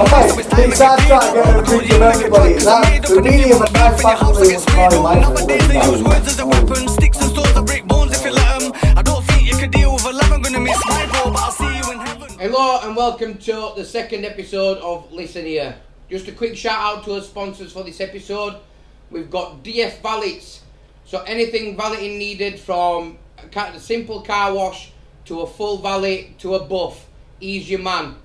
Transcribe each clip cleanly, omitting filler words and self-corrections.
so it's time Big sad track getting a preach of everybody. That we really have a nice family with my mind. Nowadays they use words as a weapon, sticks and stones that break bones if you let them. I don't think you could deal with a love, I'm gonna miss my bro, but I'll see you in heaven. Hello and welcome to the second episode of Listen Here. Just a quick shout out to our sponsors for this episode. We've got DF Valets. So anything valeting needed, from a simple car wash to a full valet to a buff, he's your man.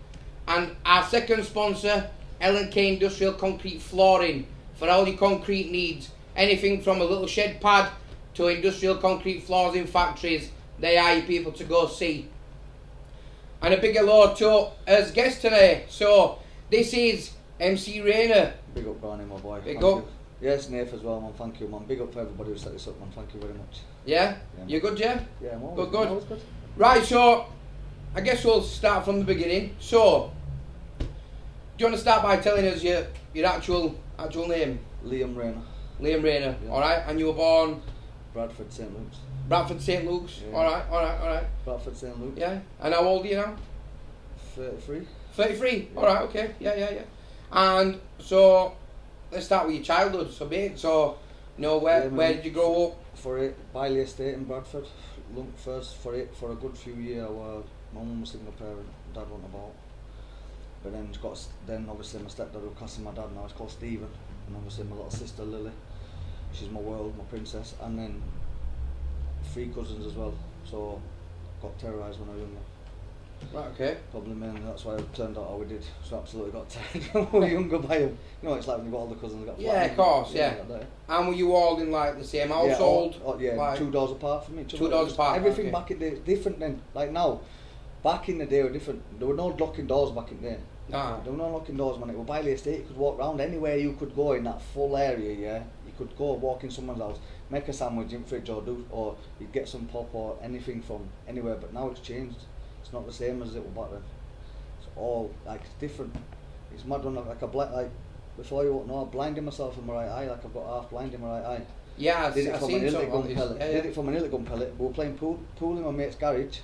And our second sponsor, L&K Industrial Concrete Flooring, for all your concrete needs. Anything from a little shed pad to industrial concrete floors in factories, they are your people to go see. And a big hello to as guest today. So this is MC Rayner. Big up Barney, my boy. Big Thank up. you. Yes, Nath as well, man. Thank you, man. Big up for everybody who set this up, man. Thank you very much. Yeah? Yeah. You good, yeah? Yeah, I'm Good. always good. Right, so I guess we'll start from the beginning. So, do you want to start by telling us your actual name? Liam Rayner, Liam Rayner. Yeah. All right, and you were born Bradford, St. Luke's. Bradford, St. Luke's. Yeah. All right. Bradford, St. Luke's. Yeah. And how old are you now? 33. 33. Yeah. All right. Okay. Yeah. And so, let's start with your childhood. So, mate. So, where did you grow up? For it, Bailey Estate in Bradford. First for a good few years. My mum was single parent, dad wasn't about. But then obviously my stepdad was classing my dad now. It's called Stephen, and obviously my little sister Lily. She's my world, my princess, and then 3 cousins as well. So got terrorised when I was younger. Right. Okay. Probably mainly that's why it turned out how we did. So absolutely got terrorised when we were younger by him. You know, it's like when you've got all the cousins. Got Yeah, of course. Yeah. And were you all in like the same household? Yeah, like, 2 doors apart from me. 2 doors apart. Everything okay. back in the day different then. Like now, back in the day were different. There were no locking doors back in the day. There were no locking doors when it was Bailey Estate. You could walk around anywhere you could go in that full area. Yeah, you could go walk in someone's house, make a sandwich in fridge, or you'd get some pop or anything from anywhere. But now it's changed. It's not the same as it was back then. It's all like it's different. It's mad when like before you know, I blinded myself in my right eye. Like I've got half blind in my right eye. Yeah, I did it from an illicit gun pellet. Yeah. Did it from an illicit gun pellet. We were playing pool in my mate's garage.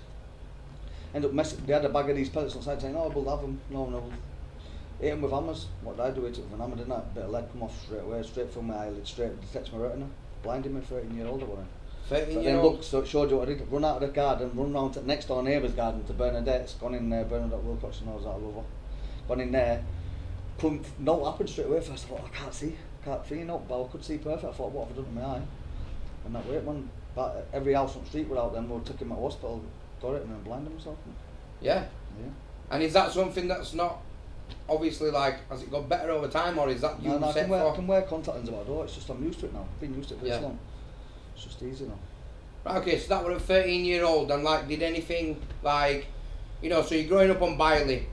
Ended up messing. They had a bag of these pellets on side saying, "Oh, we'll have them." No. Ate them with hammers. What did I do? Ate it with an hammer, didn't I? Bit of lead come off straight away, straight from my eyelid, straight detects my retina. Blinded me, 13-year-old I was. 13-year-old. So it showed you what I did. Run out of the garden, run round to the next door neighbour's garden to Bernadette's. Gone in there, Bernadette Wilcox knows that I love her. Gone in there. No happened straight away. First I thought, I can't see but I could see perfect. I thought, what have I done to my eye? And that way, man. But every house on the street without them, we took him to hospital, got it, and then blinded himself. Yeah. Yeah. And is that something that's not obviously like, has it got better over time, or is that you No, I set can wear contact lenses, but I don't. It's just I'm used to it now. I've been used to it for this Yeah. long. It's just easy now. Right, okay, so that were a 13-year-old, and like, did anything like, so you're growing up on Bailey,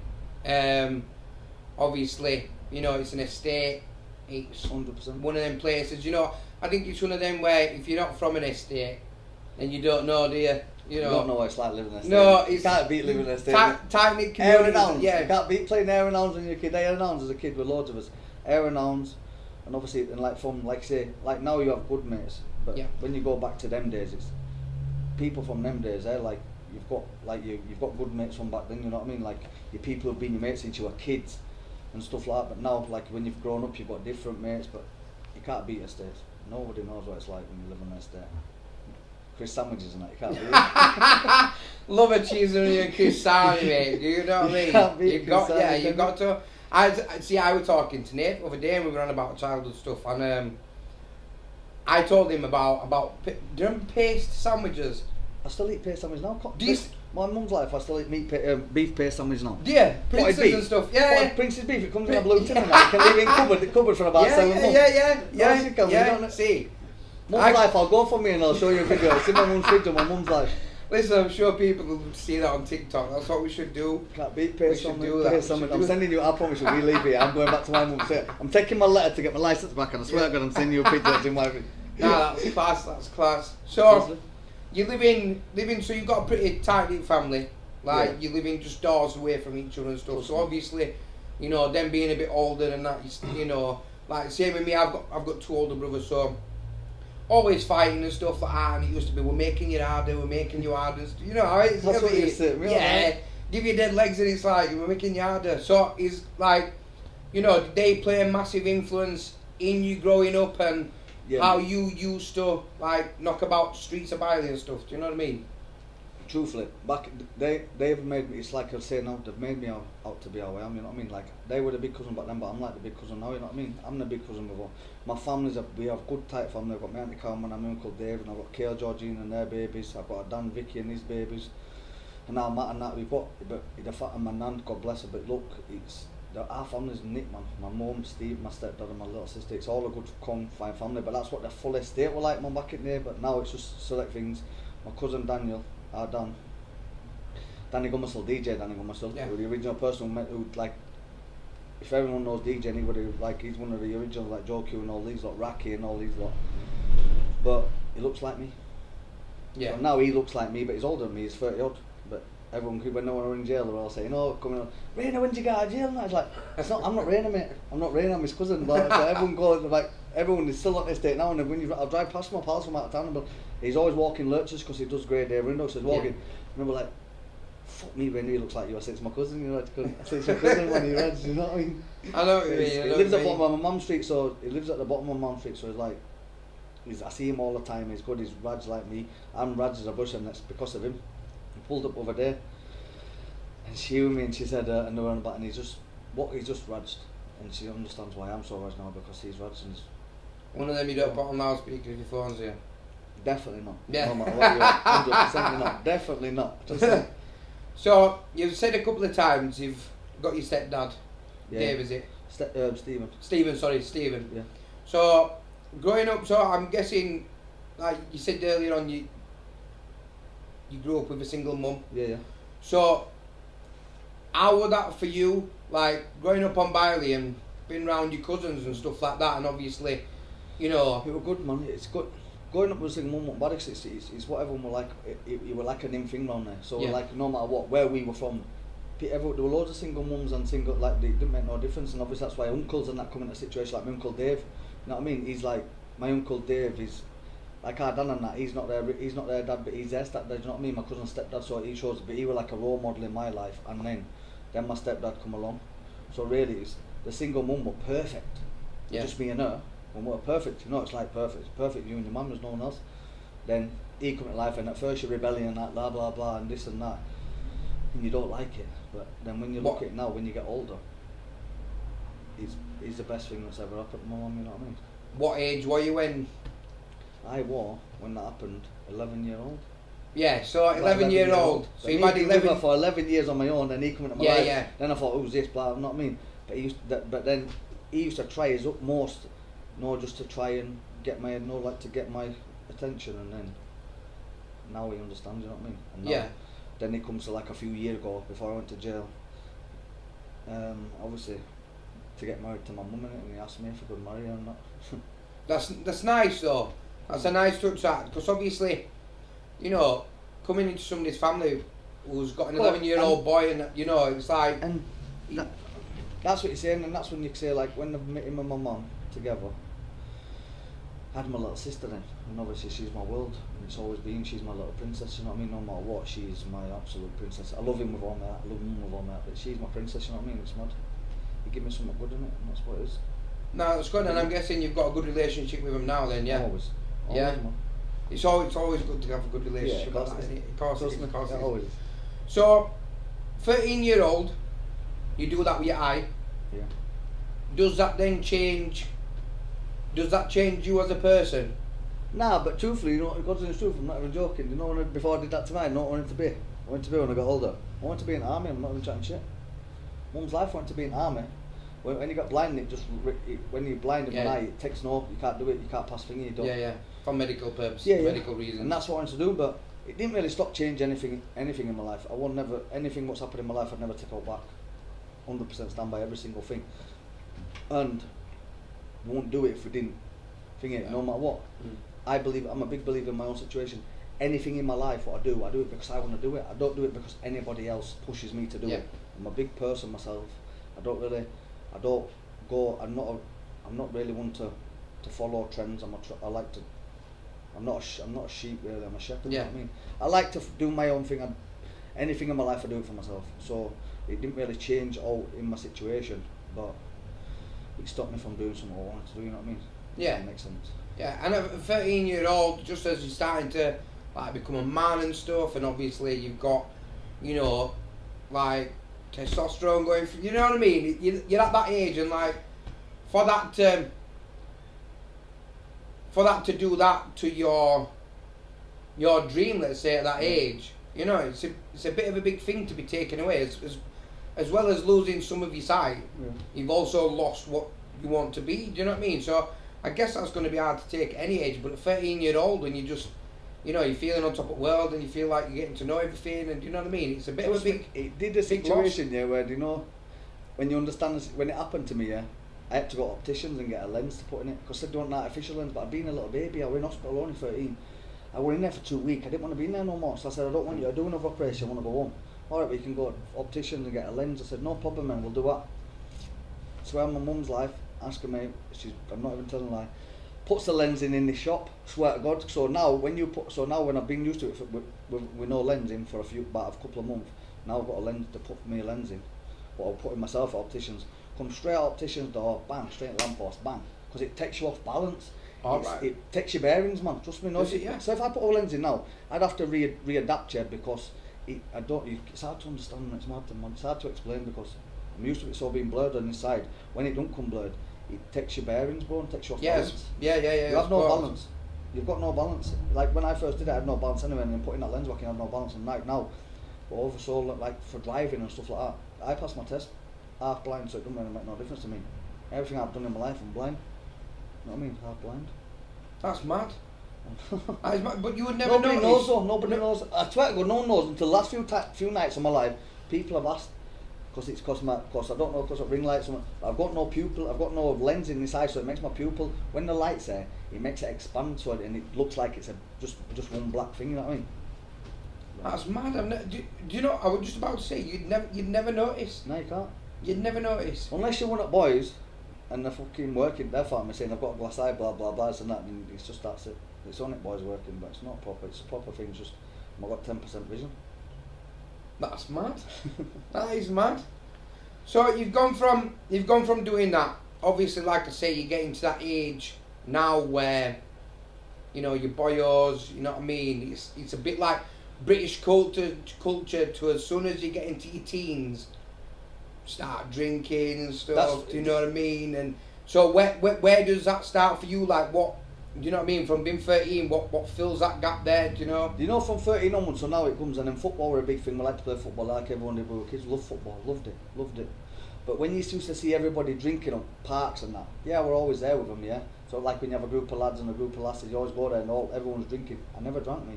obviously, it's an estate, it's 100%. one of them places, I think it's one of them where if you're not from an estate, then you don't know, do you? You don't know what it's like living in a estate. No, you can't beat living in a estate. Tight-knit Air and community. hounds. Yeah. You can't beat playing air and hounds when you're a kid. Air and hounds as a kid with loads of us. Air and hounds, and obviously, and like now you have good mates, but Yeah. when you go back to them days, it's people from them days. They're like you've got good mates from back then. You know what I mean? Like your people who've been your mates since you were kids and stuff like that. But now, like when you've grown up, you've got different mates, but you can't beat estates. Nobody knows what it's like when you live on an estate. Chris sandwiches and that, you can't beat it. Love a cheese and a Chris sandwich, mate. You know what I mean? You can't beat Chris sandwich, you got to. I was talking to Nate the other day, and we were on about childhood stuff, and I told him about do you remember paste sandwiches? I still eat paste sandwiches now. Do you My mum's life, I still eat beef paste sandwiches now. Yeah, Potted princes beef. and stuff. Prince's beef, it comes in a blue tin and that. You can leave it in cupboard for about 7 months. See, Mum's life, I'll go for me and I'll show you a video. It's in my mum's fridge on my mum's life. listen, I'm sure people will see that on TikTok. That's what we should do. Can't beat paste We should do that. I'm sending you, I promise you, we leave here. I'm going back to my mum. I'm taking my letter to get my licence back, and I swear to God, I'm sending you a picture that's in my fridge. Nah, that's class, that's class. So, you live in, so you've got a pretty tight-knit family. Like, you live in just doors away from each other and stuff. So obviously, them being a bit older and that, like same with me, I've got 2 older brothers, so always fighting and stuff like that. And it used to be, we're making you harder, how it's That's what you said, yeah, give you dead legs and it's like, we're making you harder. So it's like, you know, did they play a massive influence in you growing up and how you used to like knock about streets of Bailey and stuff? Do you know what I mean? Truthfully, they've made me. It's like I say now, they've made me out to be how I am. You know what I mean? Like they were the big cousin back then, but I'm like the big cousin now. You know what I mean? I'm the big cousin before. My we have good tight family. I've got my auntie Carmen and my uncle Dave, and I've got Kale, Georgine and their babies. I've got Dan, Vicky and his babies, and now Matt and that we've got. But the fact and my nan, God bless her. But look, it's our family's knit, man. My mum, Steve, my stepdad, and my little sister. It's all a good, fine family. But that's what the full estate were like, man, back in there. But now it's just select things. My cousin Daniel. Danny Gummersel, DJ Danny Gummersel, who the original person who like, if everyone knows DJ anybody, like he's one of the original, like Joe Q and all these lot, Racky and all these lot, but he looks like me. So now he looks like me, but he's older than me, he's 30 odd, but everyone, when no one were in jail, they were all saying, oh, coming on, Rayner, when did you get out of jail? And I was like, I'm not Rayner, mate, I'm not Rayner, I'm his cousin. But so everyone goes, like, everyone is still at this state now, and when I'll drive past my pals from out of town, but he's always walking lurches because he does grey day windows, so he's walking, and we're like, fuck me, Rayner, he looks like you. I said, it's my cousin, you know, I said, it's your cousin when he reads, you know what I mean? I know what you mean. He lives at the bottom of my mum's street, so he lives at the bottom of my mum's street, so he's like, I see him all the time, he's good, he's Rad's like me, I'm Rad's as a bush, and that's because of him. He pulled up over there, and she with me, and she said, and they were on about, and he's just Rad's, and she understands why I'm so Rad's now, because he's Rad's, and one of them you don't put on loudspeaker if your phone's here? Definitely not. Yeah. No matter what you are, 100% not. Definitely not. Just so, you've said a couple of times you've got your stepdad, Dave, is it? Stephen. Yeah. So, growing up, so I'm guessing, like you said earlier on, you grew up with a single mum. Yeah. So, how was that for you? Like, growing up on Bailey and being around your cousins and stuff like that, and obviously, you know... It was good, man. It's good. Going up with a single mum wasn't bad, it's what everyone were like. It were like an in thing round there. So like, no matter what, where we were from, there were loads of single mums and single, like, they didn't make no difference, and obviously that's why uncles and that come into a situation like my Uncle Dave. You know what I mean? He's like, my Uncle Dave is like our dad and that. He's not their dad, but he's their stepdad. You know what I mean? My cousin's stepdad, so he shows, but he was like a role model in my life, and then my stepdad come along. So really, the single mum were perfect. Just me and her. And we're perfect, you know, it's like perfect. It's perfect, you and your mum, there's no one else. Then he come to life, and at first you're rebelling and that, blah blah blah, and this and that, and you don't like it. But then when you look at it now, when you get older, he's the best thing that's ever happened to my mum, you know what I mean? What age were you when? I was, when that happened, 11-year-old. Yeah, so 11-year-old. So you've had 11 for 11 years on my own, then he come into my life. Yeah. Then I thought, who's this, blah, you know what I mean? But then he used to try his utmost. No, just to try and get my attention, and then now he understands, you know what I mean? And now, then it comes to like a few years ago, before I went to jail, obviously, to get married to my mum, and he asked me if I could marry her or not. That's nice though. That's a nice touch, that, because obviously, you know, coming into somebody's family who's got an 11-year-old boy, and you know, it's like... And that's what you're saying, and that's when you say, like, when I've met him and my mum together, I had my little sister then, and obviously she's my world, and it's always been, she's my little princess, you know what I mean? No matter what, she's my absolute princess. I love him with all my heart, I love him with all my heart, but she's my princess, you know what I mean? It's mad. You give me something good in it, and that's what it is. No, it's good, and I'm guessing you've got a good relationship with him now then, yeah? Always, man. It's always good to have a good relationship like that, isn't it? Of course it is. Always. So, 13-year-old, you do that with your eye. Yeah. Does that then change? Does that change you as a person? Nah, but truthfully, you know, God's honest truth, I'm not even joking. You know, before I did that to mine, I know what I wanted to be. I wanted to be when I got older. I wanted to be in the army, I'm not even chatting shit. Mum's life wanted to be in the army. When you got blind, when you're blind in one eye, it takes no, you can't do it, you can't pass finger, you don't. Yeah. For medical purposes, medical reasons. And that's what I wanted to do, but it didn't really stop changing anything in my life. I won't never, anything what's happened in my life, I'd never take out back. 100% stand by every single thing. And won't do it if we didn't think it, no matter what. I'm a big believer in my own situation. Anything in my life what I do it because I want to do it. I don't do it because anybody else pushes me to do it. I'm a big person myself. I'm not really one to follow trends. I'm not a sheep really, I'm a shepherd, you know what I mean? I like to do my own thing. Anything in my life I do it for myself. So it didn't really change all in my situation, but it stopped me from doing something I wanted to do, you know what I mean? Yeah. That makes sense. Yeah, and a 13-year-old, just as you're starting to like become a man and stuff, and obviously you've got, you know, like testosterone going through, you know what I mean? You're at that age, and like for that to do that to your dream, let's say at that age, you know, it's a bit of a big thing to be taken away. As well as losing some of your sight, you've also lost what you want to be. Do you know what I mean? So I guess that's going to be hard to take at any age. But at 13-year-old, when you just, you know, you're feeling on top of the world and you feel like you're getting to know everything, and you know what I mean? It's a bit of a big. It did a situation, yeah, where, you know, when you understand this, when it happened to me, yeah, I had to go to opticians and get a lens to put in it because they don't want an artificial lens. But I'd been a little baby. I was in hospital only 13. I was in there for 2 weeks. I didn't want to be in there no more. So I said, I don't want you to do another operation. I want to go home. All right, we can go to opticians and get a lens. I said, no problem, man. We'll do that. Swear on my mum's life, asking me. I'm not even telling a lie. Puts the lens in this shop. Swear to God. So now when I've been used to it with no lens in for about a couple of months. Now I've got a lens to put me a lens in. But I'll put it myself at opticians. Come straight out optician's door, bang, straight at lamppost, bang. Because it takes you off balance. Right. It takes your bearings, man. Trust me. No. Yeah. So if I put a lens in now, I'd have to readapt you because it's hard to understand and it's mad, man. It's hard to explain because I'm used to it so being blurred on this side. When it don't come blurred, it takes your bearings, bro, and takes you off balance. Yeah. You have no balance. You've got no balance. Like when I first did it, I had no balance anyway, and then putting that lens back in, I had no balance. And now, but over so like for driving and stuff like that, I passed my test half blind, so it doesn't really make no difference to me. Everything I've done in my life, I'm blind. You know what I mean? Half blind. That's mad. That's mad. But you would never Nobody notice. knows though. Nobody knows. I swear to God, no one knows until the last few nights of my life. People have asked because I don't know because of ring lights. I've got no pupil. I've got no lens in this eye, so it makes my pupil. When the light's there, it makes it expand, and it looks like it's just one black thing. You know what I mean? That's mad. Do you know? I was just about to say you'd never notice. No, you can't. You'd never notice. Unless you're one of the boys, and they're fucking working. They're farming saying I've got a glass eye, blah blah blah, and that. And it's just that's it. It's only boys working, but it's not proper. It's a proper thing. It's just I've got 10% vision. That's mad. That is mad. So you've gone from doing that. Obviously, like I say, you're getting to that age now where, you know, your boyos. You know what I mean? It's a bit like British culture to as soon as you get into your teens, start drinking and stuff. Do you know what I mean? And so where does that start for you? Like what? Do you know what I mean? From being 13, what fills that gap there? Do you know? You know, from 13 onwards, so now it comes, and then football were a big thing. We like to play football like everyone did when we were kids. Loved football, loved it. But when you used to see everybody drinking on parks and that, yeah, we're always there with them, yeah. So like when you have a group of lads and a group of lasses, you always go there and everyone's drinking. I never drank, me,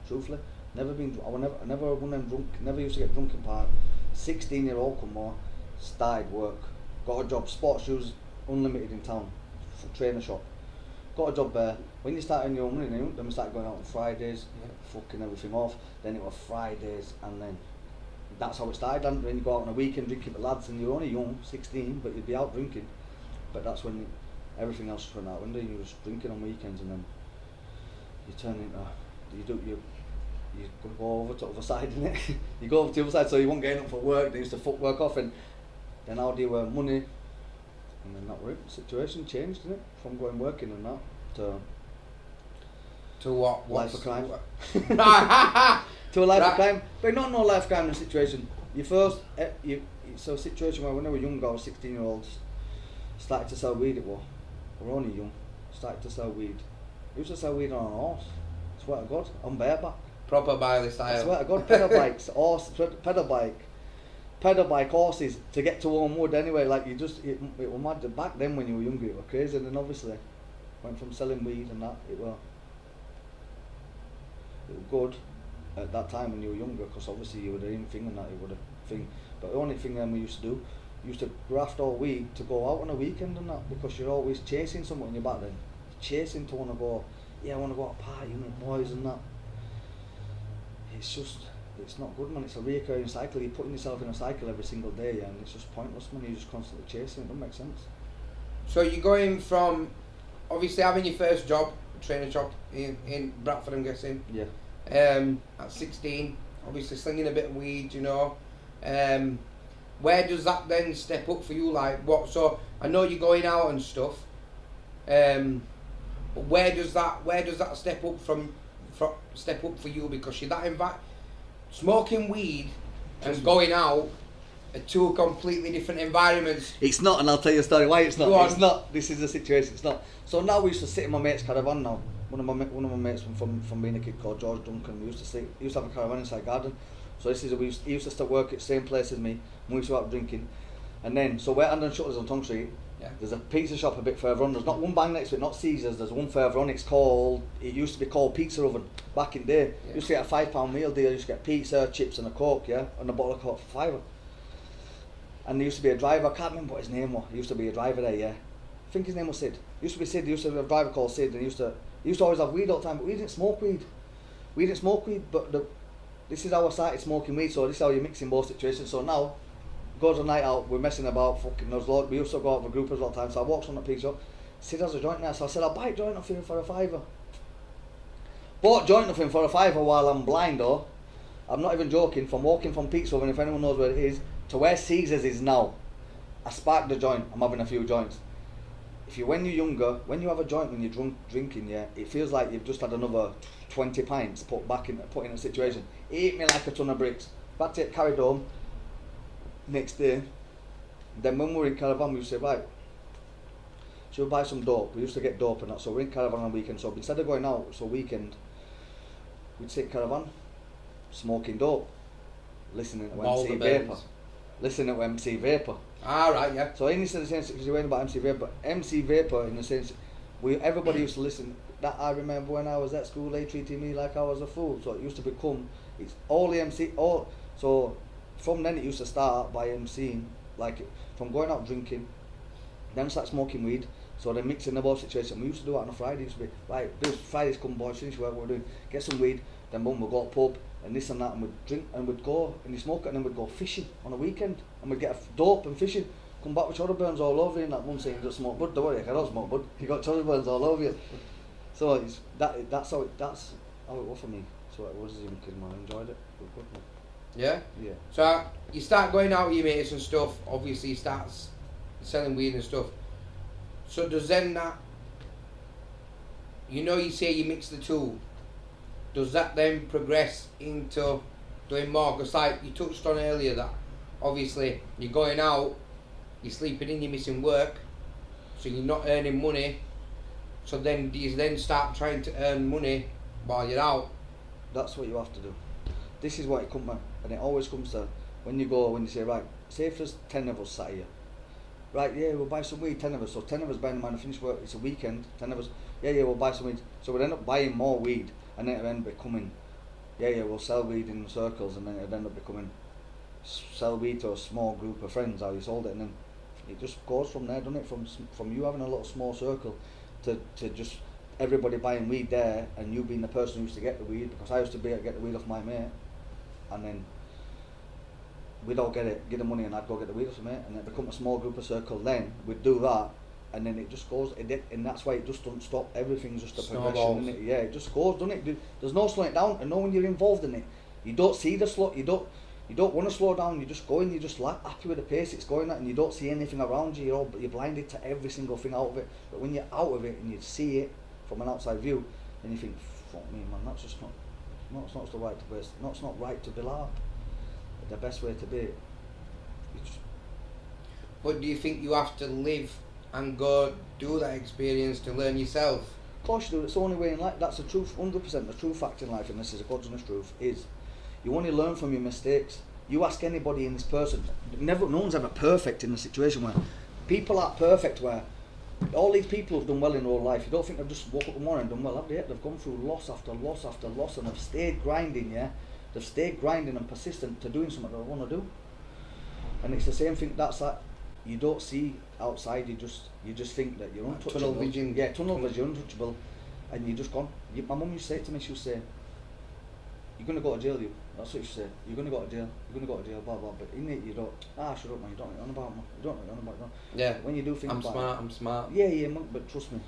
truthfully. I never won them drunk. Never used to get drunk in park. 16-year-old come more, started work, got a job, sports shoes unlimited in town, trainer shop. Got a job there. When you start earning your own money, then we started going out on Fridays, fucking everything off. Then it was Fridays, and then that's how it started. And then you go out on a weekend drinking with lads, and you're only young, 16, but you'd be out drinking. But that's when everything else turned out. When you're just drinking on weekends, and then you turn into you go over to the other side, innit? You go over to the other side, so you won't get up for work. They used to fuck work off, and then how do you earn money? And then that the situation changed, didn't it? From going working and that to what? Life of crime. To a life of crime, but not no life of crime in a situation. So a situation where when I was younger, I was 16-year-olds, started to sell weed. We're only young. Started to sell weed. We used to sell weed on a horse. Swear to God, on bareback. Proper Bailey style. I swear to God, pedal bike horses to get to Wormwood anyway. Like it was mad. Back then when you were younger, it was crazy. And then obviously went from selling weed and that it was good at that time when you were younger, because obviously you were doing thing and that it would a thing. But the only thing then we used to do, used to graft all weed to go out on a weekend and that, because you're always chasing someone in your back then, chasing to want to go. Yeah, I want to go out party with boys and that. It's not good, man. It's a reoccurring cycle. You're putting yourself in a cycle every single day, yeah, and it's just pointless, man. You're just constantly chasing. It doesn't make sense. So you're going from obviously having your first job, trainer job in Bradford, I'm guessing. Yeah. At 16, obviously slinging a bit of weed, you know. where does that then step up for you? Like what? So I know you're going out and stuff. But where does that step up step up for you? Because you're that smoking weed and going out are two completely different environments. It's not, and I'll tell you a story why it's not. Go on. It's not. This is the situation. It's not. So now we used to sit in my mate's caravan. Now one of my mates from being a kid called George Duncan. We used to have a caravan inside garden. So this is he used to start work at the same place as me. And we used to go out drinking, and then so where Andon Shutters on Tongue Street. Yeah. There's a pizza shop a bit further on. There's not one bang next to it, not Caesar's. There's one further on. It used to be called Pizza Oven back in the day. Yeah. You used to get a £5 meal deal. You used to get pizza, chips, and a Coke, yeah, and a bottle of Coke for £5. And there used to be a driver. I can't remember what his name was. He used to be a driver there, yeah. I think his name was Sid. Used to be Sid. He used to have a driver called Sid, and he used to always have weed all the time. But we didn't smoke weed. But this is how I started smoking weed. So this is how you mix in both situations. So now. Goes a night out, we're messing about, fucking there's loads. We used to go out with groupers all the time, so I walked on the pizza shop. Sid has a joint there, so I said I'll buy a joint off him for a £5. Bought a joint off him for a £5 while I'm blind though. I'm not even joking, from walking from Pizza Oven, if anyone knows where it is, to where Caesar's is now. I sparked the joint, I'm having a few joints. When you're younger, when you have a joint when you're drinking, yeah, it feels like you've just had another 20 pints put in a situation. It hit me like a ton of bricks. Back to it, carried home. Next day, then when we were in caravan, we used to say, right, should we buy some dope? We used to get dope and that, so we're in caravan on the weekend. So instead of going out, so weekend, we'd sit in caravan, smoking dope, listening to MC Vapor. Listening to MC Vapor. Ah, right, yeah. So in the sense, because you're about MC Vapor, MC Vapor in the sense, everybody used to listen. That I remember when I was at school, they treated me like I was a fool. So it used to become, it's all the MC, so. From then it used to start by MCing, like from going out drinking, then start smoking weed, so then mixing the both situation. We used to do it on a Friday. It used to be, right, Fridays come boys, finish work, what we're doing, get some weed, then boom, we'll go to pub, and this and that, and we'd drink, and we'd go, and you smoke it, and then we'd go fishing on a weekend, and we'd get a dope and fishing, come back with chowder burns all over you, and that one saying you don't smoke bud, don't worry, I don't smoke bud, you got chowder burns all over you. So that's how it was for me. So it was as a young kid, man, I enjoyed it. It was good, man. Yeah? Yeah. So you start going out with your mates and stuff, obviously you start selling weed and stuff. So does then that, you say you mix the two, does that then progress into doing more? Because like you touched on earlier that obviously you're going out, you're sleeping in, you're missing work, so you're not earning money. So then do you then start trying to earn money while you're out? That's what you have to do. This is what it comes to, and it always comes to when you say, right, say if there's 10 of us sat here, right, yeah, we'll buy some weed, 10 of us, so 10 of us, bearing in mind I finish work, it's a weekend, 10 of us, yeah, we'll buy some weed, so we'll end up buying more weed, and then it'll end up becoming, yeah, we'll sell weed in circles, and then it'll end up becoming, sell weed to a small group of friends, how you sold it, and then it just goes from there, doesn't it, from you having a little small circle, to just everybody buying weed there, and you being the person who used to get the weed, because I used to get the weed off my mate, and then we'd all get the money, and I'd go get the weed off my mate, and it become a small group of circle. Then we'd do that, and then it just goes. And that's why it just doesn't stop. Everything's just a progression, isn't it? Yeah, it just goes, doesn't it? There's no slowing it down, and when you're involved in it, you don't see the slow. You don't want to slow down. You just go and you're just happy with the pace it's going at, and you don't see anything around you. You're blinded to every single thing out of it. But when you're out of it and you see it from an outside view, then you think, fuck me, man, that's just not. No, it's not the right to be. No, it's not right to be like. The best way to be. But do you think you have to live and go do that experience to learn yourself? Of course you do. It's the only way in life. That's the truth. 100% the true fact in life, and this is a God's honest truth, is you only learn from your mistakes. You ask anybody in this person. No one's ever perfect in a situation where people aren't perfect. Where all these people have done well in their whole life, you don't think they've just woke up in the morning and done well, have they? They've gone through loss after loss after loss, and they've stayed grinding, yeah? They've stayed grinding and persistent to doing something they want to do. And it's the same thing, that's like, you don't see outside, you just think that you're untouchable. Tunnel vision. Yeah, tunnel vision, untouchable, and you just gone. My mum used to say to me, she would say, you're going to go to jail, you. That's what she said. You're going to go to jail. You're going to go to jail, blah, blah. But in it, you don't, shut up, man. You don't know about me. You don't know about me. Yeah. When you do things I'm smart. Yeah, but trust me,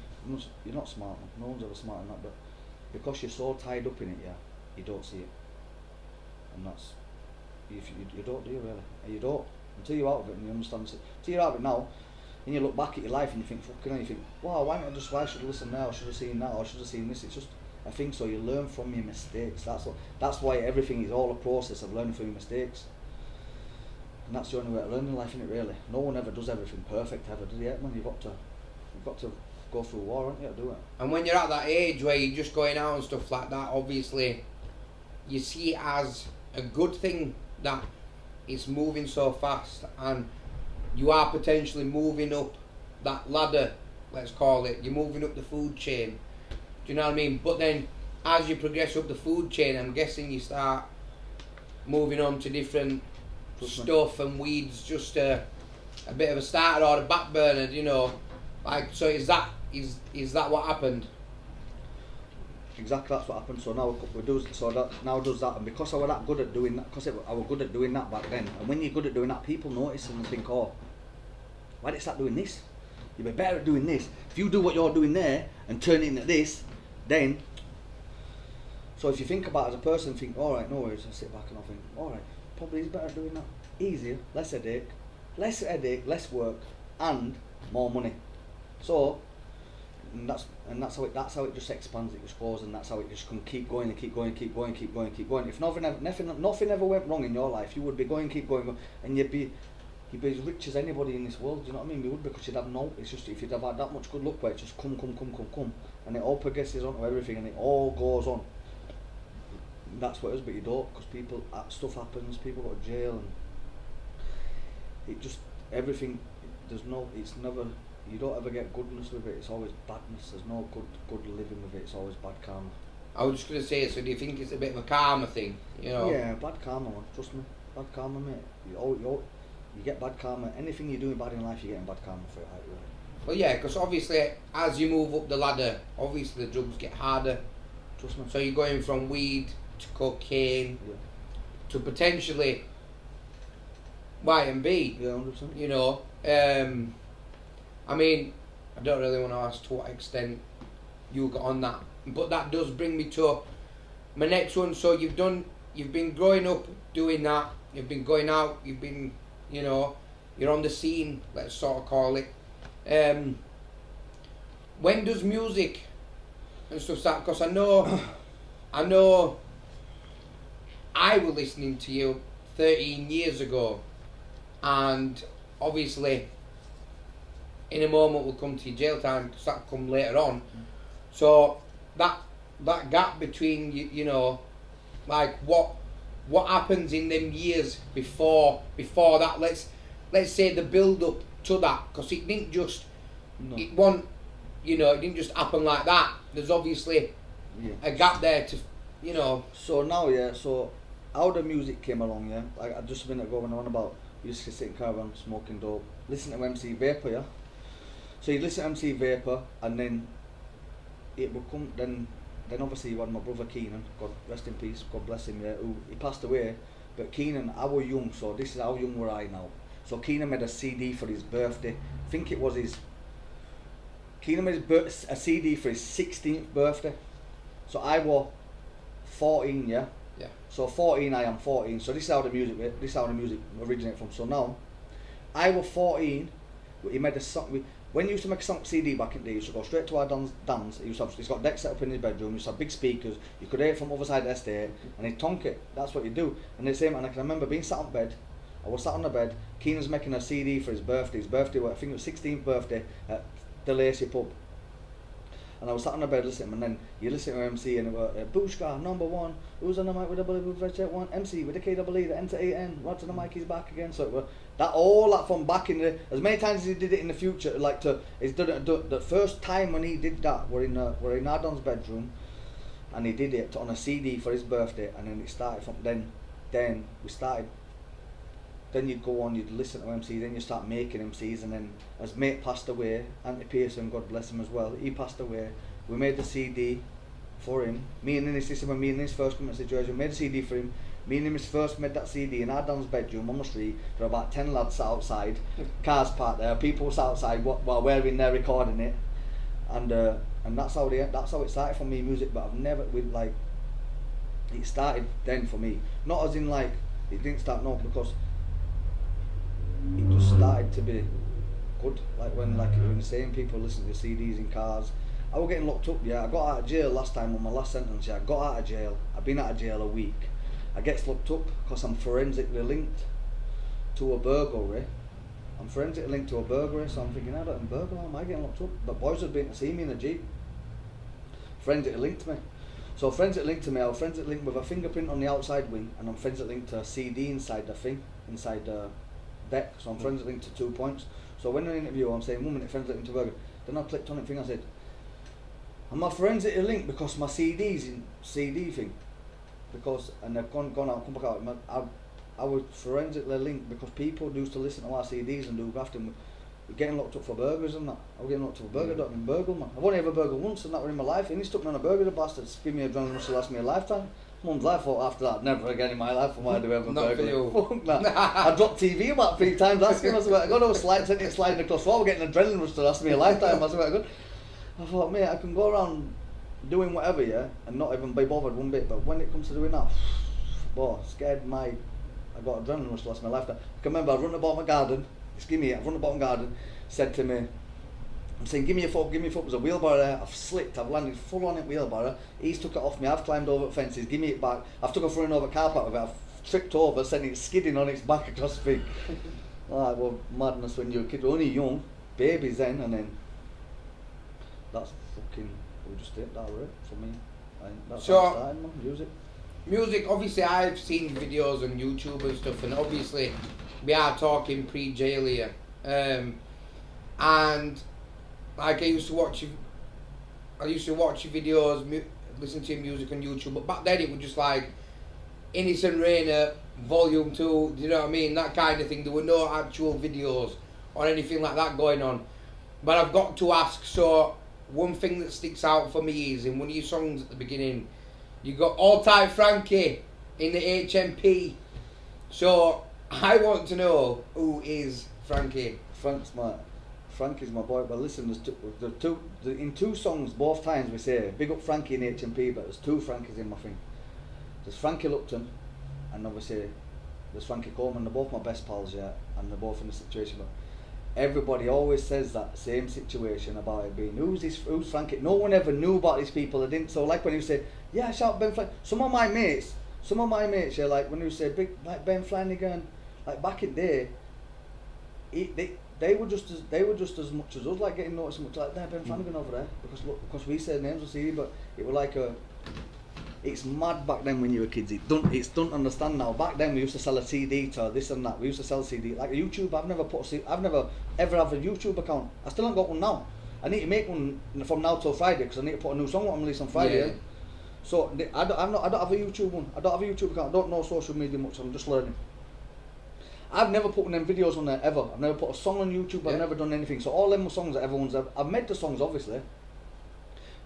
you're not smart, man. No one's ever smart in that, but because you're so tied up in it, yeah, you don't see it. And that's, if you don't do, really. And you don't. until you're out of it and you understand. Until you're out of it now, and you look back at your life and you think, fucking hell, you think, wow, why should I listen now? I should have seen that, or I should have seen this. It's just, I think so. You learn from your mistakes. That's why everything is all a process of learning from your mistakes. And that's the only way to learn in life, isn't it? Really, no one ever does everything perfect ever, does it? Man, you've got to go through war, haven't you, to do it. And when you're at that age where you're just going out and stuff like that, obviously, you see it as a good thing that it's moving so fast, and you are potentially moving up that ladder, let's call it. You're moving up the food chain. Do you know what I mean? But then, as you progress up the food chain, I'm guessing you start moving on to different stuff, and weeds just a bit of a starter or a back burner, you know. Like, so is that what happened? Exactly, that's what happened. So now now does that, and because I was that good at doing that, I was good at doing that back then. And when you're good at doing that, people notice and think, oh, why did you start doing this? You'd be better at doing this. If you do what you're doing there and turn it into this, then. So if you think about it as a person, think, all right, no worries. I sit back and I think, all right, probably is better at doing that. Easier, less headache, less work, and more money. So. And that's how it just expands, it just grows, and that's how it just can keep going and keep going. If nothing ever went wrong in your life, you would be keep going, and you'd be as rich as anybody in this world. Do you know what I mean? You would, because you'd have it's just, if you'd have had that much good luck where it just come, and it all progresses onto everything, and it all goes on. And that's what it is, but you don't, because stuff happens, people go to jail, and it just everything. It's never. You don't ever get goodness with it, it's always badness. There's no good living with it, it's always bad karma. I was just going to say, so do you think it's a bit of a karma thing, you know? Yeah, bad karma, man. Trust me. Bad karma, mate. You get bad karma. Anything you're doing bad in life, you're getting bad karma for it, like, really. Well, yeah, because obviously, as you move up the ladder, obviously the drugs get harder. Trust me. So you're going from weed to cocaine to potentially Y and B. Yeah, 100%. You know? I mean, I don't really want to ask to what extent you got on that, but that does bring me to my next one. So you've been growing up doing that, you've been going out, you've been, you know, you're on the scene, let's sort of call it. When does music and stuff start? Because I know I was listening to you 13 years ago, and obviously in a moment we'll come to your jail time, because that'll come later on. So that gap between you know, like what happens in them years before that, let's say the build up to that, because it didn't just it didn't just happen like that. There's obviously a gap there to, you know. So now, so how the music came along, like I just a minute ago when I went about, we used to sit in caravan smoking dope, listen to MC Vapor, So you listen to MC Vapor, and then it would come. Then obviously you had my brother Keenan, God rest in peace, God bless him. Who he passed away. But Keenan, I was young, so this is how young were I now. So Keenan made a CD for his birthday. I think it was his. Keenan made a CD for his 16th birthday. So I was 14, Yeah. So 14, I am 14. So this is how the music originated from. So now, I was 14. He made a song. When you used to make a song CD back in the day, you used to go straight to our dance. He's got decks set up in his bedroom. He used to have big speakers. You could hear it from the other side of the estate, and he'd tonk it. That's what you do. And the same. And I can remember being sat on bed. I was sat on the bed. Keenan's making a CD for his birthday. His birthday, I think it was 16th birthday at the Lacey pub. And I was sat on the bed listening, and then you listen to MC, and it was Bushka, number one, who's on the mic with the Bollywood Red one, MC with the KWE, the Enter 8N, Roger the mic, he's back again. So it was that from back in the, as many times as he did it in the future, he's done it, the first time when he did that, we're in Ardon's bedroom, and he did it on a CD for his birthday, and then it started from, then we started, then you'd go on, you'd listen to MCs, then you start making MCs, and then as mate passed away, Anthony Pearson, God bless him as well, he passed away. We made the CD for him. Me and his first coming situation, we made a CD for him. Me and him first made that CD in our Don's bedroom on the street. There were about 10 lads sat outside, cars parked there, people sat outside while we're in there recording it, and that's how it started for me, music. But I've never it started then for me, not as in like it didn't start, no, because started to be good. Like when you were saying, people listen to CDs in cars. I was getting locked up. Yeah, I got out of jail last time on my last sentence. Yeah, I got out of jail. I've been out of jail a week. I get locked up because I'm forensically linked to a burglary. I'm forensically linked to a burglary, so I'm thinking, I don't burglar, am I getting locked up? But boys had been to see me in a Jeep. Forensically linked me. So forensically linked to me, I was forensically linked with a fingerprint on the outside wing, and I'm forensically linked to a CD inside the thing, inside the deck. So I'm forensically linked to 2 points. So when in an interview I'm saying 1 minute forensically linked to burglary, then I clicked on the thing, I said, am I forensically linked because my CD's in CD thing? Because, and they've gone out, come back out. I was forensically linked because people used to listen to our CDs and do grafting. We're getting locked up for burglars and that. I was getting locked up for burglary, I don't mean burgle, man. I've only ever burgled once and that was in my life. And he stuck me on a burglary, the bastards. Give me a adrenaline rush to last me a lifetime. Mum's life, thought after that, never again in my life am I do ever burglary. Fuck that. I dropped TV about 3 times asking, I swear to God, I was sliding across the floor, getting an adrenaline rush to last me a lifetime, I swear to God. I thought, mate, I can go around doing whatever, yeah, and not even be bothered one bit, but when it comes to doing that, boy, I got adrenaline rush to last my lifetime. I can remember I run about my garden, I run about my garden, said to me, I'm saying, give me your foot, there's a wheelbarrow there, I've slipped, I've landed full on it wheelbarrow, he's took it off me, I've climbed over the fences, give me it back, I've took a running over car park with it, I've tripped over, sending it skidding on its back across the thing. Well, madness when you're a kid, we're only young, babies then, and then, that's fucking, we just did that right for me. And that's how I started, man, music, obviously I've seen videos on YouTube and stuff, and obviously we are talking pre-jail here. And like I used to watch your videos, listen to your music on YouTube, but back then it was just like MC Rayner Volume 2, do you know what I mean? That kind of thing. There were no actual videos or anything like that going on. But I've got to ask, so one thing that sticks out for me is in one of your songs at the beginning, you got All Time Frankie in the HMP. So I want to know, who is Frankie? Frankie's my boy. Well, listen, in 2 songs, both times we say big up Frankie in HMP, but there's 2 Frankies in my thing. There's Frankie Lupton, and obviously there's Frankie Coleman. They're both my best pals, yeah, and they're both in the situation. But everybody always says that same situation about it being who's Frankie. No one ever knew about these people. They didn't. So like when you say, yeah, shout Ben Flanagan. Some of my mates, yeah, like when you say big like Ben Flanagan, like back in the day, they were just as much as us, like getting noticed as much like there Ben Flanagan over there, because we said names on CD, but it was like it's mad back then when you were kids. It's don't understand now. Back then we used to sell a CD to this and that. We used to sell a CD like a YouTube. I've never ever have a YouTube account. I still haven't got one now. I need to make one from now till Friday because I need to put a new song on release on Friday. Yeah. So I don't have a YouTube one. I don't have a YouTube account. I don't know social media much. I'm just learning. I've never put one of them videos on there ever. I've never put a song on YouTube. I've never done anything. So all them songs that I've made the songs obviously.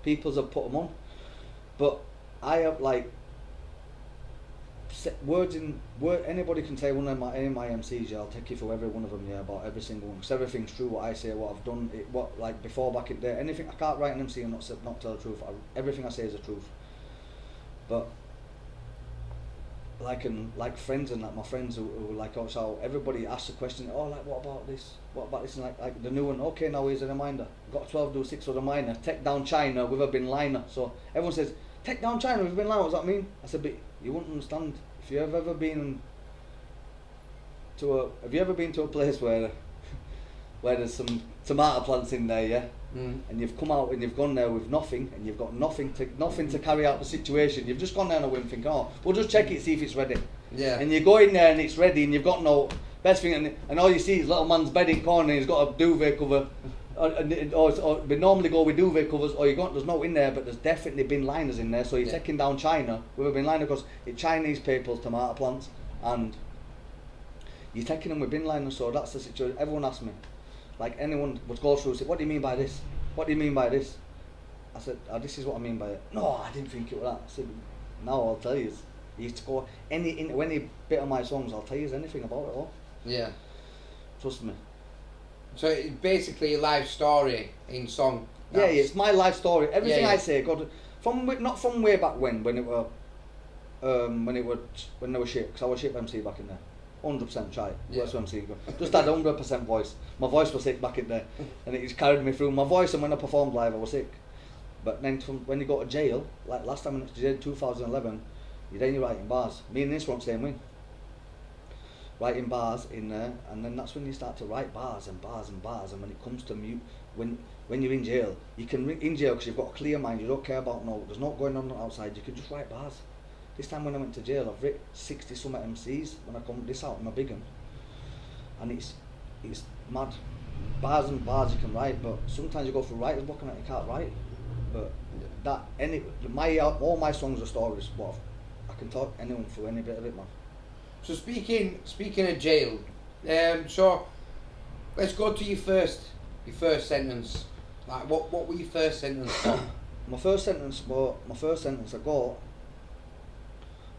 People's have put them on, but I have like anybody can say one of my MCs, yeah, I'll take you through every one of them, yeah, about every single one, because everything's true, what I say, what I've done, what like before back in the day, anything, I can't write an MC and not tell the truth. Everything I say is the truth. But like friends and like my friends who like also everybody asks a question, oh like what about this and like the new one, okay now here's a reminder, got 12 do 6 with a minor, take down China with a bin liner. So everyone says, take down China with a bin liner, what does that mean? I said, but you wouldn't understand if you have ever been to a place where there's some tomato plants in there, yeah, and you've come out and you've gone there with nothing, and you've got nothing to carry out the situation. You've just gone down a whim, think, oh, we'll just check it, see if it's ready. Yeah. And you go in there and it's ready, and you've got no best thing, and all you see is little man's bed in corner, and he's got a duvet cover, or we normally go with duvet covers, or there's no in there, but there's definitely bin liners in there. So you're taking down China with a bin liner because it's Chinese people's tomato plants, and you're taking them with bin liners. So that's the situation. Everyone asks me. Like anyone would go through and say, what do you mean by this? What do you mean by this? I said, this is what I mean by it. No, I didn't think it was that. I said, now I'll tell you. You used to go any bit of my songs, I'll tell you anything about it all. Yeah. Trust me. So it's basically a life story in song. Yeah, it's my life story. Everything I say, God, not from way back when it were shit, because I was shit MC back in there. 100% try it. Yeah. That's what I'm saying. Just had 100% voice. My voice was sick back in there, and it just carried me through. My voice, and when I performed live, I was sick. But then when you go to jail, like last time I went to jail, 2011, you're writing bars. Me and this were on the same wing. Writing bars in there, and then that's when you start to write bars and bars and bars. And when it comes to mute, when you're in jail, you can in jail because you've got a clear mind. You don't care about there's not going on outside. You can just write bars. This time when I went to jail, I've written 60 some MCs. When I come this out in my big one, and it's mad. Bars and bars you can write, but sometimes you go through writer's block and you can't write. But all my songs are stories. But I can talk anyone through any bit of it, man. So speaking of jail, so let's go to your first sentence. Like what were your first sentence for? My first sentence I thought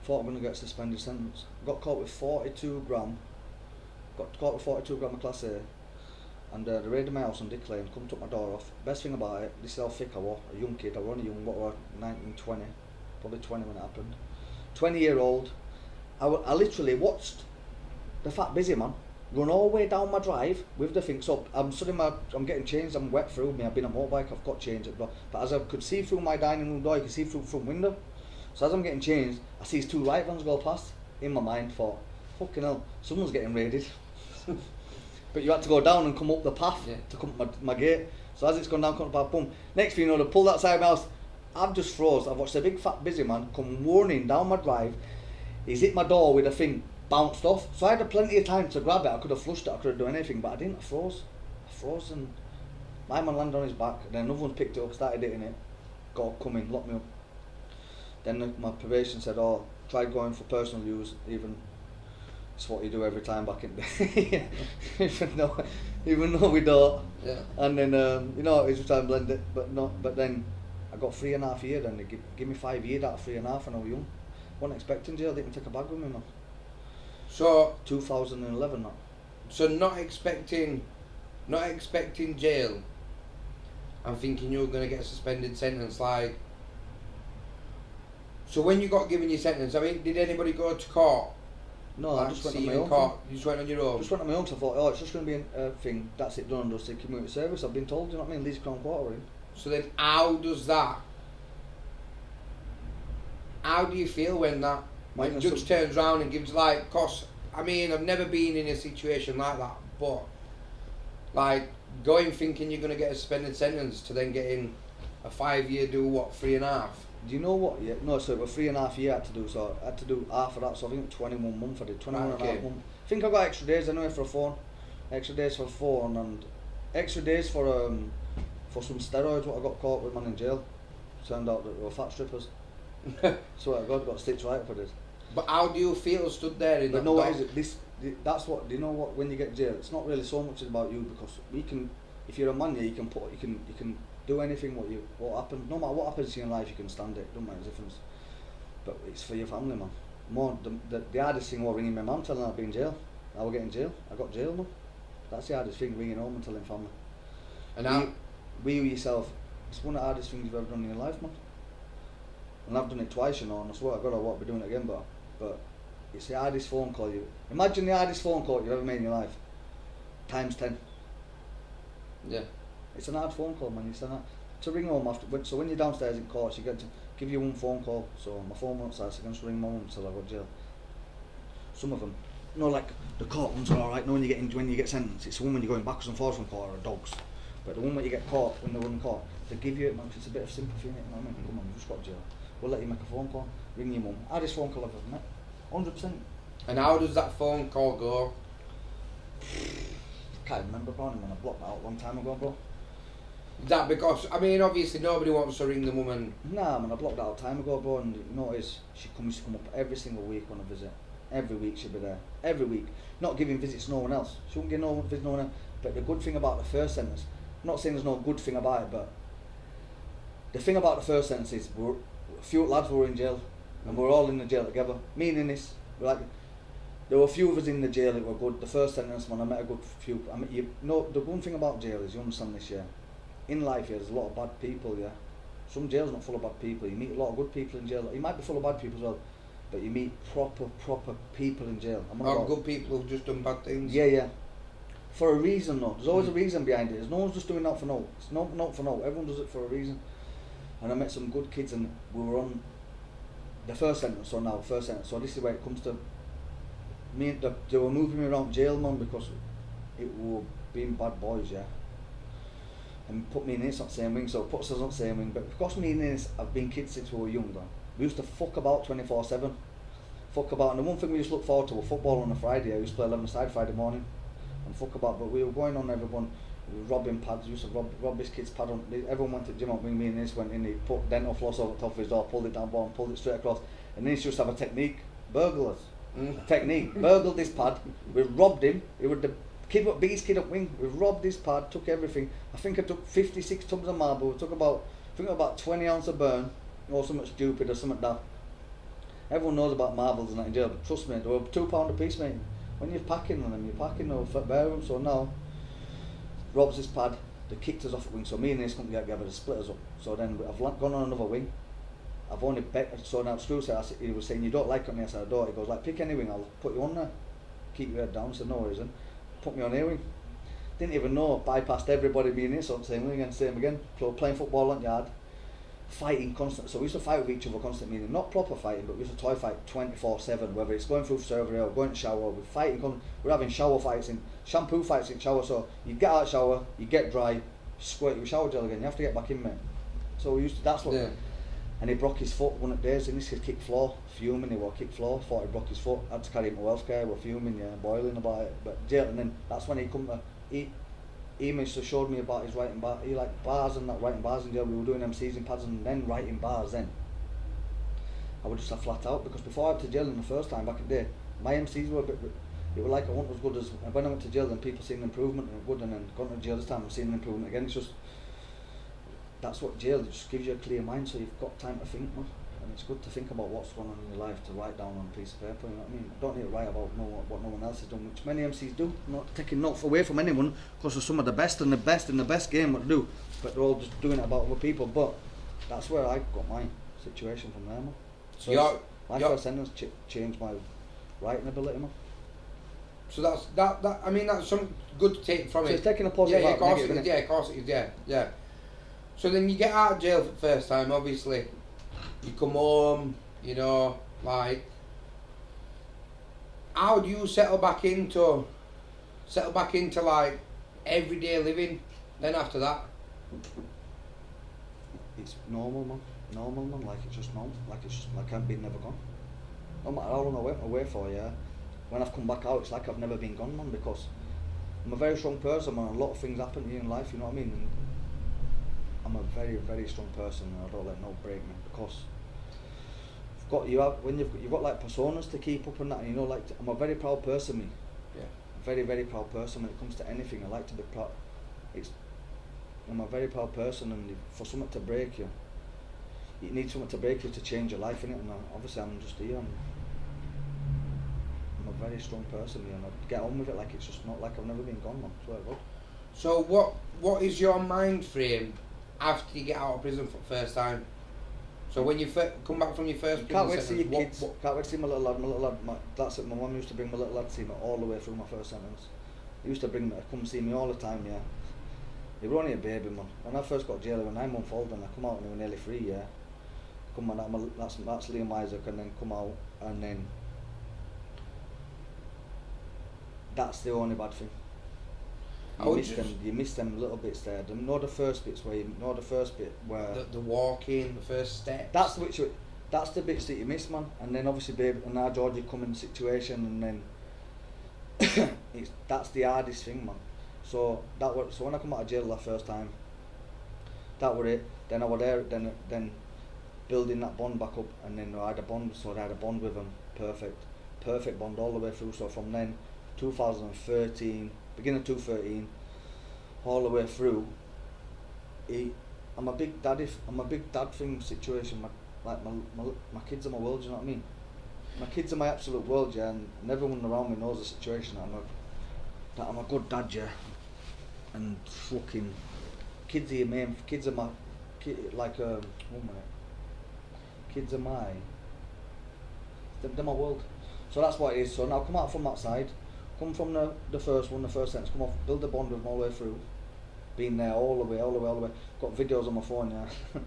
I'm gonna get a suspended sentence. Got caught with 42 gram. Got caught with 42 gram of class A. And they raided my house on Dick Lane, come took my door off. Best thing about it, this is how thick I was, a young kid. I was only young, what were 19, 20, probably 20 when it happened. 20-year-old. I literally watched the fat busy man run all the way down my drive with the thing. So I'm getting changed, I'm wet through me, I've been on a motorbike, I've got changed. But as I could see through my dining room door, you could see through the front window. So as I'm getting changed, I see these two right vans go past. In my mind, thought, fucking hell, someone's getting raided. But you had to go down and come up the path to come up my gate. So as it's gone down, come up the path, boom. Next thing you know, they pulled outside my house. I've just froze. I've watched a big fat busy man come running down my drive. He's hit my door with a thing, bounced off. So I had plenty of time to grab it. I could have flushed it, I could have done anything, but I didn't. I froze and my man landed on his back. Then another one picked it up, started hitting it. Come in, locked me up. Then my probation said, try going for personal use, even. It's what you do every time back in the day. even though we don't. Yeah. And then it's just trying to blend it, but then I got 3.5 years. Then they give me 5 years out of 3.5, and I was young. Wasn't expecting jail. They didn't take a bag with me, man. So 2011, that. So not expecting jail. I'm thinking you were gonna get a suspended sentence, like. So when you got given your sentence, I mean, did anybody go to court? No, like, I just went on my in own. Court? You just went on your own? Just went on my own, so I thought, it's just going to be a thing, that's it, done and dusted, community service, I've been told, you know what I mean, Leeds Crown Quarter. So then how do you feel when the judge turns round and gives cause, I mean, I've never been in a situation like that, but, going thinking you're going to get a suspended sentence to then getting a 5 year, 3.5? Do you know what? Yeah, no, so it was 3.5 years I had to do, so I had to do half of that, so I think 21 months I did, 21 and a half months. I think I got extra days anyway for a phone, and extra days for some steroids what I got caught with, man, in jail. Turned out that they were fat strippers. So I got stitched right up with it. But how do you feel stood there in but that no, dock? what is it? That's what, do you know what, when you get jail, it's not really so much about you, because we can, if you're a man, you can do anything what happens, no matter what happens in your life, you can stand it, don't make a difference. But it's for your family, man. More the hardest thing was ringing my mum telling her I'd been in jail. I was getting jail. I got jail, man. That's the hardest thing, ringing home and telling family. And now, you yourself, it's one of the hardest things you've ever done in your life, man. And I've done it twice, and I swear to God I won't be doing it again, but it's the hardest phone call imagine the hardest phone call you've ever made in your life. Times 10. Yeah. It's an hard phone call, man. It's to ring home after. So when you're downstairs in court, you get to give you one phone call. So my phone won't start, so I can just ring my mum until I got jail. Some of them, like the court ones are alright. No, when you get sentenced, it's the one when you're going backwards and forwards from court are dogs. But the one when you get caught, when they're in court, they give you it, man. It's a bit of sympathy in it. You know what I mean? Come on, you just got jail. We'll let you make a phone call. Ring your mum. Hardest phone call I've ever met. 100%. And how does that phone call go? Can't remember, bro. When I blocked that out a long time ago, bro. Is that because, I mean, obviously nobody wants to ring the woman. Nah, man, I blocked that out time ago, bro. And you notice she comes to come up every single week on a visit. Every week she'll be there. Every week. Not giving visits to no one else. She won't give no visit to no one else. But the good thing about the first sentence, I'm not saying there's no good thing about it, but the thing about the first sentence is a few lads were in jail, and we're all in the jail together. Meaning this, there were a few of us in the jail that were good. The first sentence, man, I met a good few. I mean, the one thing about jail is, you understand this, yeah. In life, yeah, there's a lot of bad people, yeah. Some jail's not full of bad people. You meet a lot of good people in jail. You might be full of bad people as well, but you meet proper people in jail. Or good people who've just done bad things. Yeah. For a reason though. There's always a reason behind it. No one's just doing that for no. It's not for no. Everyone does it for a reason. And I met some good kids, and we were on the first sentence. So this is where it comes to me. They were moving me around jail, man, because it were being bad boys, yeah. And put me in this, not same wing, so put us on same wing. But because me and this have been kids since we were younger, we used to fuck about 24/7. Fuck about, and the one thing we used to look forward to was football on a Friday. I used to play 11-a-side Friday morning and fuck about, but we were going on everyone. We were robbing pads, we used to rob this kid's pad on. Everyone went to the gym on wing, me and this went in, he put dental floss over the top of his door, pulled it down bottom, pulled it straight across, and then he used to have a technique. Burglars. Technique. Burgled this pad, we robbed him, he was the biggest kid up wing, we robbed this pad, took everything. I think I took 56 tubs of marble, we took about 20 ounces of burn, or something stupid or something that. Everyone knows about marbles and that in jail, but trust me, they were £2 a piece, mate. When you're packing on them, you're packing them for bear them. So now, robs this pad, they kicked us off the wing, so me and this couldn't get together, they split us up. So then I've gone on another wing. I've only bet, so now Screw said, he was saying, you don't like it on the side of the door. He goes, like, pick any wing, I'll put you on there. Keep your head down. I said, no reason. Put me on A wing. Didn't even know, bypassed everybody being this, so same wing and same again. So playing football on yard, fighting constant. So we used to fight with each other constantly, meaning not proper fighting, but we used to toy fight 24/7, whether it's going through surgery or going to shower. We're fighting, we're having shower fights, shampoo fights in shower. So you get out of shower, you get dry, squirt your shower gel again, you have to get back in, mate. So we used to, that's what. Yeah. And he broke his foot one of the days, and this kid kicked floor, fuming, he kicked floor, thought he broke his foot, had to carry him to welfare, we're fuming, yeah, boiling about it. But jail, and then that's when he come to, he must have showed me about his writing bar. He liked bars and that, writing bars in jail. We were doing MCs in pads and then writing bars. Then I would just have flat out, because before I went to jail in the first time back in the day, my MCs were a bit. It were like I wasn't as good as when I went to jail. Then people seen an improvement and good, and then gone to jail this time and seen an improvement again. It's just that's what jail. It just gives you a clear mind, so you've got time to think, man. And it's good to think about what's going on in your life, to write down on a piece of paper, you know what I mean? I don't need to write about what no one else has done, which many MCs do. I'm not taking notes away from anyone, because they're some of the best and the best in the best game what to do, but they're all just doing it about other people. But that's where I got my situation from there, man. So my first sentence changed my writing ability, man. So that I mean, that's some good to take from it. So it's taking a positive out, of course it is, yeah, of course it is, yeah. So then you get out of jail for the first time, obviously. You come home, you know, like, how do you settle back into like everyday living then after that? It's normal, man, like it's just normal, like it's just like I've been never gone. No matter how long I went away for, yeah, when I've come back out, it's like I've never been gone, man, because I'm a very strong person, man. A lot of things happen to you in life, you know what I mean? And I'm a very, very strong person, and I don't let no break me, because you've got like personas to keep up and that, and you know, like I'm a very proud person, me. Yeah. Very, very proud person when it comes to anything. I like to be proud. I'm a very proud person, and for something to break you, you need something to break you to change your life, innit? And obviously I'm just here. I'm a very strong person, me, and I get on with it like it's just not like I've never been gone, man. Swear to God. So what is your mind frame after you get out of prison for the first time? So when you come back from your first can't wait to see your kids. Can't wait to see my little lad. That's it. My mum used to bring my little lad to see me all the way through my first sentence. He used to come see me all the time. Yeah, he was only a baby, man. When I first got jail, he was 9 months old, and I come out and he was nearly 3. Yeah, come on, that's Liam Isaac, and then come out, and then that's the only bad thing. You miss them little bits there. The first bits where the walking, the first step. That's the bits that you miss, man. And then obviously, babe, and now Georgie come in the situation, and then that's the hardest thing, man. So when I come out of jail that first time, that was it. Then I was there. Then building that bond back up, and then I had a bond. So I had a bond with him, perfect bond all the way through. So from then, 2013. Beginning of 2013, all the way through, I'm a big dad thing situation. My kids are my world, you know what I mean? My kids are my absolute world, yeah, and everyone around me knows the situation. That I'm a good dad, yeah, and fucking kids are your main. Kids are my kids are my They're my world. So that's what it is. So now come out from that side, come from the first one, the first sentence, come off, build a bond with them all the way through. Been there all the way. Got videos on my phone, yeah,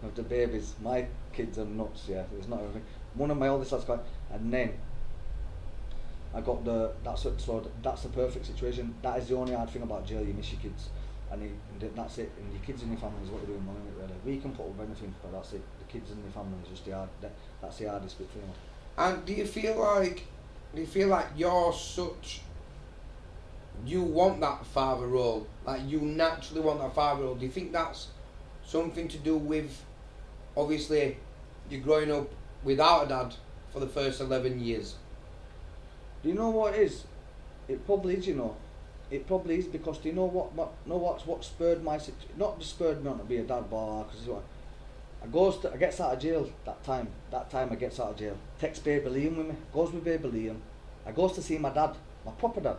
of the babies. My kids are nuts, yeah. It's not everything. One of my oldest lads got, and then I got that's the perfect situation. That is the only hard thing about jail. You miss your kids, and that's it. And your kids and your family is what you're doing, isn't it? Really, we can put up with anything, but that's it. The kids and the family is just that's the hardest bit for you. And do you feel like you're such, you want that father role, like you naturally want that father role? Do you think that's something to do with, obviously, you're growing up without a dad for the first 11 years? Do you know what it is? It probably is, you know. It probably is, because do you know what spurred my, not just spurred me on to be a dad, but because I gets out of jail that time I gets out of jail. Takes baby Liam with me, goes with baby Liam. I goes to see my dad, my proper dad,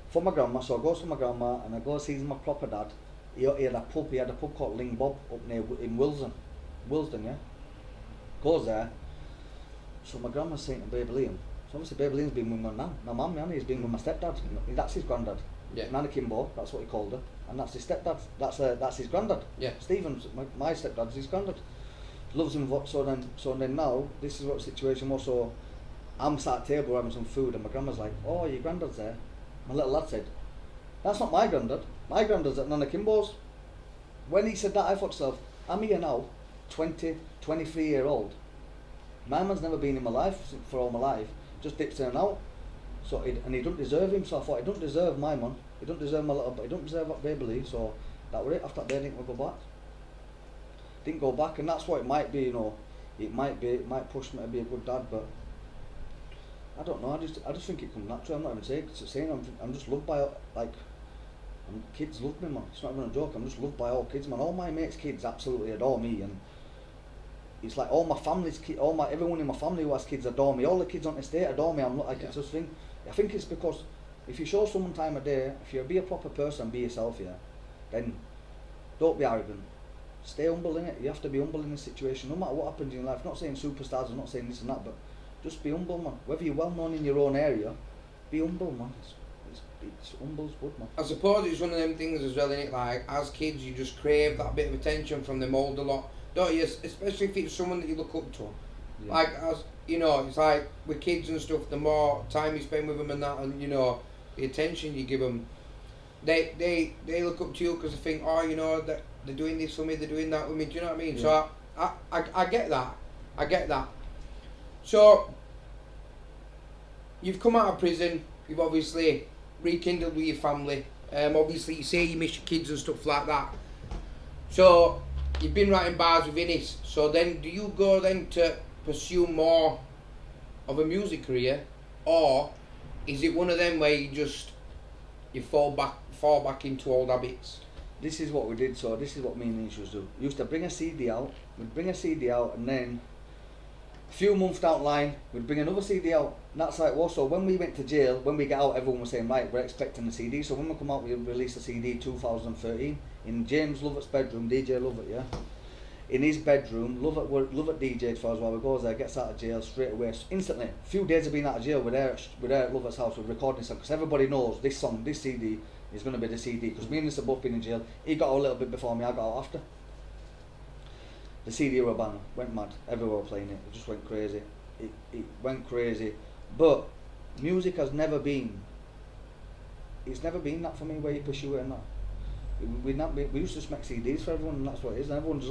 for my grandma. So I goes to my grandma and I go sees my proper dad. He had a pub called Ling Bob up near in Wilsden, yeah. Goes there. So my grandma's saying to baby Liam, so obviously baby Liam's been with my mum, and he's been with my stepdad. That's his granddad. Yeah. Nana Kimbo, that's what he called her, and that's his stepdad. That's his granddad. Yeah. Stephen's my stepdad's his granddad. Loves him. So then now this is what the situation was. So I'm sat at table having some food, and my grandma's like, "Oh, your granddad's there." My little lad said, "That's not my granddad. My granddad's at Nana Kimbo's." When he said that, I thought to myself, I'm here now, 23-year-old. My man's never been in my life for all my life. Just dips in and out. So he don't deserve him. So I thought, he don't deserve my man. He don't deserve my little. He don't deserve that baby Lee. So that was it. After that, I didn't go back. Didn't go back, and that's what it might be. You know, it might push me to be a good dad, but I don't know. I just think it comes natural. I'm not even saying I'm just loved by kids love me, man. It's not even a joke. I'm just loved by all kids, man. All my mates' kids absolutely adore me, and it's like all my family's kids, everyone in my family who has kids adore me. All the kids on the estate adore me. I'm not like it's just thing. I think it's because if you show someone time of day, if you be a proper person, be yourself, yeah, then don't be arrogant. Stay humble in it. You have to be humble in this situation, no matter what happens in your life. Not saying superstars, I'm not saying this and that, but just be humble, man. Whether you're well known in your own area, be humble, man. It's humble's good, man. I suppose it's one of them things as well, innit? Like, as kids, you just crave that bit of attention from them older lot, don't you? Especially if it's someone that you look up to. Yeah. Like, as you know, it's like with kids and stuff, the more time you spend with them and that, and you know, the attention you give them, they look up to you because they think, oh, you know, that they're doing this for me, they're doing that with me. Do you know what I mean? Yeah. So I get that. I get that. So you've come out of prison. You've obviously rekindled with your family. Obviously, you say you miss your kids and stuff like that. So you've been writing bars with Innis. So then, do you go then to pursue more of a music career, or is it one of them where you fall back into old habits? This is what we did. So this is what me and Innis used to do. We used to bring a CD out. We'd bring a CD out, and then a few months down the line, we'd bring another CD out. And that's how it was. So when we went to jail, when we got out, everyone was saying, right, we're expecting a CD. So when we come out, we released a CD 2013 in James Lovett's bedroom, DJ Lovett, yeah. In his bedroom, Lovett DJ'd for us while we goes there, gets out of jail straight away, instantly. A few days of being out of jail, we're there at Lovett's house, we're recording this song, because everybody knows this song, this CD is going to be the CD, because me and this are both been in jail. He got out a little bit before me, I got out after. The CD were a banner, went mad, everywhere were playing it, it just went crazy. It went crazy, but music has never been, it's never been that for me, where you pursue it and that. We used to just make CDs for everyone, and that's what it is, and everyone's,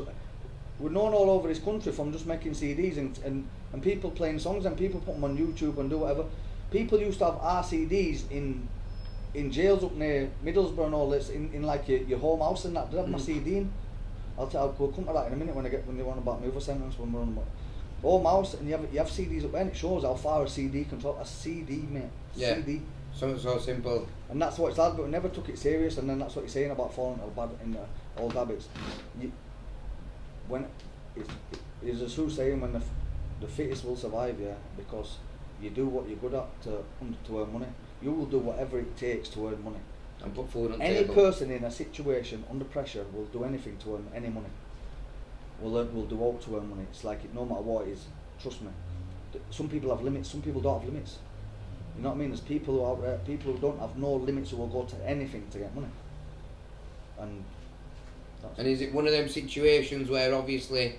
we're known all over this country from just making CDs and people playing songs and people put them on YouTube and do whatever. People used to have RCDs in jails up near Middlesbrough and all this, in like your home house and that. They have my CD in. We'll come to that in a minute when they want about my other sentence when we're on about home house, and you have CDs up there, and it shows how far a CD can talk. A CD, mate. Yeah. CD. Something so simple. And that's what it's like, but we never took it serious. And then that's what you're saying about falling into old habits. There's a true saying, when the fittest will survive, yeah, because you do what you're good at to earn money. You will do whatever it takes to earn money. And put food on the table. table. Any person in a situation under pressure will do anything to earn any money. Will do all to earn money. It's like it, no matter what it is. Trust me. some people have limits, some people don't have limits. You know what I mean? There's people who are out there, people who don't have no limits, who will go to anything to get money. And is it one of them situations where obviously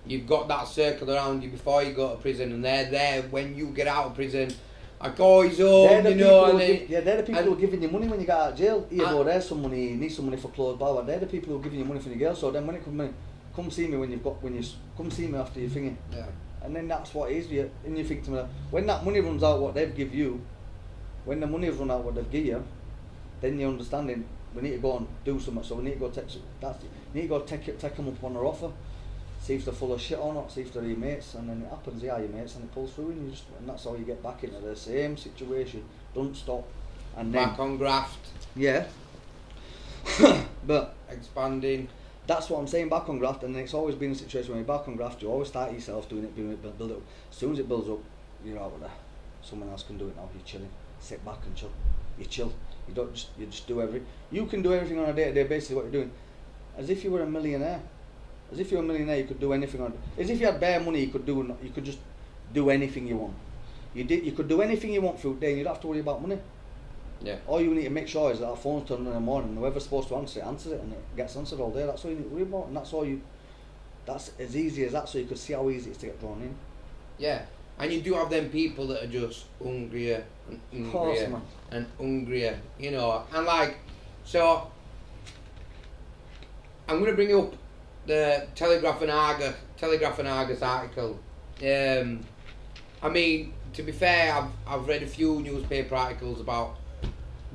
you've got that circle around you before you go to prison, and they're there when you get out of prison, like, oh, he's home, you know, they're the people who are giving you money when you get out of jail. Here, go, there's some money, you need some money for clothes, blah, blah. They're the people who are giving you money for your girl. So then when it comes, come see me come see me after your thingy. Yeah. And then that's what it is. And you think to me, when that money runs out, what they've give you, when the money's run out, what they've give you, then you're understanding, we need to go and do something. So we need to go take them up on their offer, see if they're full of shit or not, see if they're your mates, and then it happens, they are your mates, and it pulls through, and that's how you get back into the same situation. Don't stop. And then back on graft. Yeah. But expanding. That's what I'm saying, back on graft, and it's always been a situation when you're back on graft, you always start yourself doing it, build it up. As soon as it builds up, you're out of there. Someone else can do it now, you're chilling. Sit back and chill. You chill. You just do everything. You can do everything on a day-to-day basis, what you're doing. As if you were a millionaire. As if you were a millionaire, you could do anything on. As if you had bare money, you could just do anything you want. You could do anything you want through the day, and you don't have to worry about money. Yeah. All you need to make sure is that our phone's turned on in the morning, and whoever's supposed to answer it, answers it, and it gets answered all day. That's all you need to worry about, and that's as easy as that, so you could see how easy it is to get drawn in. Yeah. And you do have them people that are just hungrier and hungrier and hungrier, you know. And like, so I'm going to bring up the Telegraph and Argus article. I mean, to be fair, I've read a few newspaper articles about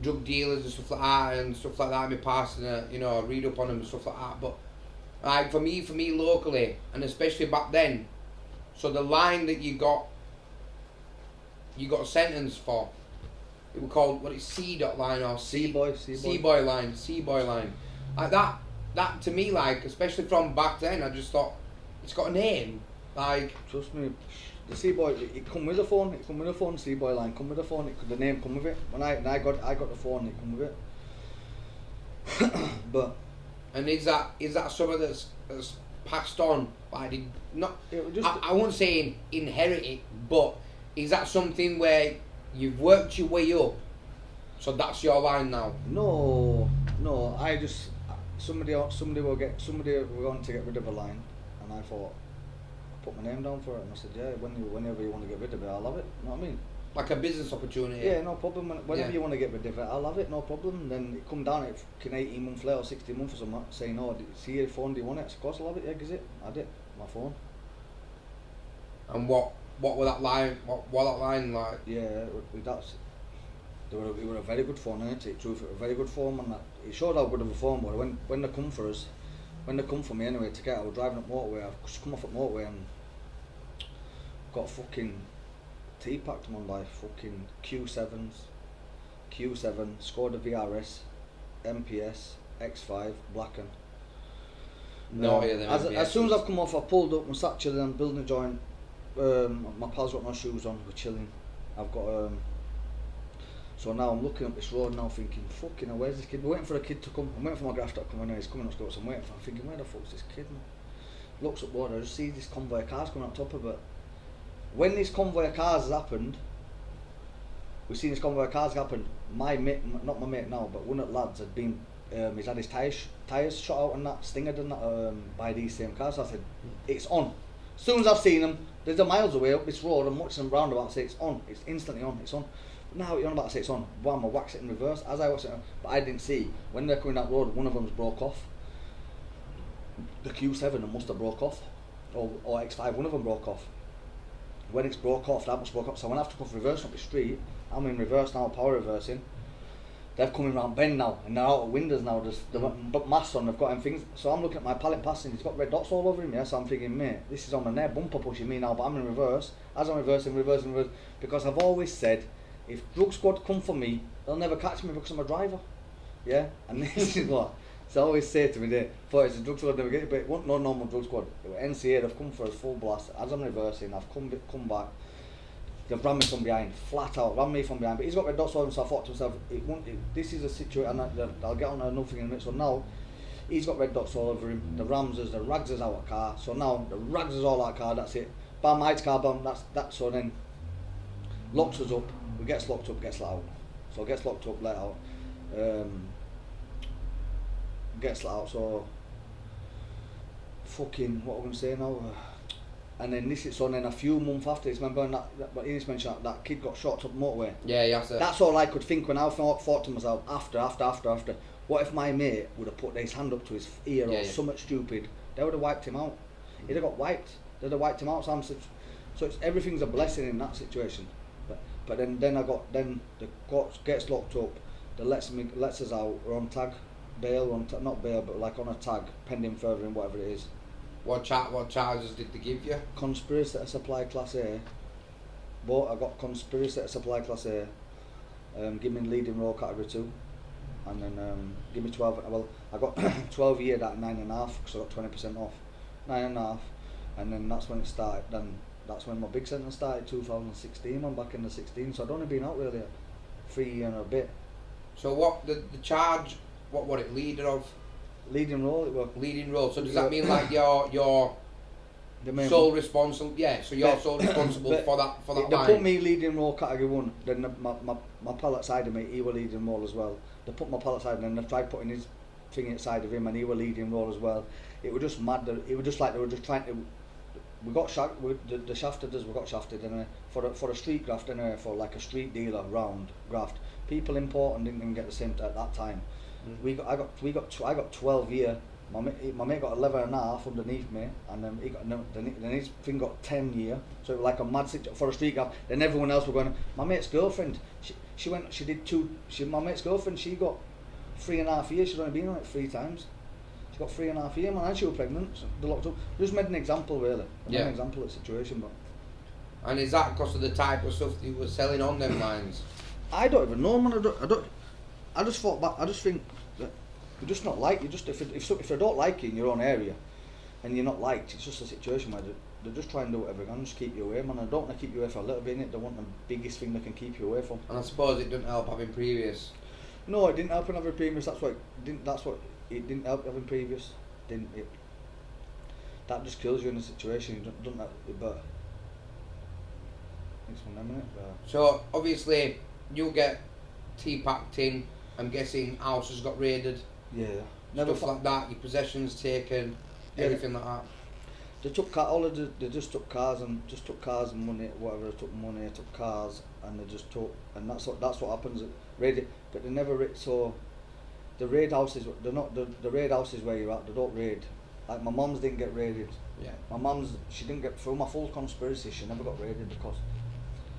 drug dealers and stuff like that, and me passing I read up on them and stuff like that. But like for me locally, and especially back then, so the line that you got sentenced for, it was called, what is C-dot line or C-boy line. Like that to me, like, especially from back then, I just thought, it's got a name. Like, trust me, the C-boy, it come with a phone, C-boy line come with a phone, the name come with it. When I got the phone, it come with it. But and is that something that's passed on? Like, I won't say inherit it, but is that something where you've worked your way up, so that's your line now? No. I just somebody were going to get rid of a line, and I thought, put my name down for it, and I said, yeah, whenever you want to get rid of it, I'll have it. You know what I mean? Like a business opportunity. Yeah, no problem. Whenever you want to get rid of it, I'll have it, no problem. Then it come down at 18 months later or 16 months or something, saying, oh, see your phone, do you want it? I said, of course I'll have it, yeah, gives it. I did, my phone. And what was that line? What that line like? Yeah, it were a very good phone, innit? It was a very good phone, and it showed how good of a phone was. When they come for us, when they come for me anyway to get, I was driving up motorway. I've just come off at motorway and got fucking T-packed them on by fucking Q7, Skoda VRS, MPS, X5, Blacken. No, as soon as I've come off, I pulled up and sat chilling and building a joint. My pal's got no shoes on, we're chilling. I've got so now I'm looking up this road now thinking, fucking hell, where's this kid? We're waiting for a kid to come. I'm waiting for my graft to come. I know he's coming up, so I'm waiting for. I'm thinking, where the fuck's this kid, man? Looks up road, I just see this convoy of cars coming up top of it. When this convoy of cars has happened, we've seen this convoy of cars happen. My mate, not my mate now, but one of the lads had been, he's had his tyres shot out and that, stingered and that, by these same cars. So I said, it's on. As soon as I've seen them, there's a miles away up this road, I'm watching them roundabout, say it's on. It's instantly on, it's on. Now you're on about to say it's on. Wham, I wax it in reverse. As I wax it, but I didn't see, when they're coming that road, one of them's broke off. The Q7 must have broke off. Or X5, one of them broke off. When it's broke off, that must broke off. So when I have to go for reverse up the street, I'm in reverse now, power reversing. They're coming round bend now, and they're out of windows now, they've got masks on, they've got them things. So I'm looking at my pallet passing, he's got red dots all over him, yeah, so I'm thinking, mate, this is on the net, bumper pushing me now, but I'm in reverse. As I'm reversing, because I've always said, if drug squad come for me, they'll never catch me because I'm a driver, yeah, and this is what they always say to me, they thought it's a drug squad, never get it, but it wasn't no normal drug squad, it was NCA, they've come for us full blast. As I'm reversing, I've come back, they've ran me from behind, flat out, ran me from behind, but he's got red dots on him, so I thought to myself, this is a situation, and I'll get on another thing in a minute. So now, he's got red dots all over him, the rags is out of the car, so now the rags is all out of the car, that's it. bam, my car, bam, that's so then locks us up, we gets locked up, gets let out. So gets locked up, let out. Gets let out, so fucking, what am I going to say now? And then this is, so then a few months after this, remember that Ines mentioned that kid got shot up the motorway? Yeah, yes, sir. That's all I could think when I thought to myself, after, what if my mate would have put his hand up to his ear or something stupid? They would have wiped him out. He'd have got wiped. They'd have wiped him out. So it's, everything's a blessing in that situation. But then the court gets locked up. They lets us out. We're on tag, bail, not bail, but like on a tag, pending furthering, whatever it is. What charges did they give you? Conspiracy to supply Class A. But I got conspiracy to supply Class A. Give me leading role category 2. And then give me 12. Well, I got 12 year at 9.5 because I got 20% off. 9.5, and then that's when it started. Then that's when my big sentence started. 2016. I'm back in the 16, so I'd only been out really 3 years and a bit. So what the charge? What were it? Leader of? Leading role. It was leading role. So does that mean like you're sole responsible? Yeah. So you're sole responsible for that They line. put me leading role category 1. Then my pallet side of me, he were leading role as well. They put my pallet side, and then they tried putting his thing inside of him, and he were leading role as well. It was just mad. It was just like they were just trying to. We got the shafted us. We got shafted, and for a street graft, anyway, for like a street dealer round graft. People important didn't even get the same at that time. I got 12 year. My mate got 11.5 underneath me, and then his thing got 10 year. So it was like a mad situation for a street graft. Then everyone else were going. My mate's girlfriend, my mate's girlfriend, she got 3.5 years. She's only been on it 3 times. She got 3.5 years, man, and she was pregnant. So they locked up. Just made an example, really. An example of the situation, but. And is that because of the type of stuff that you were selling on them lines? I don't even know, man. I just thought back. I just think that you're just not liked. You just if they don't like you in your own area, and you're not liked, it's just a situation where they just try and do whatever they can just keep you away, man. I don't want to keep you away for a little bit, innit? They want the biggest thing they can keep you away from. And I suppose it didn't help having previous. No, it didn't help having previous. It didn't help having previous. Didn't it? That just kills you in a situation. You don't but. Next one, a minute. So obviously you get T-packed in. I'm guessing houses got raided. Yeah. Stuff like that. Your possessions taken. Everything like that. They took they just took cars and money, whatever. They took money, they took cars, and they just took, and that's what happens. Raid, but they never raid. So the raid houses, they're not the raid houses where you're at. They don't raid. Like my mum's didn't get raided. Yeah. My mum's, she didn't get, through my full conspiracy, she never got raided because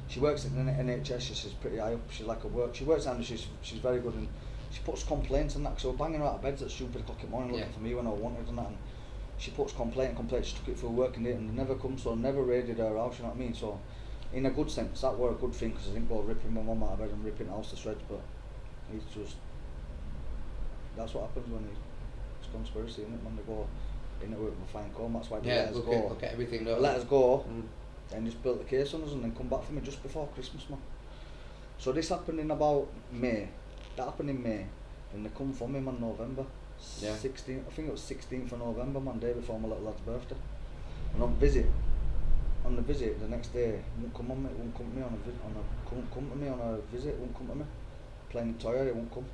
she works in the NHS. She's pretty high up. She's like she works and she's very good, and she puts complaints and that. So banging her out of bed at stupid o'clock in the morning looking for me when I wanted and that. And she puts complaint. She took it through working day and they never come, so never raided her house. You know what I mean? So in a good sense, that were a good thing because I didn't go ripping my mum out of bed and ripping the house to shreds. But it's just that's what happens when it's conspiracy, isn't it? When they go in it with a fine comb, that's why they let us go. Look at everything. Let us go. And just built the case on us and then come back for me just before Christmas, man. So this happened in about May. That happened in May. And they come for me, man, November. 16th, I think it was 16th of November, man, day before my little lad's birthday. And on the visit, the next day, won't come to me on a visit, won't come to me. Playing toy, he won't come.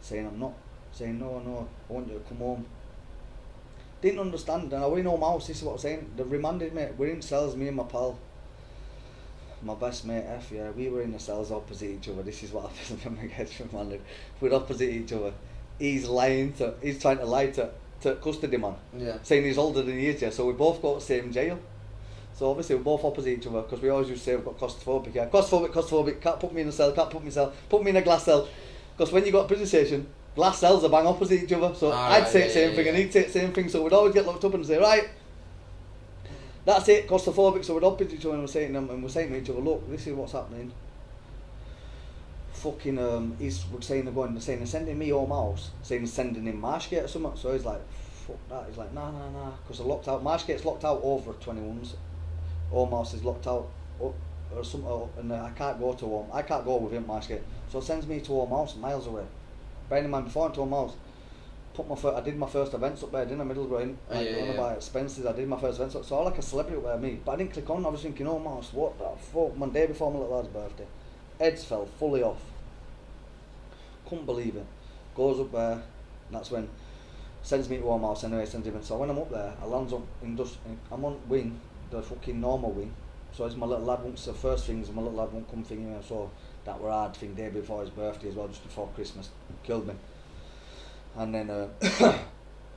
Saying I'm not. Saying no, I want you to come home. Didn't understand, and I went home house, this is what I'm saying. They reminded me, we're in cells, me and my pal, my best mate F, we were in the cells opposite each other. This is what happens when we get remanded. We're opposite each other. He's trying to lie to custody man, saying he's older than he is, so we both got the same jail. So obviously we're both opposite each other, because we always used to say we've got claustrophobic, claustrophobic, can't put me in a cell, put me in a glass cell. Because when you got a prison station, glass cells are bang opposite each other, so I'd say the same thing and he'd say the same thing, so we'd always get locked up and say, right, that's it, claustrophobic, so we'd opposite each other and we're saying to each other, look, this is what's happening. Fucking, we're saying they're sending me home house, saying they're sending him Marshgate or something, so he's like, fuck that, he's like, nah, because they're locked out, Marshgate's locked out over 21s, home house is locked out, or something, and I can't go to home, I can't go with him Marshgate, so it sends me to home house miles away. Bearing in mind, before I went to home house, I did my first events up there, didn't I, Middlesbrough, by expenses, I did my first events up, so I like a celebrity up there, me, but I didn't click on, I was thinking, oh man, what the fuck, my day before my little lad's birthday, heads fell fully off, couldn't believe it, goes up there, and that's when, sends me to home house anyway, sends him in, so when I'm up there, I lands up, I'm on wing, the fucking normal wing, so as my little lad won't, the first things, my little lad won't come thinking, so that were hard thing, day before his birthday as well, just before Christmas, killed me. And then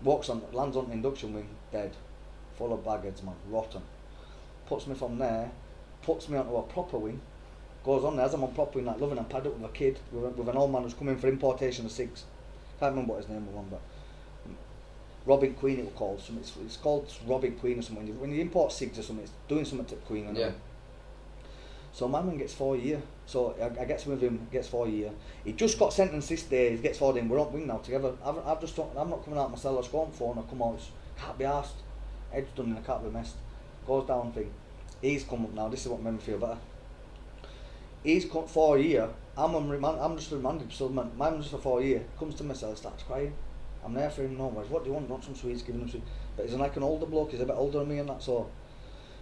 lands on the induction wing, dead, full of bagheads, man, rotten. Puts me from there, puts me onto a proper wing, goes on there, as I'm on proper wing, like loving and padded up with a kid, with an old man who's coming for importation of cigs. Can't remember what his name was, but Robbing Queen it was called. It's called Robbing Queen or something. When you import cigs or something, it's doing something to the Queen. Yeah. So my man gets 4 years. So I gets with him, gets 4 years. He just got sentenced this day, he gets 4 days, we're on wing now together. I've just thought, I'm not coming out of my cell, I've gone phone, I come out, can't be arsed. Head's done and I can't be messed. Goes down thing. He's come up now, this is what made me feel better. He's come 4 years, I'm just remanded, so my man's just for 4 years, comes to my cell, starts crying. I'm there for him, no worries, what do you want? Want some sweets, giving him sweets. But he's like an older bloke, he's a bit older than me and that, so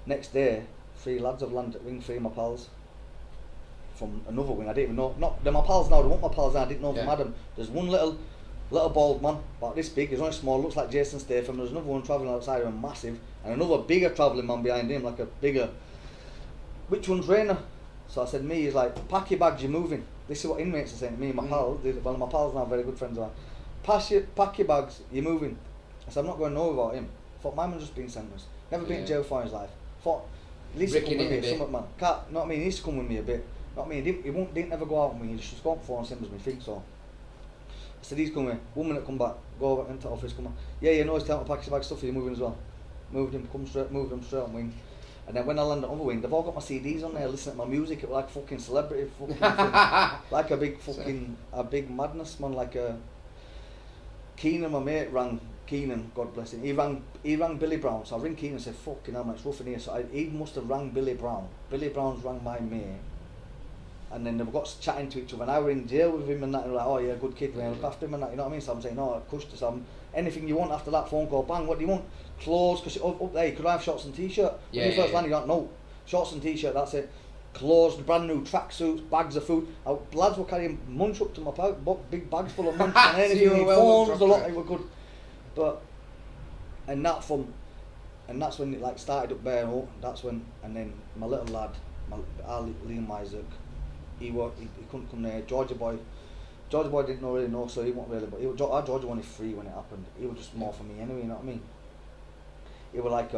next day, 3 lads have landed at wing, 3 of my pals from another wing. I didn't even know. They're my pals now. They weren't my pals then. I didn't know from Adam. There's one little bald man, about this big. He's only small. Looks like Jason Statham. There's another one travelling outside of him, massive, and another bigger travelling man behind him, like a bigger. Which one's Rayner? So I said, me. He's like, pack your bags. You're moving. This is what inmates are saying to me and my pals. One of my pals now, very good friends of mine. Pack your bags. You're moving. I said, I'm not going nowhere without him. Thought my man's just been sentenced. Never been in jail for his life. Thought. At least come with me, something, man. Can't, know what I mean? He needs to come with me a bit. Know what I mean? He didn't ever go out with me. He just gone for and same as me think so. I said he's coming. 1 minute come back. Go over into the office. Come on. Yeah, no, he's telling me to pack his bag stuff. You're moving as well. Moved him straight on wing. And then when I land on the wing, they've all got my CDs on there, listening to my music. It was like fucking celebrity, fucking thing. Like a big fucking big madness, man. Like a Keenan, my mate, rang. Keenan, God bless him. He rang Billy Brown. So I ring Keenan and said, fucking hell, man, it's rough in here. So he must have rang Billy Brown. Billy Brown's rang my mate. And then they got chatting to each other. And I were in jail with him and that. And like, oh yeah, good kid, man, look after him and that. You know what I mean? So I'm saying, no, I pushed this. Anything you want after that phone call, bang, what do you want? Clothes, because up there you could have shorts and t-shirt. When you first land, you got no. Shorts and t-shirt, that's it. Clothes, brand new tracksuits, bags of food. Lads were carrying munch up to my pouch, big bags full of munch and anything. Phones, a lot, they were good. But and that's when it like started up there. That's when, and then my little lad, Liam Isaac, he couldn't come there. Georgia boy didn't really know, so he wasn't really. But our Georgia wanted 3 when it happened. He was just more for me anyway. You know what I mean? He was like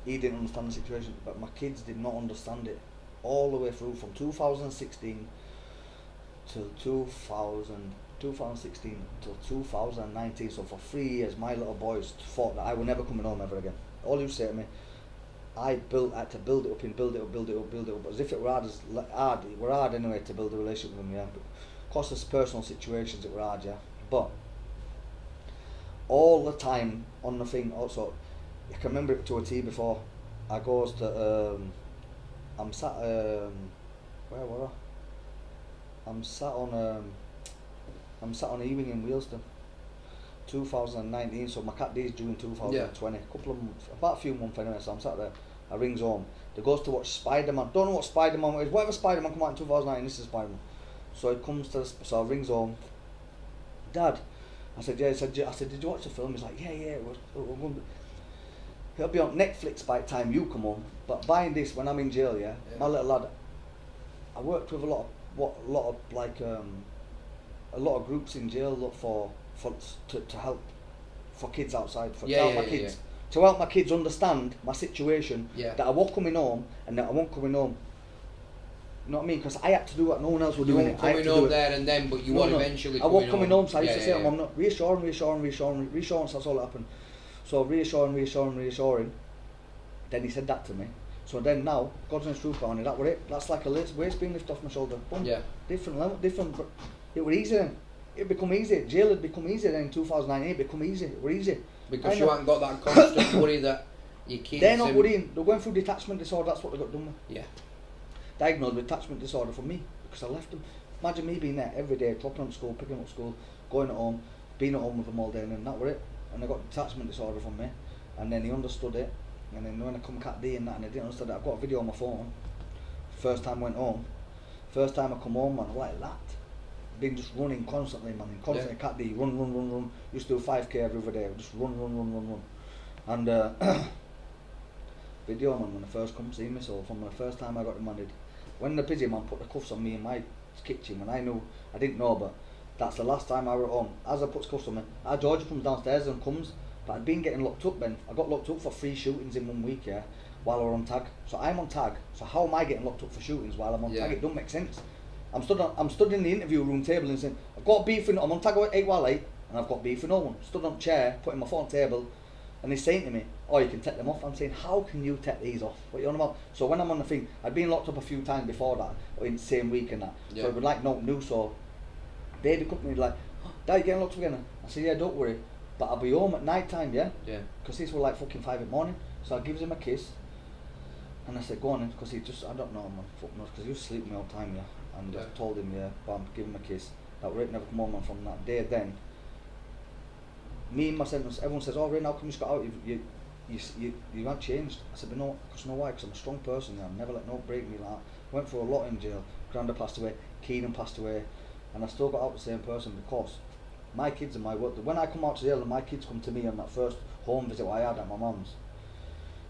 he didn't understand the situation, but my kids did not understand it all the way through from 2016 till 2016 till 2019, so for 3 years my little boys thought that I was never coming home ever again. All you say to me, I had to build it up, as if it were hard. It were hard anyway to build a relationship with them, yeah. But of course there's personal situations that were hard, yeah. But all the time on the thing, also, I can remember it to a T before. I goes to, I'm sat, where were I? I'm sat on Ewing in Wheelston, 2019, so my cat D is due in 2020, couple of months, about a few months anyway, so I'm sat there, I rings home, they goes to watch Spider-Man, don't know what Spider-Man is, whatever Spider-Man come out in 2019, this is Spider-Man, so it comes to, so I rings home, Dad, I said, yeah, I said, did you watch the film? He's like, yeah, it'll be on Netflix by the time you come home, but buying this when I'm in jail, yeah. My little lad, I worked with a lot of groups in jail to help for kids outside, to help my kids understand my situation, that I was coming home and that I wasn't coming home. You know what I mean? Because I had to do what no one else was doing. Coming home there and then, but you were eventually. I was coming home, so I used to say to Mum, reassuring, so that's all that happened. So reassuring. Then he said that to me. So then now, God's honest truth, Barney, that were it. That's like a weight being lifted off my shoulder. Boom. Yeah. Different. It was easy then. It become easy. Jail had become easy then in 2009. It become easy. It was easy. Because you hadn't got that constant worry that your kids. They're not worrying. They're going through detachment disorder. That's what they got done with. Yeah. Diagnosed with attachment disorder for me because I left them. Imagine me being there every day, dropping them to school, picking them up at school, going at home, been at home with him all day, and then that were it. And I got attachment disorder from me, and then he understood it. And then when I come Cat D and that, and I didn't understand it, I've got a video on my phone. First time I went home, first time I come home, man, I'm like that. Been just running constantly, man, constantly. Cat D, run. Used to do 5k every other day, just run. And video, man, when I first come see me, so from the first time I got remanded, when the pigeon man put the cuffs on me in my kitchen, and I didn't know, but that's the last time I were at home. As I put cuffs on me, Georgia comes downstairs and comes, but I'd been getting locked up then. I got locked up for 3 shootings in 1 week, yeah, while I were on tag. So I'm on tag, so how am I getting locked up for shootings while I'm on tag? It don't make sense. I'm stood in the interview room table and saying, I've got beef in, I'm on tag 8 while 8, and I've got beef with no one. Stood on a chair, putting my phone on the table, and he's saying to me, oh, you can take them off. I'm saying, how can you take these off? What are you on about? So when I'm on the thing, I'd been locked up a few times before that, or in the same week and that. So it was like no new, so they come to me like, oh, Dad, you getting locked up again? I said, yeah, don't worry, but I'll be home at night time, yeah? Yeah. Because these were like fucking 5 in the morning. So I gives him a kiss, and I said, go on then, because he just, I don't know, man, fuck knows, because he was sleeping all the time, yeah. And I told him, yeah, bam, give him a kiss. That Rick never come on, man, from that day then. Me and my sentence, everyone says, oh, Ray, how come you just got out? You haven't changed. I said, but no, because you know why? Because I'm a strong person, yeah. I've never let no break me like that. Went through a lot in jail. Granda passed away, Keenan passed away, and I still got out the same person because my kids and my work. When I come out to jail and my kids come to me on that first home visit I had at my mum's,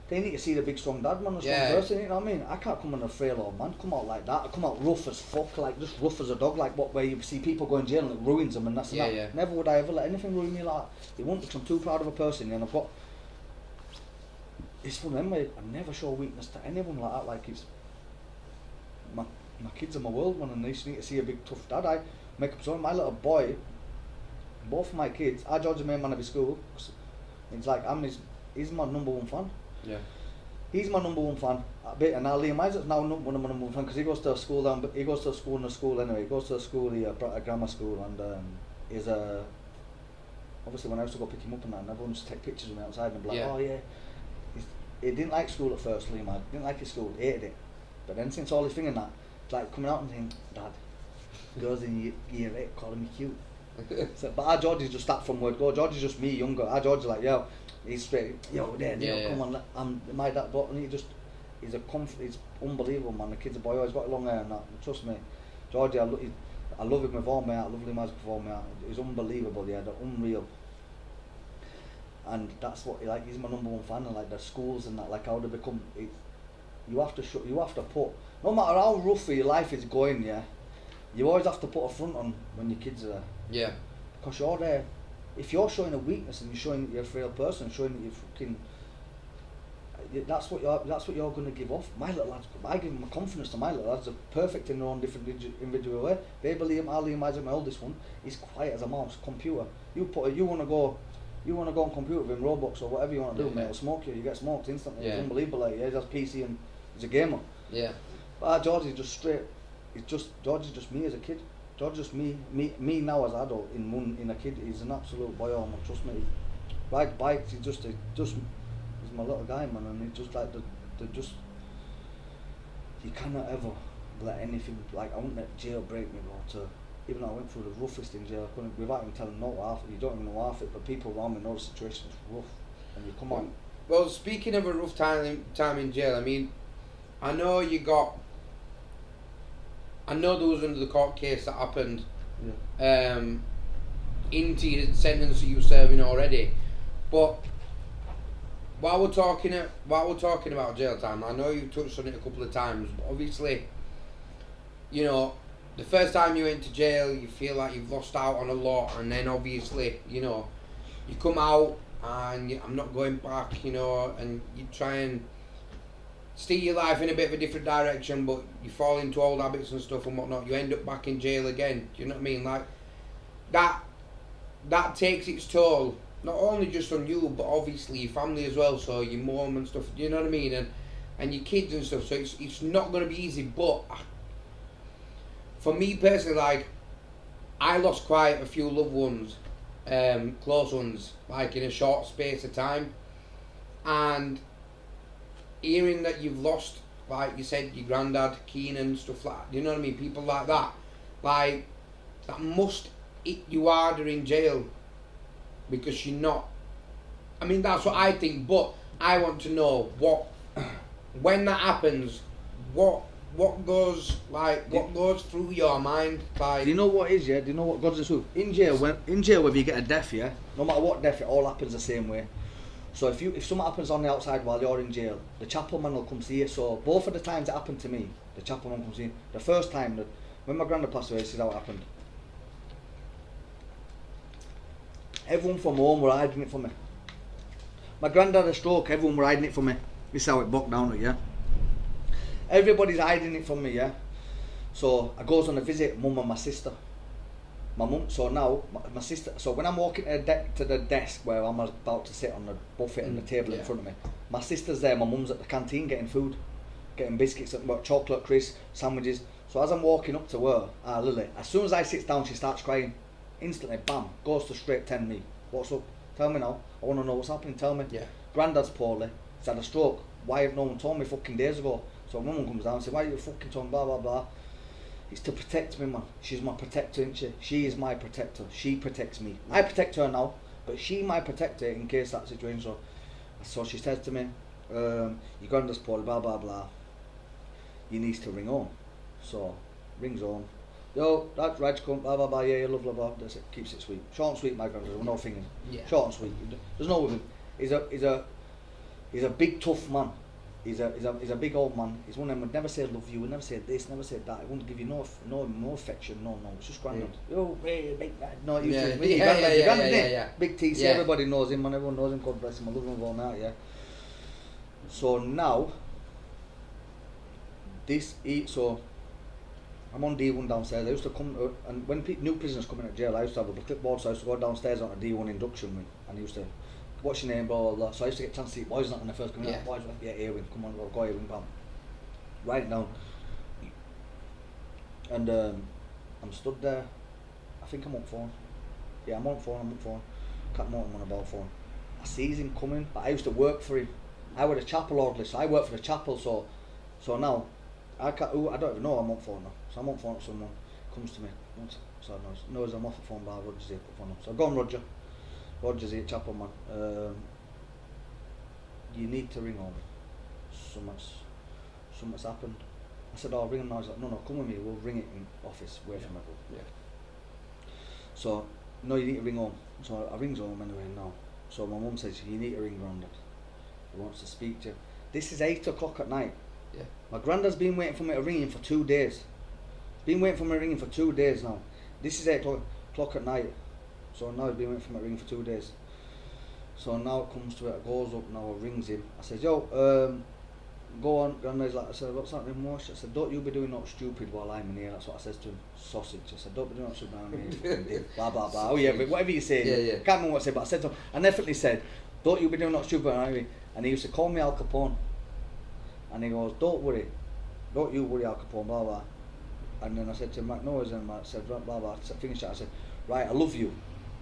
they need to see the big strong dad, man, the strong person, you know what I mean? I can't come in a frail old man, come out like that. I come out rough as fuck, like just rough as a dog, like what, where you see people go in jail and it ruins them and that's that. Never would I ever let anything ruin me like that. It won't, because I'm too proud of a person, and I've got, it's one of them where I never show weakness to anyone like that, like it's, my kids are my world, man, and they just need to see a big tough dad. I make up something, my little boy, both of my kids, I George the main man of his school, it's like, he's my number 1 fan. Yeah, he's my number 1 fan. And now Liam Isaac's now one of my number 1 fan because he goes to a school down. He goes to a school in a school anyway. He goes to a school here, a grammar school, and he's obviously when I used to go pick him up and that, and everyone just take pictures of me outside and be like, oh yeah. He didn't like school at first, Liam. Didn't like his school, hated it. But then since all his thing and that, it's like coming out and saying, Dad, girls in year 8 calling me cute. So, but our George is just that from word go. George is just me younger. Our George is like, yo. He's straight, yo, Dad, come on, my dad, and he's he's unbelievable, man. The kid's a boy, he's got long hair and that. Trust me, Georgie, I love him with all my heart. I love him with all my heart. He's unbelievable, yeah, they're unreal. And that's what, like, he's my number 1 fan, and like the schools and that, like how they become. You have to put, no matter how rough your life is going, yeah, you always have to put a front on when your kids are there. Yeah. Because you're there. If you're showing a weakness and you're showing that you're a frail person, showing that you're fucking, that's what you're going to give off. My little lads, I give them a confidence to my little lads. They're perfect in their own different individual way. They believe Liam Isaac, my oldest one, he's quiet as a mouse. Computer, you want to go on computer with him, Roblox or whatever you want to do, mate. It'll smoke you. You get smoked instantly. Yeah. It's unbelievable. Like, yeah, he has PC and he's a gamer. Yeah. But George is just straight. George is just me as a kid. George is me now as an adult in a kid. He's an absolute boy, man. Trust me. Rides bikes. He's my little guy, man, and he's just like just. You cannot ever let anything, like, I wouldn't let jail break me, bro. Even though I went through the roughest in jail, I couldn't, without even telling no half it. You don't even know half it, but people around me know the situation is rough, and you come on. Well, speaking of a rough time in jail, I mean, I know there was under the court case that happened into your sentence that you were serving already, but while we're talking about jail time, I know you've touched on it a couple of times, but obviously, you know, the first time you went to jail, you feel like you've lost out on a lot, and then obviously, you know, you come out and I'm not going back, you know, and you try and steer your life in a bit of a different direction, but you fall into old habits and stuff and whatnot. You end up back in jail again. Do you know what I mean? Like that takes its toll, not only just on you, but obviously your family as well. So your mum and stuff. Do you know what I mean? And your kids and stuff. So it's not going to be easy. But for me personally, like, I lost quite a few loved ones, close ones, like in a short space of time, and hearing that you've lost, like you said, your granddad, Keenan, stuff like that, you know what I mean, people like that, like, that must hit you harder in jail because you're not. I mean, that's what I think, but I want to know when that happens, what goes through your mind? Do you know what is, yeah? Do you know what God's truth? In jail, whether you get a death, yeah, no matter what death, it all happens the same way. So if something happens on the outside while you're in jail, the chapel man will come see you. So both of the times it happened to me, the chapel man comes see you. The first time, when my granddad passed away, this is how it happened. Everyone from home were hiding it from me. My granddad had a stroke, everyone were hiding it from me. This is how it bucked down, yeah? Everybody's hiding it from me, yeah? So I goes on a visit, mum and my sister. My mum, so now, my sister, so when I'm walking to the desk where I'm about to sit on the buffet and the table in front of me, my sister's there, my mum's at the canteen getting food, getting biscuits, chocolate, crisps, sandwiches. So as I'm walking up to her, Lily, as soon as I sit down, she starts crying. Instantly, bam, goes to straight 10 me. What's up? Tell me now. I want to know what's happening. Tell me. Yeah. Granddad's poorly. He's had a stroke. Why have no one told me fucking days ago? So mum comes down and says, why are you fucking talking blah blah blah? It's to protect me, man. She's my protector, isn't she? She is my protector. She protects me. I protect her now, but she my protector in case that situation. So she says to me, your granddad's poorly, blah blah blah. You need to ring home. So rings home. Yo, that's Reg, come, blah blah blah, yeah, love, blah blah. That's it, keeps it sweet. Short and sweet, my granddad, we're not thinking. Yeah. Short and sweet. There's no with him. He's a big tough man. He's a big old man. He's one of them would never say love you, would never say this, never say that. He wouldn't give you no affection, no. It's just granddad. Yo, hey, big dad. No, he used to granddad. Big TC, everybody knows him, and everyone knows him. God bless him. I love him all now, yeah. So now, so I'm on D1 downstairs. I used to come and when new prisoners come in at jail, I used to have a clipboard, so I used to go downstairs on a D1 induction room, and he used to, what's your name, blah blah blah. So I used to get a chance to see boys not when they first come in. Boys, yeah, Eowyn, come on, go Eowyn, bam. Write it down. And I'm stood there. I think I'm on phone. Yeah, I'm on phone. Can't know I'm on a mobile phone. I sees him coming, but I used to work for him. I was a chapel orderly, so I work for the chapel. So now I don't even know I'm on phone now. So I'm on phone to someone, comes to me, so I knows I'm off the phone, but Roger's here, put phone on. So I go on Roger. Roger's here, chapel man. You need to ring home. Something's happened. I said, I'll ring him now. He's like, no, come with me, we'll ring it in office, away from everyone. Yeah. So, no, you need to ring home. So I rings home anyway now. So my mum says, you need to ring Grandad. He wants to speak to you. This is 8 o'clock at night. Yeah. My granddad's been waiting for me to ring him for 2 days. Been waiting for me to ring him for 2 days now. This is 8 o'clock at night. So now he's been waiting for me to ring for 2 days. So now it comes to it, it goes up now, it rings him. I said, yo, go on. Granddad's like, I said, what's happening, Mosh? I said, don't you be doing nothing stupid while I'm in here. That's what I says to him. Sausage. I said, don't be doing nothing stupid while I'm in here. Blah, blah, blah. Oh yeah, but whatever you say. Yeah. Can't remember what I said, but I said to him, I definitely said, don't you be doing nothing stupid while I'm in here. And he used to call me Al Capone. And he goes, don't worry. Don't you worry, Al Capone, blah, blah. And then I said to him, no, and I said, blah, blah. I finished that. I said, right, I love you.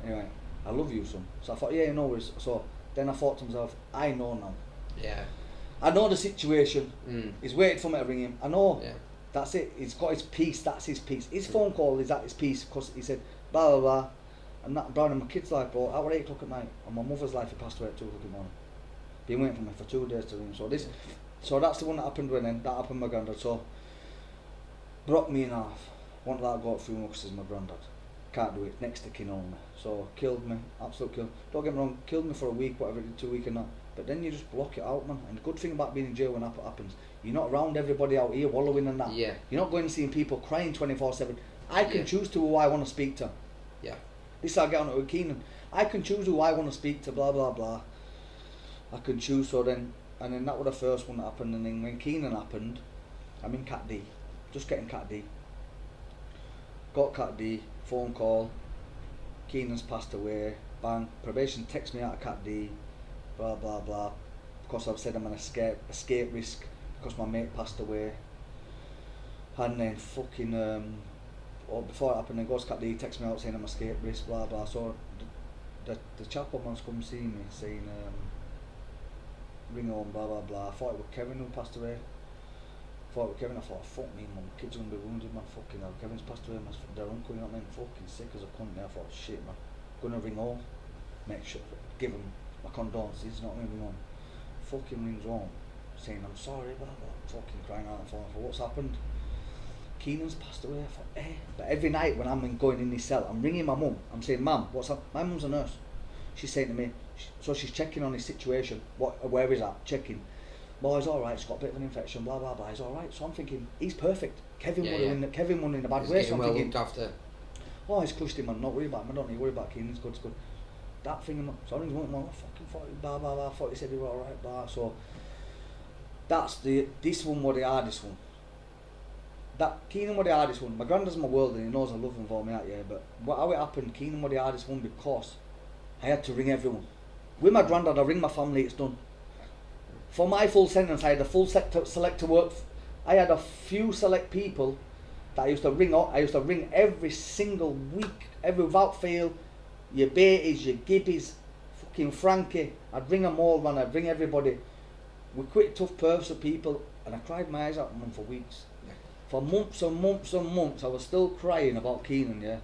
Anyway, I love you, son. So I thought, yeah, no worries. So then I thought to myself, I know now. Yeah. I know the situation. He's waiting for me to ring him. I know. Yeah. That's it. He's got his peace. That's his peace. His phone call is at his peace because he said, blah, blah, blah. And that Brown and my kid's life, bro, at 8 o'clock at night. And my mother's life, he passed away at 2 o'clock in the morning. Been waiting for me for 2 days to ring him. So that's the one that happened when then. That happened with my granddad. So, broke me in half. Won't let that go through because he's my granddad. Can't do it. Next to kin only. So, killed me. Absolute kill. Don't get me wrong. Killed me for a week, whatever, 2 weeks and that. But then you just block it out, man. And the good thing about being in jail when that happens, you're not around everybody out here wallowing and that. Yeah. You're not going and seeing people crying 24/7. I can choose to who I want to speak to. Yeah. This I get on it with Keenan. I can choose who I want to speak to, blah, blah, blah. I can choose, so then, and then that was the first one that happened, and then when Keenan happened, I'm in Cat D, just getting Cat D. Got Cat D, phone call, Keenan's passed away, bang, probation texts me out of Cat D, blah, blah, blah. Of course I've said I'm an escape risk, because my mate passed away. And then fucking, before it happened, then goes Cat D, texts me out saying I'm escape risk, blah, blah. So the chapel man's come see me, saying, ring home, blah, blah, blah. I thought it was Kevin who passed away. I thought, fuck me, man, kids are going to be wounded, man, fucking hell. Kevin's passed away, man, their uncle, you know what I mean, fucking sick as a cunt. I thought, shit, man, gonna ring home. make sure, give him my condolences, not maybe one. Fucking rings home, saying I'm sorry, blah blah, fucking crying out on the phone for what's happened. Keenan's passed away. I thought, But every night when I'm going in his cell, I'm ringing my mum. I'm saying, Mum, what's up? My mum's a nurse. She's saying to me, so she's checking on his situation, where he's at, checking. Well, he's all right. He's got a bit of an infection. Blah blah blah. He's all right. So I'm thinking he's perfect. Kevin won in a bad way. So I'm thinking, looked after. Oh, he's crushed him, man. Not worry about him. I don't need to worry about Keenan. It's good. It's good. That thing, so I rings him. I fucking thought, blah blah blah. I thought he said he was all right. Blah. So that's this one was the hardest one. That Keenan was the hardest one. My granddad's my world and he knows I love him for me out here. But how it happened, Keenan was the hardest one because I had to ring everyone. With my granddad, I ring my family. It's done. For my full sentence, I had a full select to work. I had a few select people that I used to ring up. I used to ring every single week, without fail. Your Beatties, your Gibbies, fucking Frankie. I'd ring them all, man. I'd ring everybody. We're quite tough person people, and I cried my eyes out on them for weeks. For months and months and months, I was still crying about Keenan, yeah.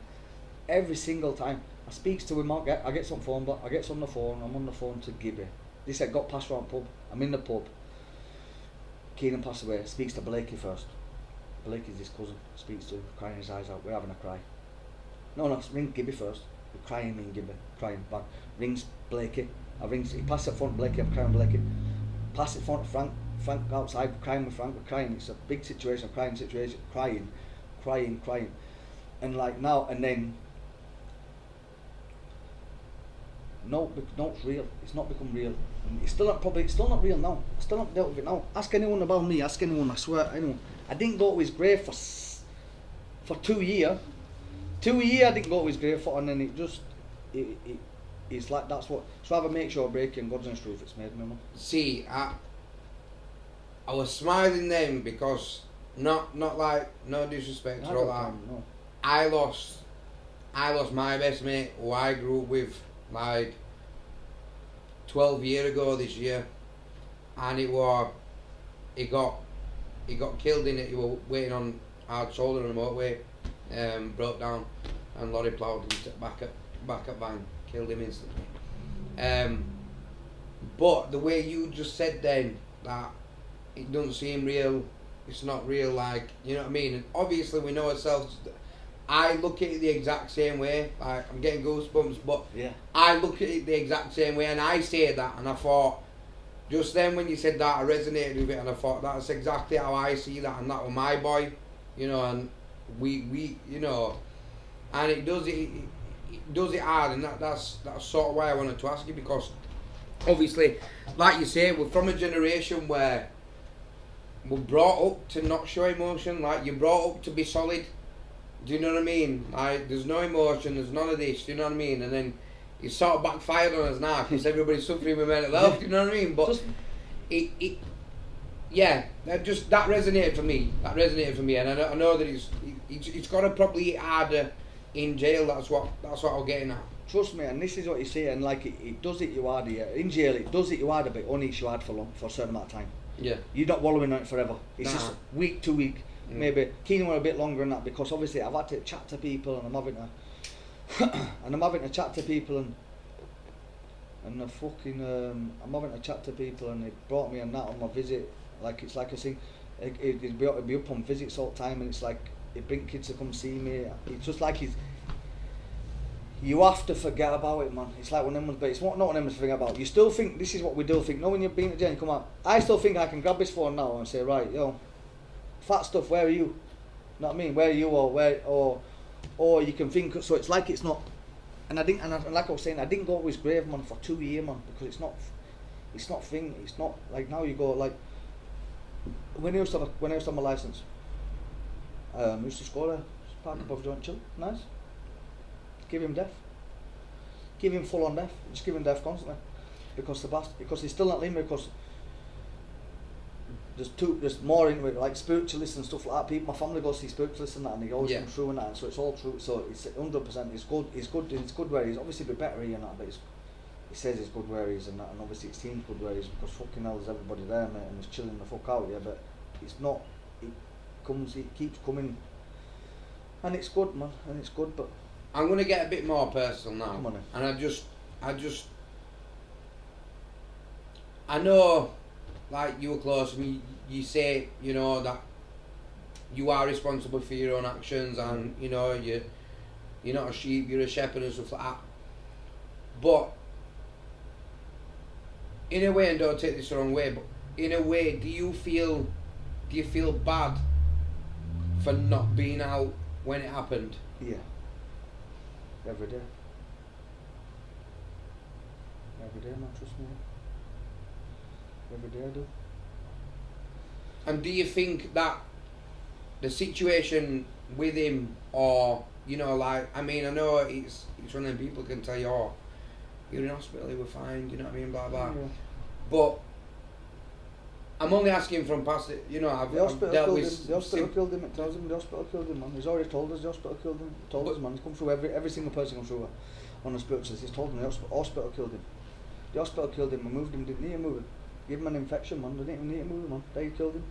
Every single time. I speaks to him, I get some phone, but I get on the phone, I'm on the phone to Gibby. This had got past round pub, I'm in the pub. Keenan passed away, speaks to Blakey first. Blakey's his cousin, speaks to him, crying his eyes out, we're having a cry. No, ring Gibby first. We're crying, me and Gibby, crying, bang. Rings Blakey, he passes it front to Blakey, I'm crying Blakey. Pass it front to Frank outside, crying with Frank, we're crying, it's a big situation, crying. And like now, and then, no, it's real, it's not become real. And it's still not real now, I still not dealt with it now. Ask anyone about me, ask anyone, I swear, anyone. I didn't go to his grave for 2 years. 2 years I didn't go to his grave for, and then it's like that's what, so I have a make sure breaking God's honest truth it's made me, man. See, I was smiling then because not like no disrespect or all that. No. I lost my best mate who I grew up with like 12 years ago this year, and he got killed in it. He was waiting on hard shoulder on the motorway, broke down, and lorry ploughed him back at van, killed him instantly. But the way you just said then that it doesn't seem real, it's not real, like, you know what I mean? And obviously we know ourselves. I look at it the exact same way. Like, I'm getting goosebumps, but yeah. I look at it the exact same way, and I say that, and I thought, just then when you said that, I resonated with it, and I thought that's exactly how I see that, and that was my boy, you know, and we you know, and it does it hard, and that's sort of why I wanted to ask you, because obviously, like you say, we're from a generation where we're brought up to not show emotion. Like, you're brought up to be solid. Do you know what I mean? Like, there's no emotion, there's none of this. Do you know what I mean? And then it sort of backfired on us now because everybody's suffering with mental health. Do you know what I mean? But that resonated for me. And I know that it's got to probably hit harder in jail. That's what I'm getting at. Trust me, and this is what you say, and like it does hit you harder. Yeah. In jail, it does hit you harder, but it only hits you hard for a certain amount of time. Yeah. You're not wallowing on it forever. It's just week to week. Maybe Keenan were a bit longer than that because obviously I've had to chat to people, and I'm having to chat to people, and the fucking I'm having to chat to people, and they brought me on that on my visit. Like, it's like a thing. It'd be up on visits all the time, and it's like they bring kids to come see me. It's just like you have to forget about it, man. It's like one of them, but it's not one of them to forget about. You still think this is what we do think. No, when you've been to jail, you come out. I still think I can grab this phone now and say, right, yo, fat stuff, where are you? Know what I mean? Where are you, or you can think. So it's like it's not. And like I was saying, I didn't go to his grave, man, for 2 years, man, because it's not like now you go like. When I used to have my license, I used to score there, park above joint, chill, nice. Give him death. Give him full on death. Just give him death constantly, because he's still not leaving me, because there's more into it, like spiritualists and stuff like that. People, my family goes to see spiritualists and that, and they always come through and that, and so it's all true. So it's 100%. It's good where he's obviously be better here and that, but he says it's good where he's and that, and obviously it seems good where he's, because fucking hell there's everybody there, mate, and he's chilling the fuck out, yeah. But it's not. It keeps coming, and it's good, man, and it's good. But I'm gonna get a bit more personal now, come on, and I know, like, you were close to me, you say, you know, that you are responsible for your own actions, and, you know, you're not a sheep, you're a shepherd and stuff like that. But, in a way, and don't take this the wrong way, but in a way, do you feel bad for not being out when it happened? Yeah. Every day. Every day, man, trust me. Every day I do. And do you think that the situation with him, or, you know, like, I mean, I know it's one of them people can tell you, oh, you're in hospital, you were fine, you know what I mean, blah, blah. Yeah. But I'm only asking from past, you know, I've dealt with... The hospital killed him, it tells him the hospital killed him, man. He's already told us the hospital killed him. He told us, man. He's come through, every single person comes through on the spiritualist. He's told him the hospital killed him. The hospital killed him, removed him, didn't need to move him. Give him an infection, man. They didn't even need to move him, man. They killed him.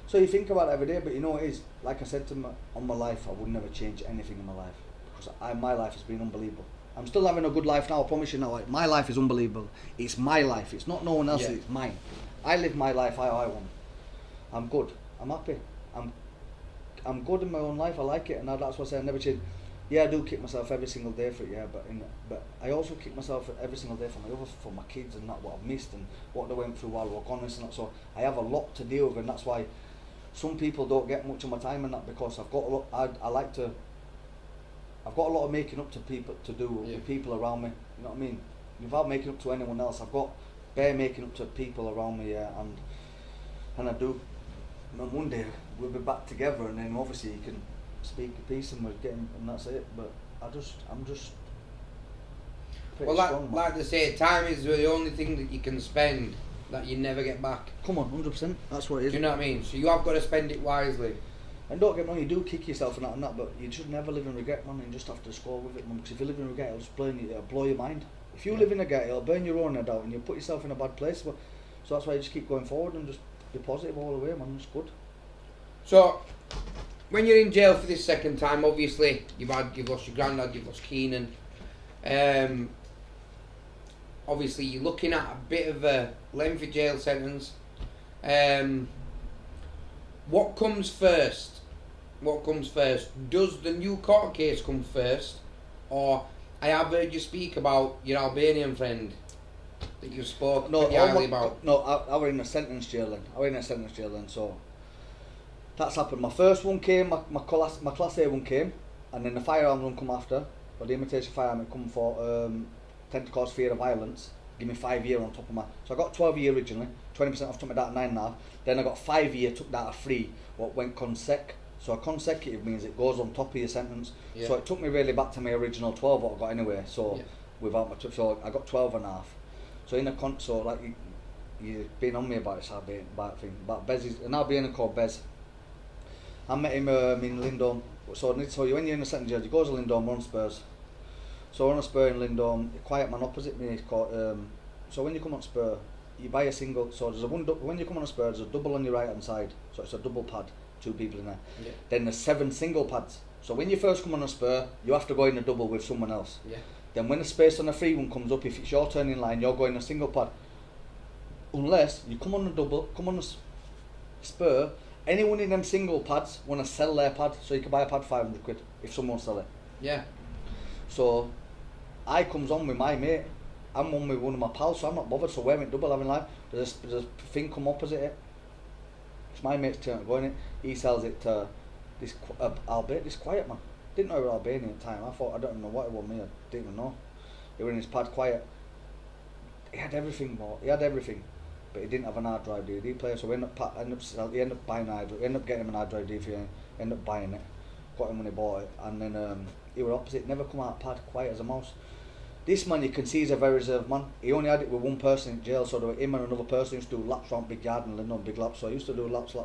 So you think about it every day, but you know what it is? Like I said to him, on my life, I would never change anything in my life. Because my life has been unbelievable. I'm still having a good life now, I promise you now. Like, my life is unbelievable. It's my life. It's not no one else's, it's mine. I live my life how I want. I'm good. I'm happy. I'm good in my own life. I like it, and that's what I say. I never change. Yeah, I do kick myself every single day for it. Yeah, but I also kick myself every single day for my kids and that what I've missed and what they went through while we were gone and that. So I have a lot to deal with, and that's why some people don't get much of my time in that, because I've got a lot. I've got a lot of making up to people to do with people around me. You know what I mean? Without making up to anyone else, I've got bare making up to people around me. Yeah, and I do. And one day we'll be back together, and then obviously you can speak a piece and we're getting, and that's it. But I'm just well, strong, like they say, time is the only thing that you can spend that you never get back. Come on, 100%. That's what it is. Do you know what I mean? So you have got to spend it wisely. And don't get me wrong, you do kick yourself and that, but you should never live in regret, man. You just have to score with it, man. Because if you live in regret, it'll just blow your mind. If you live in regret, it'll burn your own head out, and you put yourself in a bad place. But so that's why you just keep going forward and just be positive all the way, man. It's good. So, when you're in jail for this second time, obviously you've lost your granddad, you've lost Keenan. Obviously you're looking at a bit of a lengthy jail sentence. What comes first? Does the new court case come first, or I have heard you speak about your Albanian friend that you spoke highly about? No, I were in a sentence jail then. So that's happened. My first one came, my class A one came, and then the firearm one come after. But the imitation firearm it come for tend to cause fear of violence. Give me 5 years on top of my. So I got 12 years originally. 20% off took me that 9.5. Then I got 5 years, took that at 3. What went consec. So a consecutive means it goes on top of your sentence. Yeah. So it took me really back to my original 12 what I got anyway. So without my so I got 12.5. So in a so like you've been on me about this about thing. But Bez is an Albanian called Bez. I met him in Lindholm. So when you're in the sentence jail, you go to Lindholm, we're on Spurs. So we're on a Spur in Lindholm. A quiet man opposite me is called. So when you come on Spur, you buy a single. So there's when you come on a Spur, there's a double on your right hand side. So it's a double pad. 2 people in there. Yeah. Then there's 7 single pads. So when you first come on a Spur, you have to go in a double with someone else. Yeah. Then when the space on the free one comes up, if it's your turn in line, you're going a single pad. Unless you come on a double, come on a Spur, anyone in them single pads want to sell their pad, so you can buy a pad 500 quid if someone sell it. Yeah. So I comes on with my mate. I'm on with one of my pals, so I'm not bothered. So we're in double having life. There's a thing come opposite it. It's my mate's turn to go in it. He sells it to this quiet man. Didn't know he was Albanian at the time. I don't even know what it was. Me, I didn't even know. He was in his pad quiet. He had everything, but he didn't have an hard drive DVD player. So he ended up buying an hard drive. Ended up getting him an hard drive DVD. Ended up buying it. Got him when he bought it, and then he was opposite. Never come out of pad, quiet as a mouse. This man, you can see, is a very reserved man. He only had it with one person in jail, so there were him and another person used to do laps around big yard and Lindholm big laps. So I used to do laps.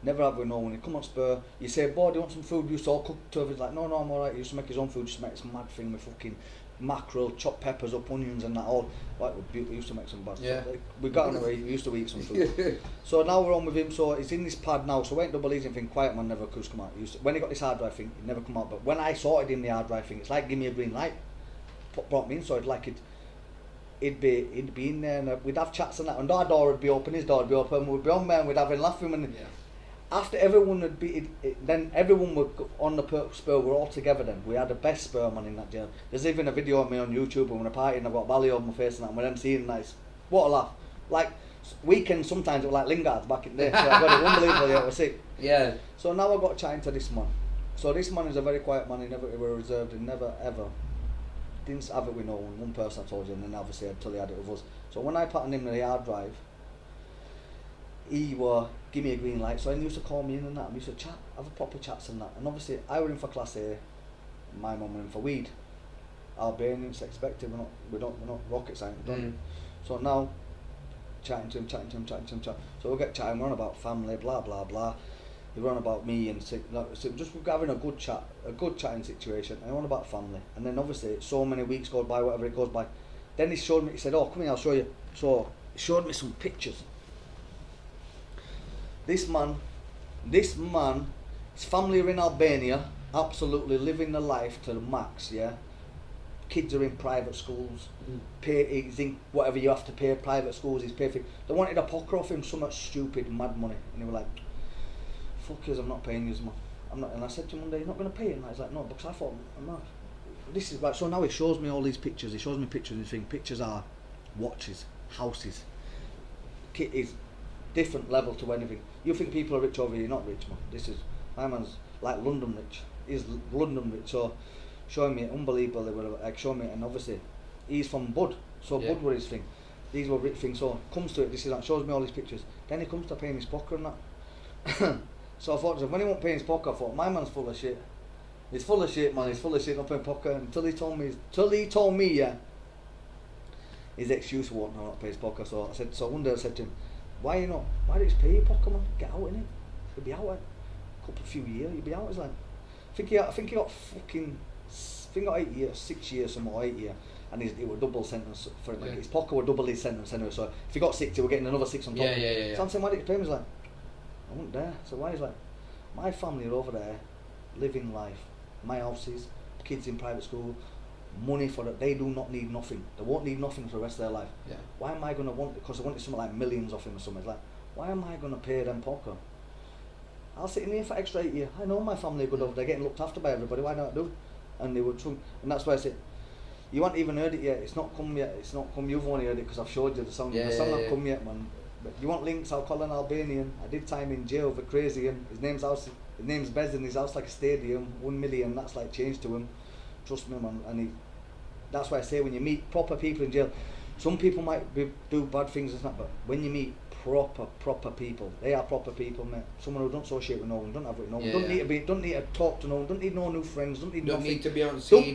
Never have we know when you come on Spur, you say, boy, do you want some food? You used to all cook to him. He's like, no, I'm alright. He used to make his own food, just make this mad thing with fucking mackerel, chopped peppers up, onions and that all. Like, we used to make some bad stuff. Like, we got on the way, we used to eat some food. So now we're on with him, so he's in this pad now, so we ain't double easy thing, quiet man never could come out. When he got this hard drive thing, he never come out, but when I sorted him the hard drive thing, it's like, give me a green light. brought me in, so he'd be in there, and we'd have chats and that, and our door would be open, his door would be open, we'd be on there and we'd have a laugh with him, and after everyone would be, then everyone would go on the spur, we're all together then, we had the best spur man in that jail. There's even a video of me on YouTube when we're partying, I've got Valley over my face and that, and we're MCing and that, what a laugh. Like, weekends sometimes it was like Lingard's back in the day, so I got it unbelievable, yeah, it was sick. Yeah. So now I got chatting to this man. So this man is a very quiet man, he were reserved, he never ever, didn't have it with no one person I told you, and then obviously until he had it with us. So when I patterned him in the hard drive, he were give me a green light, so he used to call me in and that, and we used to chat, have a proper chats and that, and obviously I were in for class A, my mum were in for weed. Albanians expected, we're not rocket science, So now, chatting to him, so we get chatting, we're on about family, blah blah blah, he were on about me, and so just we're having a good chatting situation, and on about family, and then obviously so many weeks go by, whatever it goes by, then he showed me, he said, oh come here, I'll show you, so he showed me some pictures. This man, his family are in Albania, absolutely living the life to the max, yeah. Kids are in private schools, he's in whatever you have to pay, private schools, he's paid for. They wanted a poker off him, so much stupid, mad money, and they were like, fuck yous, I'm not paying yous, man. I'm not, and I said to him one day, you're not going to pay it? And I was like, no, because I thought, I'm not. This is like, so now he shows me all these pictures, he shows me pictures, and thing. Pictures are watches, houses, is different level to anything. You think people are rich over here, you're not rich, man. This is, my man's like London rich, he's London rich, so showing me unbelievable, they were like showing me, and obviously he's from Bud, so Bud were his thing, these were rich things, so comes to it, this is that, shows me all these pictures, then he comes to paying his poker and that. So I thought, when he won't pay his poker, I thought, my man's full of shit, he's full of shit, man, he's full of shit, not paying poker, until he told me, yeah, his excuse won't not pay his poker. So I said, so one day I said to him, why don't you pay your poker, man, get out in it, he'll be out in a few years, he'll be out. He's like, I think he got 8 years, 6 years, some more 8 years, and it was double sentence for him. Like his pocket would double his sentence anyway. So if he got 6, he was getting another 6 on top. Yeah. So I'm saying, why did you pay him? He's like, I wasn't there. So why? He's like, my family are over there, living life, my houses, kids in private school, money for it. They do not need nothing. They won't need nothing for the rest of their life. Yeah. Why am I going to want? Because they wanted something like millions off him or something. It's like, why am I going to pay them poker? I'll sit in here for extra 8 years. I know my family are good over there, getting looked after by everybody. Why don't I do it? And they would, and that's why I said, you haven't even heard it yet. It's not come yet. It's not come. You've only heard it because I've showed you the song. The song hasn't come yet, man. But you want links? I'll call an Albanian. I did time in jail for crazy, and his name's Bez, and his house like a stadium. 1 million. That's like change to him. Trust me, man. And that's why I say when you meet proper people in jail, some people might do bad things and stuff, but when you meet proper people, they are proper people, mate. Someone who don't associate with no one, don't have it with no one, don't need to talk to no one, don't need no new friends, don't need to be on scene.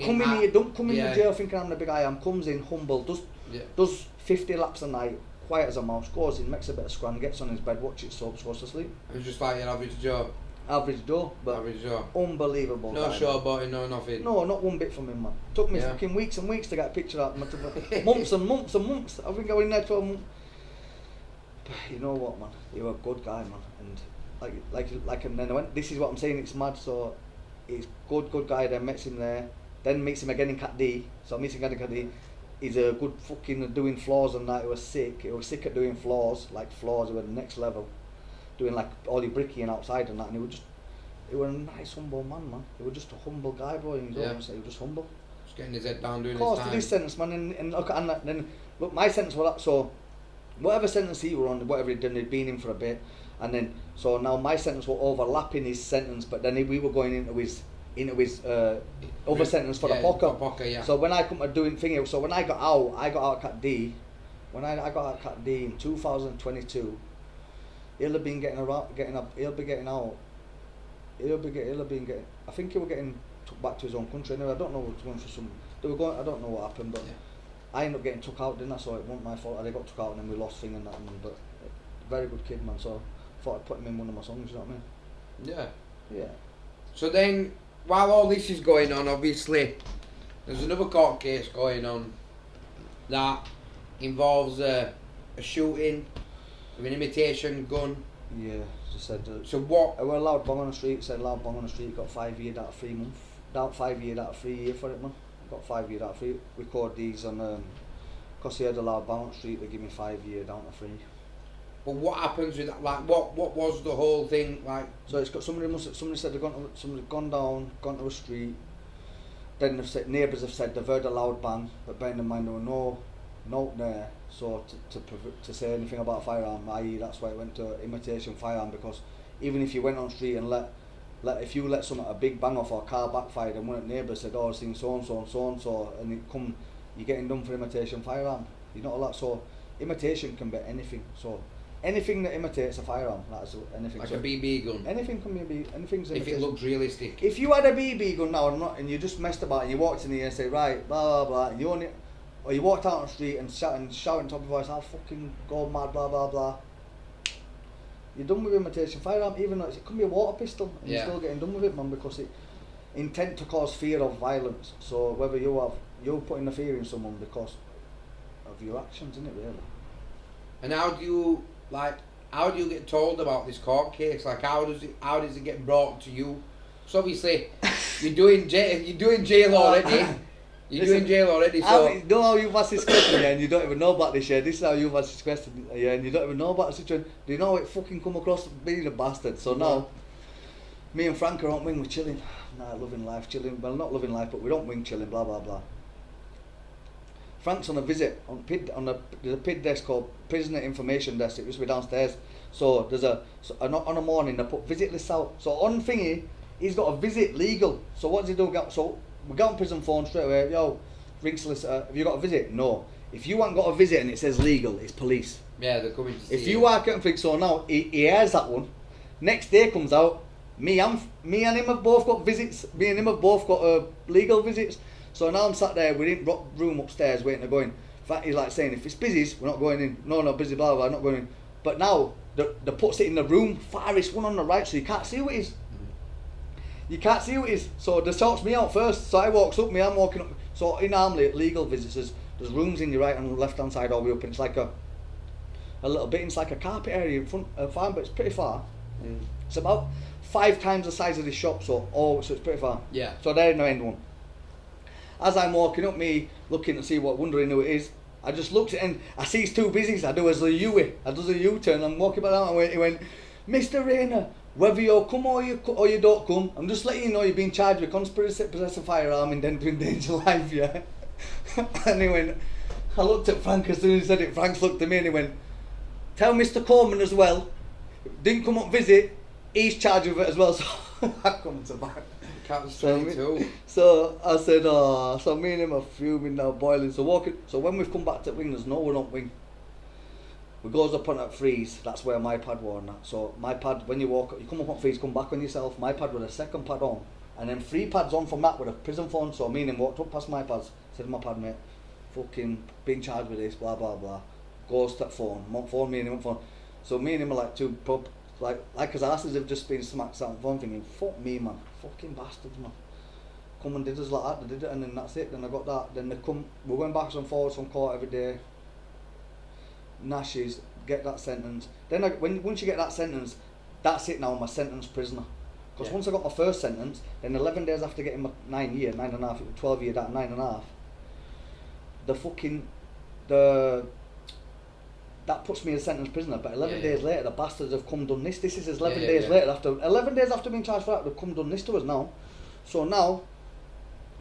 Don't come in the jail thinking I'm the big I am. Comes in humble, does 50 laps a night, quiet as a mouse, goes in, makes a bit of scran, gets on his bed, watches soaps, goes to sleep. It's just like an average Joe. Average Joe, but unbelievable. No showboating, no nothing. No, not one bit from him, man. Took me fucking weeks and weeks to get a picture out. Months and months and months. I think I was in there 12 months. But you know what, man? You're a good guy, man. And like, and then I went. This is what I'm saying. It's mad. So he's good guy. Then meets him there. Then meets him again in Cat D. So I meet him again in Cat D. He's a good fucking doing floors and that. He was sick. He was sick at doing floors. Like floors were the next level. Doing like all your brickying outside and that, and he was a nice humble man. He was just a humble guy, bro. And he was just humble. Just getting his head down, doing his time. Of course, did his sentence, man, and then look, my sentence was that, so whatever sentence he were on, whatever he'd done, he'd been in for a bit, and then so now my sentence was overlapping his sentence, but then we were going into his other sentence for the poker. So when I come to doing thingy, so when I got out Cat D. When I got out Cat D in 2022. He'll have been getting out. I think he was getting took back to his own country. Anyway, I don't know what's going for some. They were going. I don't know what happened, but I ended up getting took out, didn't I? So it wasn't my fault. I got took out and then we lost thing and that. But very good kid, man. So I thought I'd put him in one of my songs. You know what I mean? Yeah. Yeah. So then, while all this is going on, obviously, there's another court case going on that involves a shooting. With an imitation gun. Yeah, just said. So what? I were allowed bong on the street. Said allowed bong on the street. Got 5 years out of 3 months. 5 years out of 3 years for it, man. got 5 year down to 3. Record these on, because he had a loud bounce street, they give me 5 year down to 3. But what happens with that? Like, what was the whole thing like? So it's got somebody said somebody gone down, gone to a street. Then they've said, neighbours have said they've heard a loud bang, but bearing in mind there were no note there, so to say anything about a firearm, i.e. that's why it went to imitation firearm, because even if you went on the street and if you let a big bang off or a car backfired and one of the neighbours said, oh, I've seen so and so and so and so, and you're getting done for imitation firearm. You're not allowed. So imitation can be anything. So anything that imitates a firearm, that's anything. Like so a BB gun. Anything can be anything's imitation. If it looks realistic. If you had a BB gun now and you just messed about and you walked in here and said, right, blah blah blah, and you walked out on the street and shouting top of your voice, I'll fucking go mad, blah blah blah. You're done with imitation firearm, even though it could be a water pistol, and you're still getting done with it, man, because it intent to cause fear of violence. So whether you're putting the fear in someone because of your actions, isn't it really? And how do you get told about this court case? Like, how does it get brought to you? So obviously you're doing jail already. You're doing jail already, so... You know how you've asked this question, yeah, and you don't even know about this, yeah? This is how you've asked this question, yeah, and you don't even know about the situation. Do you know how it fucking come across being a bastard? So now, me and Frank are on wing, we're chilling. Nah, loving life, chilling. Well, not loving life, but we don't wing chilling, blah, blah, blah. Frank's on a visit, there's a PID desk called Prisoner Information Desk, it used to be downstairs. So there's on a morning, they put visit lists out. So on thingy, he's got a visit legal. So what does he do? So we got on prison phone straight away, yo, ring solicitor, have you got a visit? No. If you haven't got a visit and it says legal, it's police. Yeah, they're coming to see If you work out and think so now, he has that one. Next day comes out, me and him have both got visits, me and him have both got legal visits. So now I'm sat there, we're in room upstairs waiting to go in. In fact, he's like saying, if it's busy, we're not going in. No, busy, blah, blah, not going in. But now, they puts it in the room, farthest one on the right, so you can't see who it is. You can't see who it is. So they sorts me out first. So I walks up, I'm walking up. So in normally at legal visitors, there's rooms in your right and left hand side all the way up, and it's like a little bit, it's like a carpet area in front of farm, but it's pretty far. It's about 5 times the size of this shop, so it's pretty far. Yeah. So they're in the end one. As I'm walking up, me looking to see wondering who it is, I just looked at it and I see it's too busy, I do as a U-turn, I'm walking back down, and he went, Mr. Rayner, whether you come or you don't come, I'm just letting you know you've been charged with conspiracy to possess a firearm and then to endanger life, yeah? And he went, I looked at Frank as soon as he said it, Frank looked at me and he went, tell Mr. Coleman as well, didn't come up visit, he's charged with it as well, so I come to back. So I said, so me and him are fuming now, boiling, so when we've come back to wing, there's no one on wing. We goes up on that freeze, that's where my pad was on that. So my pad, when you come up on freeze, come back on yourself, my pad with a second pad on, and then 3 pads on from that with a prison phone. So me and him walked up past my pads, said to my pad mate, fucking being charged with this, blah blah blah. Goes to that phone, me and him on phone. So me and him are like two like his asses have just been smacked out on phone thinking, fuck me man, fucking bastards man. Come and did us like that, they did it, and then that's it, then I got that, then we're going backwards and forwards from court every day. Nashes, get that sentence. Then once you get that sentence, that's it now, I'm a sentenced prisoner. Because once I got my first sentence, then 11 days after getting my 9.5, 12 year down, 9.5, that puts me as a sentenced prisoner, but 11 days later, the bastards have come done this. This is 11 days later, 11 days after being charged for that, they've come done this to us now. So now,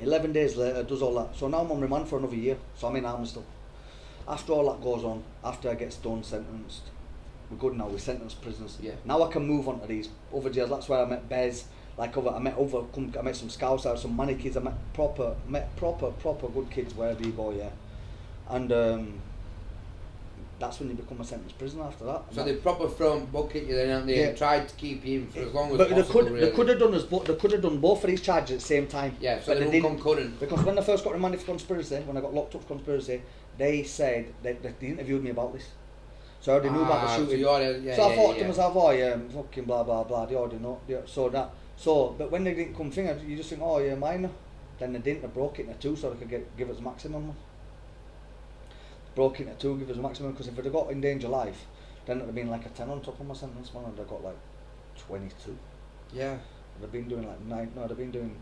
11 days later, does all that. So now I'm on remand for another year, so I'm in army still. After all that goes on, after I get done sentenced, we're good now, we're sentenced prisoners. Yeah. Now I can move on to these other jails. That's where I met Bez, I met some scouts, I had some money kids, I met proper good kids wherever you go, yeah. And that's when you become a sentenced prisoner after that. So they proper front bucket you then, haven't they? And tried to keep you in for as long as possible. But they could have done both of these charges at the same time. Yeah, so they didn't concurrent. Because when I first got remanded for conspiracy, when I got locked up for conspiracy, they said they interviewed me about this. So I already knew about the shooting. So I thought to myself, oh yeah, fucking blah blah blah, they already know. But when they didn't come finger, you just think, oh yeah, minor. Then they didn't, they broke it into 2 so they could give us maximum. Broke it into 2, give us maximum, because if they'd have got in danger life, then it'd have been like a 10 on top of my sentence, man, and I got like 22. Yeah. They've been doing like 9, no, they've been doing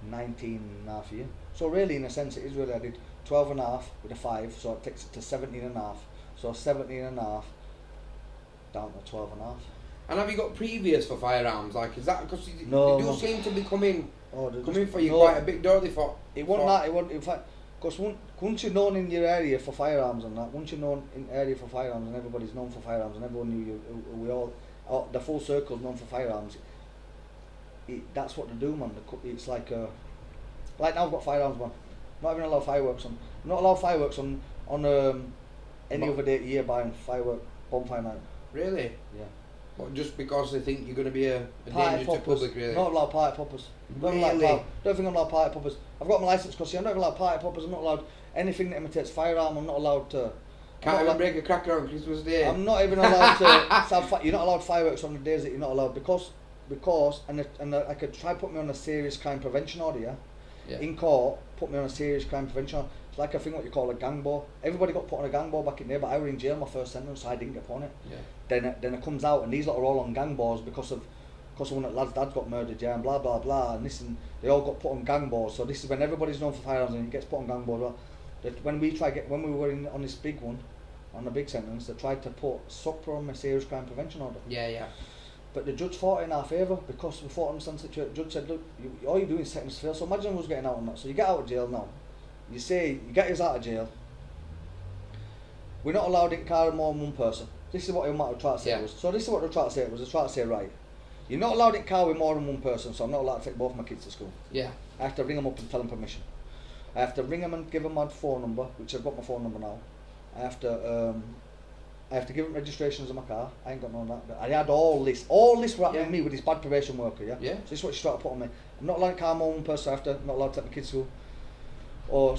19 and a half year. So really, in a sense, it is really, I did 12 and a half with a 5, so it takes it to 17 and a half. So 17 and a half down to 12 and a half. And have you got previous for firearms? Like, is that because they No, do no. seem to be coming for you no. quite a bit, don't they? For It wasn't that. It wasn't. In fact, because once you're known in your area for firearms and that, once you're known in area for firearms and everybody's known for firearms and everyone knew you, we all, the full circle's known for firearms. That's what they do, man. It's like now I've got firearms, man. Not even allowed fireworks on. I'm not allowed fireworks on any other day of the year buying bonfire night. Really? Yeah. What, just because they think you're going to be a Party danger to poppers. public, really? Not allowed party poppers. Really? Don't think I'm allowed party poppers. I've got my license because I'm not allowed party poppers. I'm not allowed anything that imitates firearm. I'm not allowed to. Can't even break a cracker on Christmas Day. I'm not even allowed to. You're not allowed fireworks on the days that you're not allowed because I could try put me on a serious crime prevention order. Yeah. In court, put me on a serious crime prevention order. It's like a thing what you call a gang ball. Everybody got put on a gang ball back in there, but I was in jail my first sentence, so I didn't get put on it. Yeah. Then it comes out, and these lot are all on gang balls because of one of the lads' dad got murdered, yeah, and blah blah blah, and this, and they all got put on gang balls. So this is when everybody's known for firearms and he gets put on gang balls. Well, when we were on this big one, on the big sentence, they tried to put SUPRA on my serious crime prevention order. Yeah, yeah. But the judge fought in our favour because we fought on the situation. The judge said, look, all you're doing is setting us fail. So imagine who's getting out on that. So you get out of jail now. You get us out of jail. We're not allowed in car more than one person. This is what he might have tried to say was. So this is what they're trying to say was. They're trying to say, right, you're not allowed in car with more than one person, so I'm not allowed to take both my kids to school. Yeah. I have to ring them up and tell them permission. I have to ring them and give them my phone number, which I've got my phone number now. I have to give them registrations of my car. I ain't got none of that. But I had all this were happening to me with this bad probation worker, yeah? Yeah. So this is what she's trying to put on me. I'm not allowed to car more than one person after, I'm not allowed to take my kids to school. Or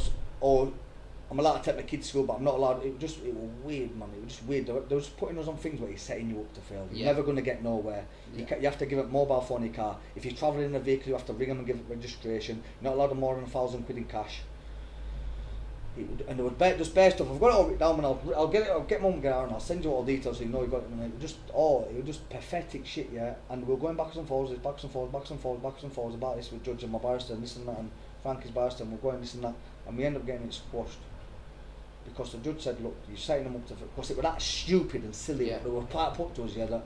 I'm allowed to take my kids to school, but I'm not allowed. It was weird, man. It was just weird. They were just putting us on things where he's setting you up to fail. You're never going to get nowhere. You have to give it mobile phone in your car. If you're travelling in a vehicle, you have to ring them and give it registration. You're not allowed to more than £1,000 in cash. And there was just bare stuff. I've got it all written down, and I'll get mum get out and I'll send you all the details so you know you got it. And it was just pathetic shit, yeah. And we were going backwards and forwards about this with Judge and my barrister and this and that, and Frankie's barrister, and we're going this and that, and we end up getting it squashed because the judge said, look, you're setting them up to fail, because it was that stupid and silly. They were put to us, yeah, that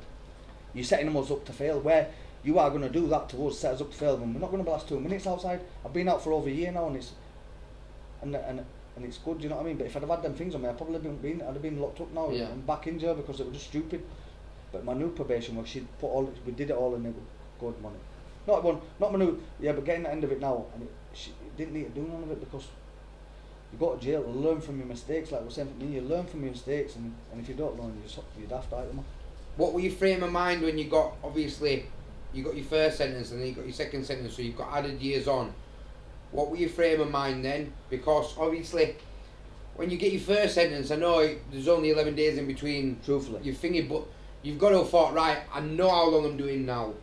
you're setting them up to fail, where you are going to do that to us, set us up to fail, and we're not going to last 2 minutes outside. I've been out for over a year now, and it's good, you know what I mean? But if I'd have had them things on me, I'd have been locked up now and back in jail because it was just stupid. But my new probation was we did it all and it was good money. Not my new, but getting the end of it now, and she didn't need to do none of it because you go to jail to learn from your mistakes. Like we're saying for me, you learn from your mistakes, and if you don't learn, you're daft, right? What were your frame of mind when you got your first sentence and then you got your second sentence, so you've got added years on? What were your frame of mind then? Because obviously, when you get your first sentence, I know there's only 11 days in between. Truthfully. Your thingy, but you've got to have thought, right, I know how long I'm doing now.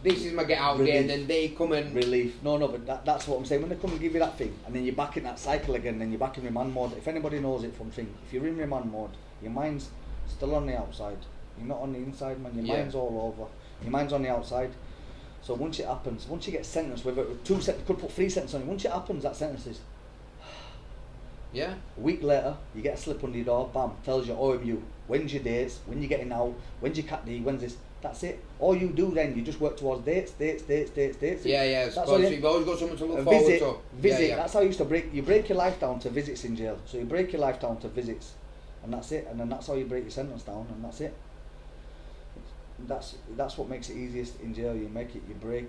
This is my get out day, and then they come and... Relief. No, but that's what I'm saying. When they come and give you that thing, and then you're back in that cycle again, then you're back in remand mode. If anybody knows it from thing, if you're in remand mode, your mind's still on the outside. You're not on the inside, man. Your mind's all over. Your mind's on the outside. So once it happens, once you get sentenced, whether could put 3 sentences on you, once it happens, that sentence is... Yeah. A week later, you get a slip under your door, bam, tells you, OMU, when's your dates, when you're getting out, when's your cat D, when's this, that's it. All you do then, you just work towards dates. Yeah, that's all you've always got something to look forward to. Visit, that's how you used to break your life down to visits in jail. So you break your life down to visits, and that's it, and then that's how you break your sentence down, and that's it. That's what makes it easiest in jail. You break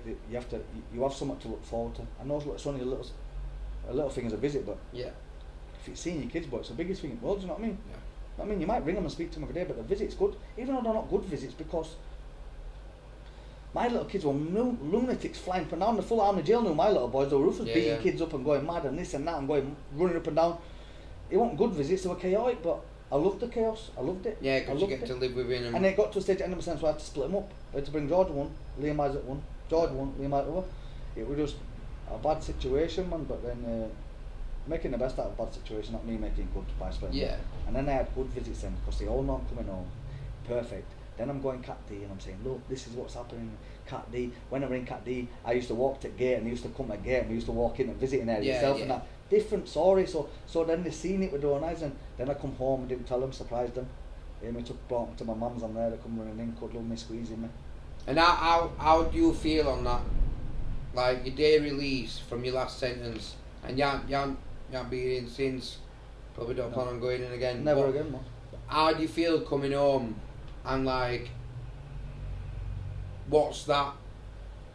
it. You have something to look forward to. I know it's only a little thing as a visit, but if you're seeing your kids, but it's the biggest thing in the world. Do you know what I mean? Yeah. I mean, you might ring them and speak to them every day, but the visit's good, even though they're not good visits, because my little kids were lunatics flying up and down. The full army jail knew my little boys. The roof was beating kids up and going mad and this and that and running up and down. It wasn't good visits. They were chaotic, but I loved the chaos. I loved it. Yeah, because you get to live within them. And it got to a stage at the end of the sentence where I had to split them up. I had to bring George one, Liam Isaac one, George one, Liam Isaac one. It was just a bad situation, man. But then making the best out of a bad situation, not me making good by splitting. Yeah. And then I had good visits then, because they all know I'm coming home. Perfect. Then I'm going Cat D and I'm saying, look, this is what's happening in Cat D. When I were in Cat D, I used to walk to gate and they used to come to gate and we used to walk in and visit in there yourself and that. Different story. So then they seen it with their own eyes, and then I come home and didn't tell them, surprised them. Amy brought them to my mum's on there, they come running in, cuddling me, squeezing me. And how do you feel on that? Like your day release from your last sentence, and you haven't been in since, probably don't plan on going in again. Never again, man. How do you feel coming home and like, what's that?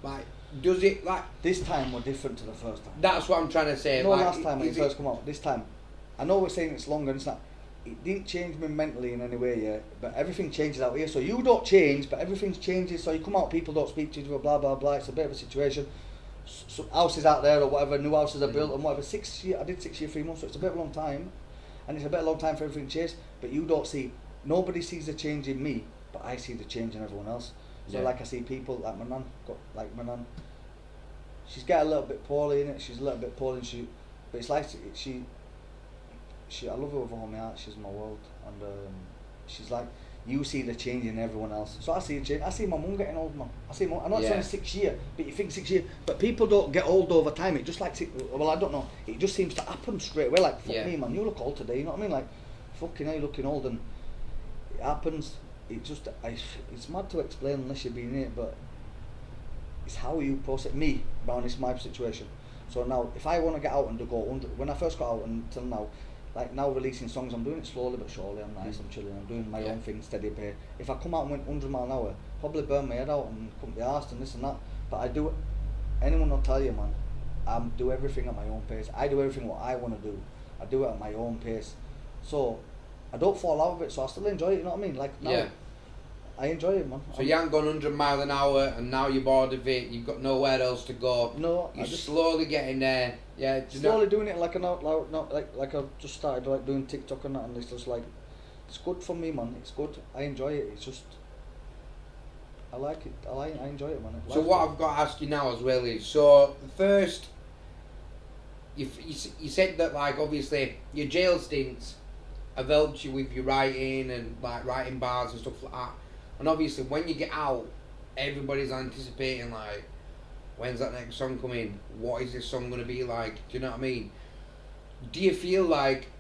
Like, does it like... This time we're different to the first time. That's what I'm trying to say. No, like, last time when it first come out, this time, I know we're saying it's longer and it's not, it didn't change me mentally in any way yet, but everything changes out here. So you don't change, but everything changes. So you come out, people don't speak to you, blah, blah, blah. It's a bit of a situation. So houses out there or whatever, new houses are built and whatever. 6 years, I did 6 years, 3 months, so it's a bit of a long time. And it's a bit of a long time for everything to change, but you don't see, nobody sees the change in me, but I see the change in everyone else. So like I see people, like my nan, she's got a little bit poorly in it, she's a little bit poorly, and but it's like, she, I love her with all my heart, she's my world, and she's like, you see the change in everyone else. So I see a change. I see my mum getting old, man. I know it's only 6 years, but you think 6 years, but people don't get old over time. It just like, well, I don't know, it just seems to happen straight away, like, fuck me, man, you look old today, you know what I mean, like, fucking hell, you're looking old, and it happens. It just, it's mad to explain unless you've been in it, but it's how you process me, around this my situation. So now, if I want to get out and go under, when I first got out until now, like now releasing songs, I'm doing it slowly but surely, I'm nice, I'm chilling, I'm doing my own thing, steady pay. If I come out and went 100 mile an hour, probably burn my head out and couldn't be arsed and this and that, but I do it, anyone will tell you, man, I do everything at my own pace, I do everything what I want to do, I do it at my own pace, so I don't fall out of it, so I still enjoy it, you know what I mean, like now, I enjoy it, man. So you haven't gone 100 mile an hour and now you're bored of it, you've got nowhere else to go. No, you're just slowly getting there. Yeah, slowly doing it like like I've just started like doing TikTok and that, and it's just like, it's good for me, man. It's good. I enjoy it. It's just, I like it. I enjoy it, man. So what I've got to ask you now as well is, so first, you said that like obviously your jail stints have helped you with your writing and like writing bars and stuff like that. And obviously, when you get out, everybody's anticipating like, when's that next song coming? What is this song going to be like? Do you know what I mean? Do you feel like,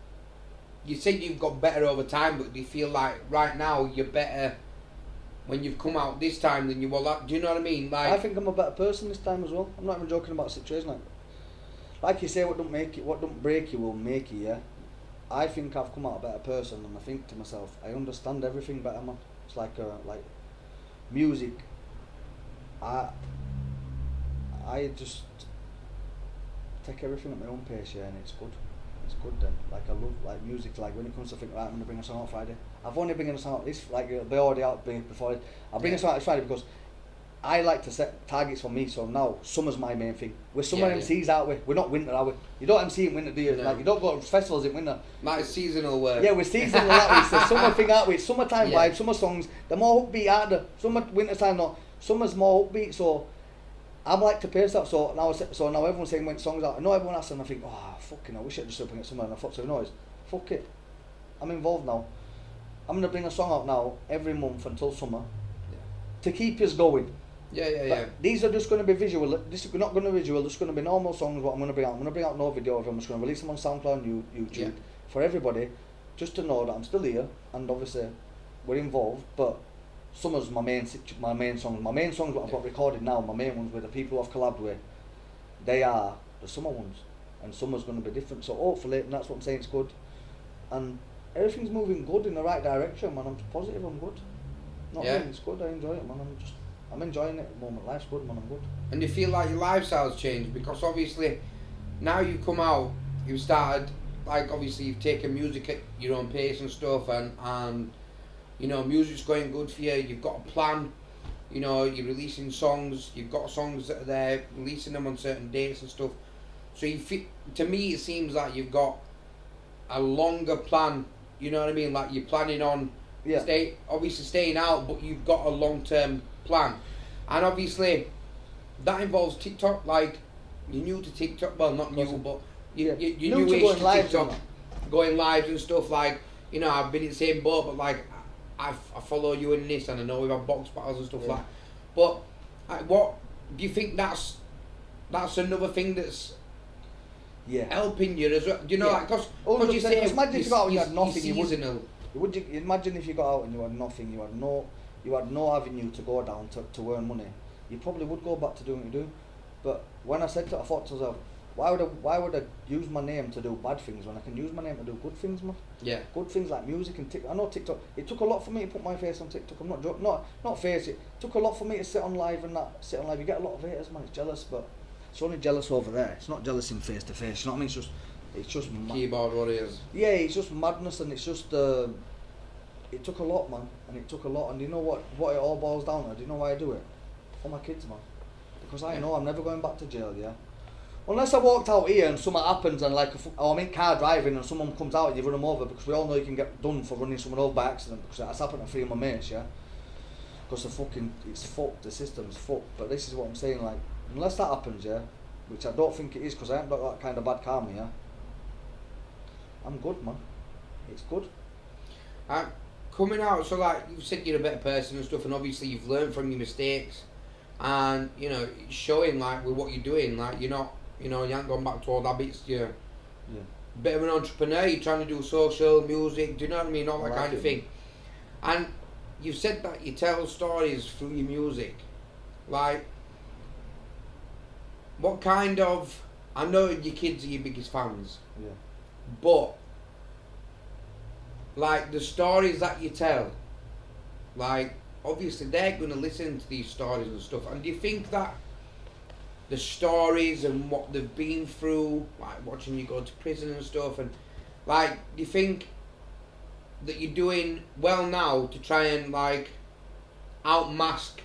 you said you've got better over time, but do you feel like right now you're better when you've come out this time than you were like? Do you know what I mean? Like, I think I'm a better person this time as well. I'm not even joking about the situation. Like you say, what don't break you will make you. Yeah. I think I've come out a better person, and I think to myself, I understand everything better, man. It's like music. I just take everything at my own pace, yeah, and it's good. It's good then. Like I love like music. Like when it comes to think, right, I'm gonna bring a song out Friday. I've only bring a song out this, like they're already out before. I'll bring a song out this Friday because I like to set targets for me. So now summer's my main thing. We're summer MCs, aren't we? We're not winter, are we? You don't MC in winter, do you? No. Like you don't go to festivals in winter. My seasonal work. Yeah, we're seasonal. It's the summer thing, aren't we? It's summertime vibe, summer songs. They're more upbeat, aren't they? Winter time, no. Summer's more upbeat, so I'm like to pace that. So now everyone's saying when songs out. I know everyone asks and I think, oh fucking, I wish I'd just bring it somewhere. And I thought, so no, fuck it. I'm involved now. I'm gonna bring a song out now every month until summer to keep us going. Yeah. These are just going to be visual. This is not going to be visual. This is going to be normal songs. What I'm going to bring out. I'm going to bring out no video of them. I'm just going to release them on SoundCloud and YouTube for everybody, just to know that I'm still here and obviously we're involved. But summer's my main songs. My main songs what I've got recorded now. My main ones with the people I've collabed with. They are the summer ones, and summer's going to be different. So hopefully, and that's what I'm saying. It's good, and everything's moving good in the right direction, man. I'm positive. I'm good. It's good. I enjoy it, man. I'm enjoying it at the moment. Life's good, man. I'm good. And you feel like your lifestyle's changed because obviously now you've come out, you've started, like obviously you've taken music at your own pace and stuff, and you know music's going good for you. You've got a plan. You know you're releasing songs. You've got songs that are there, releasing them on certain dates and stuff. So you feel, to me it seems like you've got a longer plan. You know what I mean? Like you're planning on staying out, but you've got a long-term plan. And obviously that involves TikTok. Like you're new to TikTok, well not new, but you're new to TikTok, going live and stuff. Like, you know, I've been in the same boat, but like I follow you in this, and I know we've had box battles and stuff Yeah. like. But what do you think that's another thing that's helping you as well? Do you know, like, because you say imagine if you got out and you had nothing, you seasonal. would you imagine if you got out and you had nothing, you had no avenue to go down to earn money, you probably would go back to doing what you do. But when I said to it, I thought to myself, why would I use my name to do bad things when I can use my name to do good things, man? Yeah. Good things like music and TikTok. I know TikTok. It took a lot for me to put my face on TikTok. I'm not joking. Not face it. It took a lot for me to sit on live and that. Sit on live. You get a lot of haters, man. It's jealous, but it's only jealous over there. It's not jealous in face to face. You know what I mean? It's just Keyboard warriors. Yeah, it's just madness, and it's just. It took a lot, man, and it took a lot. And you know what it all boils down to? Do you know why I do it? For my kids, man. Because I know I'm never going back to jail, yeah? Unless I walked out here and something happens and I'm in car driving and someone comes out and you run them over, because we all know you can get done for running someone over by accident, because that's happened to 3 of my mates, yeah? Because it's fucked, the system's fucked. But this is what I'm saying, like, unless that happens, yeah? Which I don't think it is, because I haven't got that kind of bad karma, yeah? I'm good, man. It's good. Coming out, so like, you've said you're a better person and stuff, and obviously you've learned from your mistakes. And, you know, it's showing, like, with what you're doing, like, you're not, you know, you ain't gone back to old habits, you're a bit of an entrepreneur, you're trying to do social, music, do you know what I mean, all that kind of thing. And you've said that you tell stories through your music, like, what kind of, I know your kids are your biggest fans, but, like, the stories that you tell, like, obviously they're going to listen to these stories and stuff, and do you think that the stories and what they've been through, like watching you go to prison and stuff, and like, do you think that you're doing well now to try and like outmask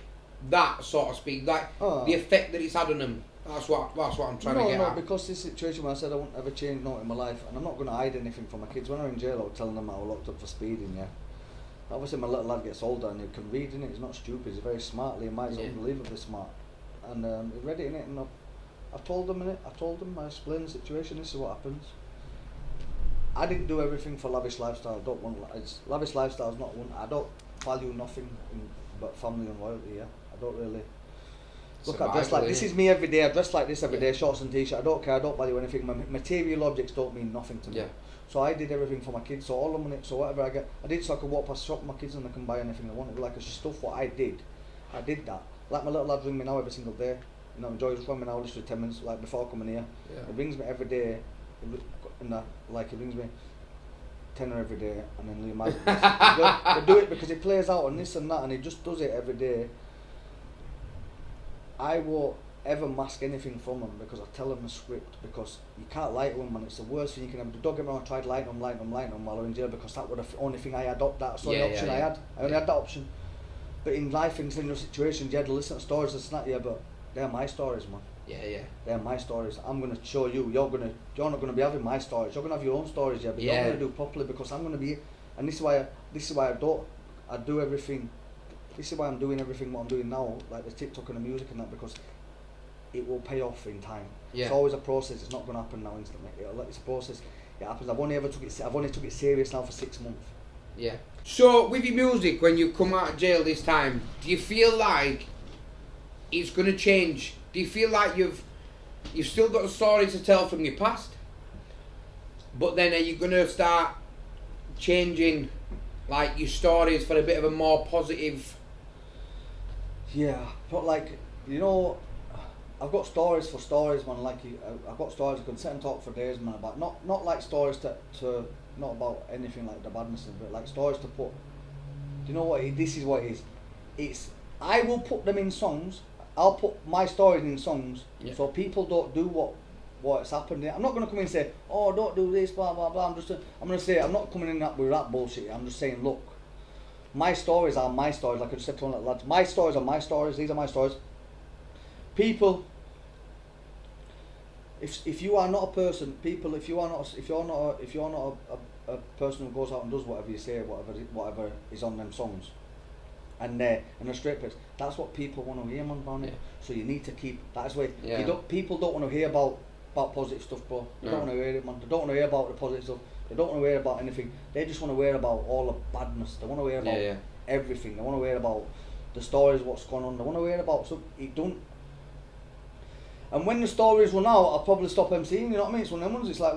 that, sort of speak, like the effect that it's had on them? That's what I'm trying to get at. No, because this situation when I said I won't ever change nothing in my life, and I'm not going to hide anything from my kids. When I was in jail, I was telling them I was locked up for speeding, yeah. Obviously my little lad gets older and he can read, innit? He's not stupid, he's very smart, Liam Myers, unbelievably smart. And he read it, innit? And I told him, innit? I explained the situation, this is what happens. I didn't do everything for lavish lifestyle. I don't want, lavish lifestyle is not one, I don't value nothing but family and loyalty, yeah? I don't really. Look, I dress like, this is me every day, I dress like this every day, shorts and t-shirt, I don't care, I don't value anything. My material objects don't mean nothing to me. Yeah. So I did everything for my kids, so all the money, so whatever I get, I did so I could walk past shop with my kids and they can buy anything they wanted. Like, it's stuff what I did that. Like my little lad ring me now every single day. You know, Joy's rung me now literally 10 minutes, like before coming here. Yeah. It rings me every day, it rings me tenner every day, and then Liam Myers. They do it because he plays out on this and that, and he just does it every day. I won't ever mask anything from them because I tell them the script, because you can't lie to them, and it's the worst thing you can ever do. Don't get me wrong, I tried lying to them while I was in jail, because that was the only thing I had, that's the only option I had. I only had that option. But in life, in similar situations, you had to listen to stories and that, but they're my stories, man. Yeah. They're my stories. I'm gonna show you. You're not gonna be having my stories. You're gonna have your own stories, but you're gonna do properly, because I'm gonna be. And this is why I do everything. This is why I'm doing everything what I'm doing now, like the TikTok and the music and that, because it will pay off in time. Yeah. It's always a process. It's not gonna happen now instantly. It's a process. It happens. I've only took it serious now for 6 months. Yeah. So with your music, when you come out of jail this time, do you feel like it's gonna change? Do you feel like you've still got a story to tell from your past, but then are you gonna start changing like your stories for a bit of a more positive? Yeah, but like, you know, I've got stories for stories, man. Like, I've got stories I can sit and talk for days, man. About not like stories to not about anything like the badness, but like stories to put. Do you know what? This is what it is. I will put them in songs. I'll put my stories in songs, so people don't do what's happened. I'm not going to come in and say, oh, don't do this, blah blah blah. I'm going to say, I'm not coming in with that bullshit. I'm just saying, look, my stories are my stories. Like I just said to one of the lads, my stories are my stories. These are my stories. People, if you are not a person, people, if you're not a person who goes out and does whatever you say, whatever is on them songs, and they're a straight place, that's what people want to hear, man. So you need to keep. That's why people don't want to hear about about positive stuff, bro. They don't want to hear it, man. They don't want to hear about the positive stuff. They don't want to hear about anything. They just want to hear about all the badness. They want to hear about everything. They want to hear about the stories, what's going on. They want to hear about something. It don't. And when the stories run out, I'll probably stop MCing. You know what I mean? It's one of them ones. It's like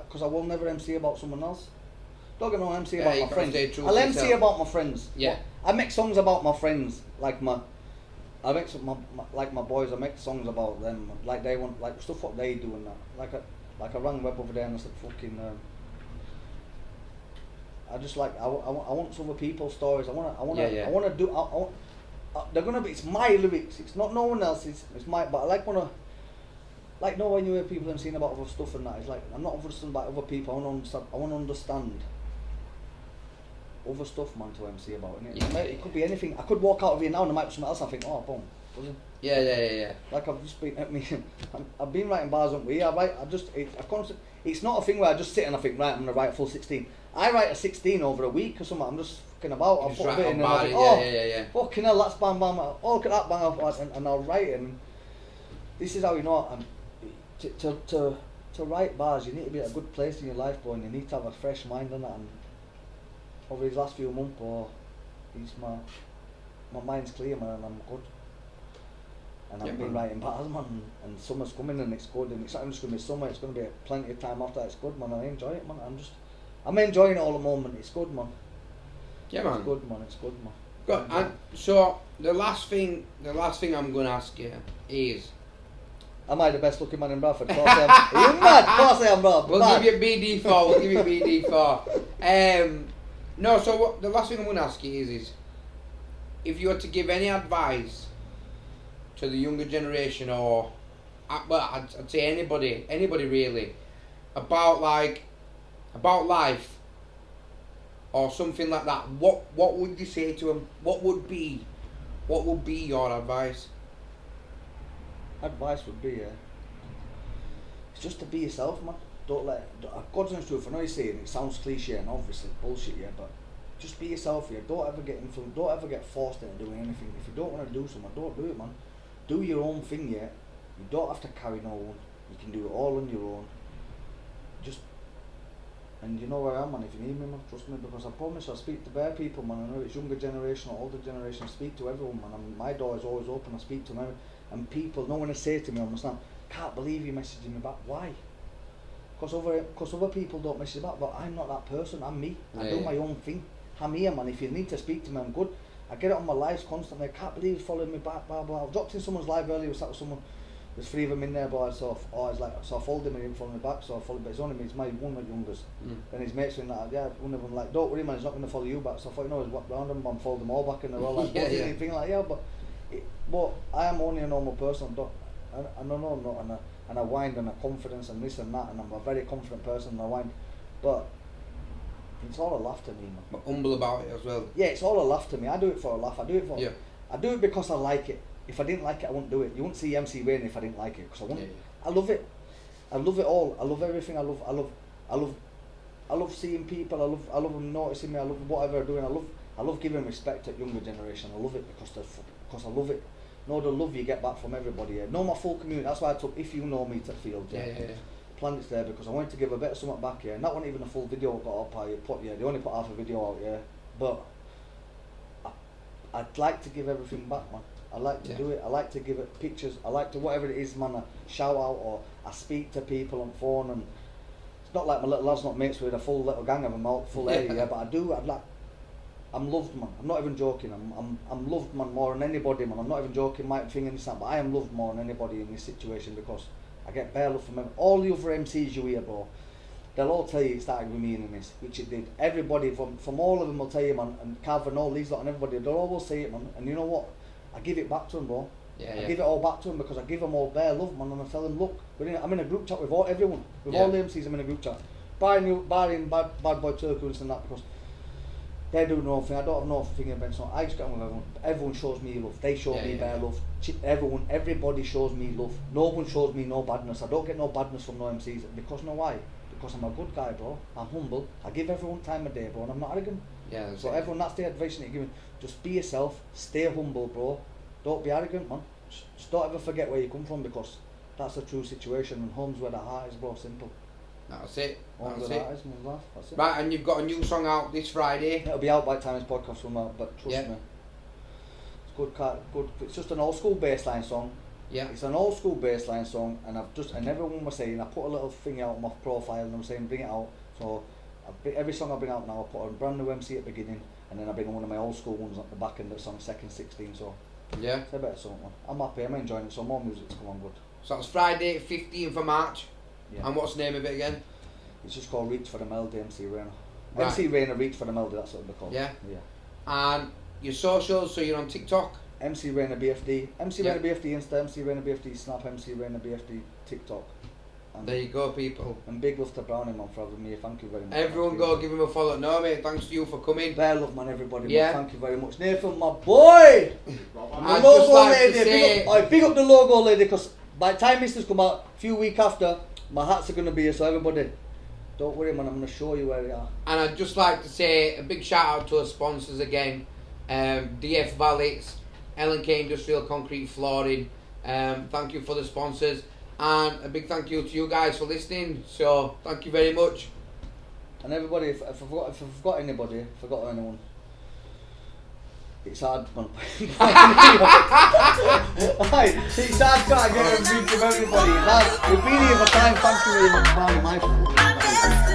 because I will never MC about someone else. Don't get no MC about my friends. I'll MC about my friends. Yeah. I make songs about my friends, like my boys. I make songs about them, like they want, like stuff what they do and that. Like I rang Web over there and I said, fucking. I just like I want other people's stories. I want to do. They're gonna be. It's my lyrics. It's not no one else's. It's my. But I like wanna. Like no, when you hear people saying about other stuff and that, it's like I'm not understanding about other people. I want to understand other stuff, man, to MC about it. It could be anything. I could walk out of here now and there might be something else. I think, oh, boom, buzzing. Yeah. Like I've just been. I've been writing bars on we. I write. It's not a thing where I just sit and I think, right, I'm gonna write a full 16. I write a 16 over a week or something. I'm just fucking about. I'll put a bit in and I think, fucking hell, that's bang bang. Oh, look at that bang, and I'll write it. And this is how you know. To write bars, you need to be at a good place in your life, bro, and you need to have a fresh mind on that. And over these last few months, my mind's clear, man, and I'm good. And I've been writing bars, man, and summer's coming and it's good, and it's not just going to be summer, it's going to be plenty of time after. It's good, man. I enjoy it, man. I'm enjoying it all the moment. It's good, man. Yeah, man. It's good, man. It's good, man. Good. And so the last thing I'm going to ask you is. Am I the best looking man in Bradford? Of course I am. Are you mad? Of course I am, bro. We'll give you BD4. No, so the last thing I'm going to ask you is if you were to give any advice to the younger generation, or I'd say anybody really, about life or something like that, what would you say to them? What would be your advice? Advice would be, it's just to be yourself, man. God's honest truth, I know you're saying it sounds cliche and obviously bullshit, but just be yourself here. Don't ever get influenced, don't ever get forced into doing anything. If you don't want to do something, don't do it, man. Do your own thing, You don't have to carry no one. You can do it all on your own. And you know where I am, man. If you need me, man, trust me, because I promise I speak to bare people, man. I know it's younger generation or older generation. I speak to everyone, man. My door is always open. I speak to them. And people, no one will say to me on my snap, can't believe you messaging me back. Why? Because other people don't message back, but I'm not that person. I'm me. I do my own thing. I'm here, man. If you need to speak to me, I'm good. I get it on my lives constantly. I can't believe you following me back, blah, blah. I dropped in someone's live earlier, was sat with someone. There's 3 of them in there, but so I followed him and he didn't follow me back, so I followed him, but it's only me, it's my one of the youngest. Then his mates were like, one of them like, don't worry, man, he's not going to follow you back. So I thought, he's walked round them and followed them all back, and they're all like, anything like, but I am only a normal person. And I whine and I confidence and this and that, and I'm a very confident person and I whine, but it's all a laugh to me, man. But humble about it as well. Yeah, it's all a laugh to me. I do it for a laugh. I do it because I like it. If I didn't like it, I wouldn't do it. You wouldn't see MC Rayner if I didn't like it, because I wouldn't. I love it. I love it all. I love everything. I love seeing people. I love them noticing me. I love whatever they're doing. I love giving respect to younger generation. I love it because I love it. Know the love you get back from everybody here. Know my full community. That's why I took If You Know Me to field. Planets there because I wanted to give a bit of something back here. And that wasn't even a full video got up. They only put half a video out here. But I'd like to give everything back, man. I like to do it. I like to give it pictures. I like to whatever it is, man. I shout out or I speak to people on phone, and it's not like my little lad's not mates with a full little gang of them out full area. But I'm loved, man. I'm not even joking. I'm loved, man, more than anybody, man. I'm not even joking. Might think and this that, but I am loved more than anybody in this situation because I get bare love from all the other MCs you hear, bro. They'll all tell you it started with me in this, which it did. Everybody from all of them will tell you, man, and Cav and all these lot and everybody, they'll all say it, man. And you know what? I give it back to them, bro. I give it all back to them because I give them all bare love, man, and I tell them, look, I'm in a group chat with everyone. With all the MCs, I'm in a group chat. Barring Bad Boy Turkles and that, because they do nothing. I don't have nothing against them. I just get on with everyone. Everyone shows me love. They show me bare love. Everybody shows me love. No one shows me no badness. I don't get no badness from no MCs. Because know why? Because I'm a good guy, bro. I'm humble. I give everyone time of day, bro, and I'm not arrogant. So everyone, that's the advice that you're giving. Just be yourself. Stay humble, bro. Don't be arrogant, man. Just don't ever forget where you come from, because That's a true situation, and home's where the heart is, bro. Simple. That's it. Home's That's where the it. heart is, mum's life. That's it. Right, and you've got a new song out this Friday. It'll be out by the time this podcast will out, but trust me. It's good. It's just an old school bassline song. Yeah. It's an old school bassline song, and and everyone was saying, I put a little thing out on my profile, and I'm saying bring it out. So every song I bring out now, I put a brand new MC at the beginning, and then I bring on one of my old school ones at the back end. That's on second 16. So Yeah. it's a better song, man. I'm happy. I'm enjoying it. So more music's come on good. So that's Friday, 15th of March. Yeah. And what's the name of it again? It's just called Reach for the Melody, MC Rayner. Right. MC Rayner, Reach for the Melody. That's what they're called. Yeah. Yeah. And your socials, so you're on TikTok. MC Rayner BFD, MC Yeah. Rayner BFD Insta, MC Rayner BFD Snap, MC Rayner BFD TikTok. And, There you go, people. and big love to Brownie, man, for having me. Thank you very much. Everyone go give him a follow. No, mate, thanks to you for coming. Bear love, man, everybody. Yeah. Man, thank you very much. Nathan, my boy. I'd The just logo like to lady. say- Big up the logo lady, because by the time this has come out, a few weeks after, my hats are going to be here. So everybody, don't worry, man. I'm going to show you where they are. And I'd just like to say a big shout out to our sponsors again. DF Valets, L&K Industrial Concrete Flooring. Thank you for the sponsors. And a big thank you to you guys for listening. So thank you very much. And everybody, if I forgot anybody, forgot anyone, it's hard, man. Right, it's hard trying to get a reach of everybody. It's hard. We've been here for time. Thank you very much, man. My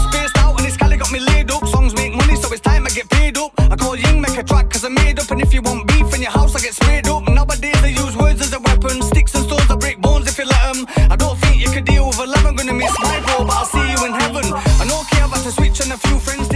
Spaced out and this Cali got me laid up. Songs make money, so it's time I get paid up. I call Ying, make a track cause I made up. And if you want beef in your house, I get sprayed up. Nowadays they use words as a weapon. Sticks and stones, I break bones if you let them. I don't think you could deal with a love, I'm gonna miss my bro, but I'll see you in heaven. I know okay, I've had to switch on a few friends.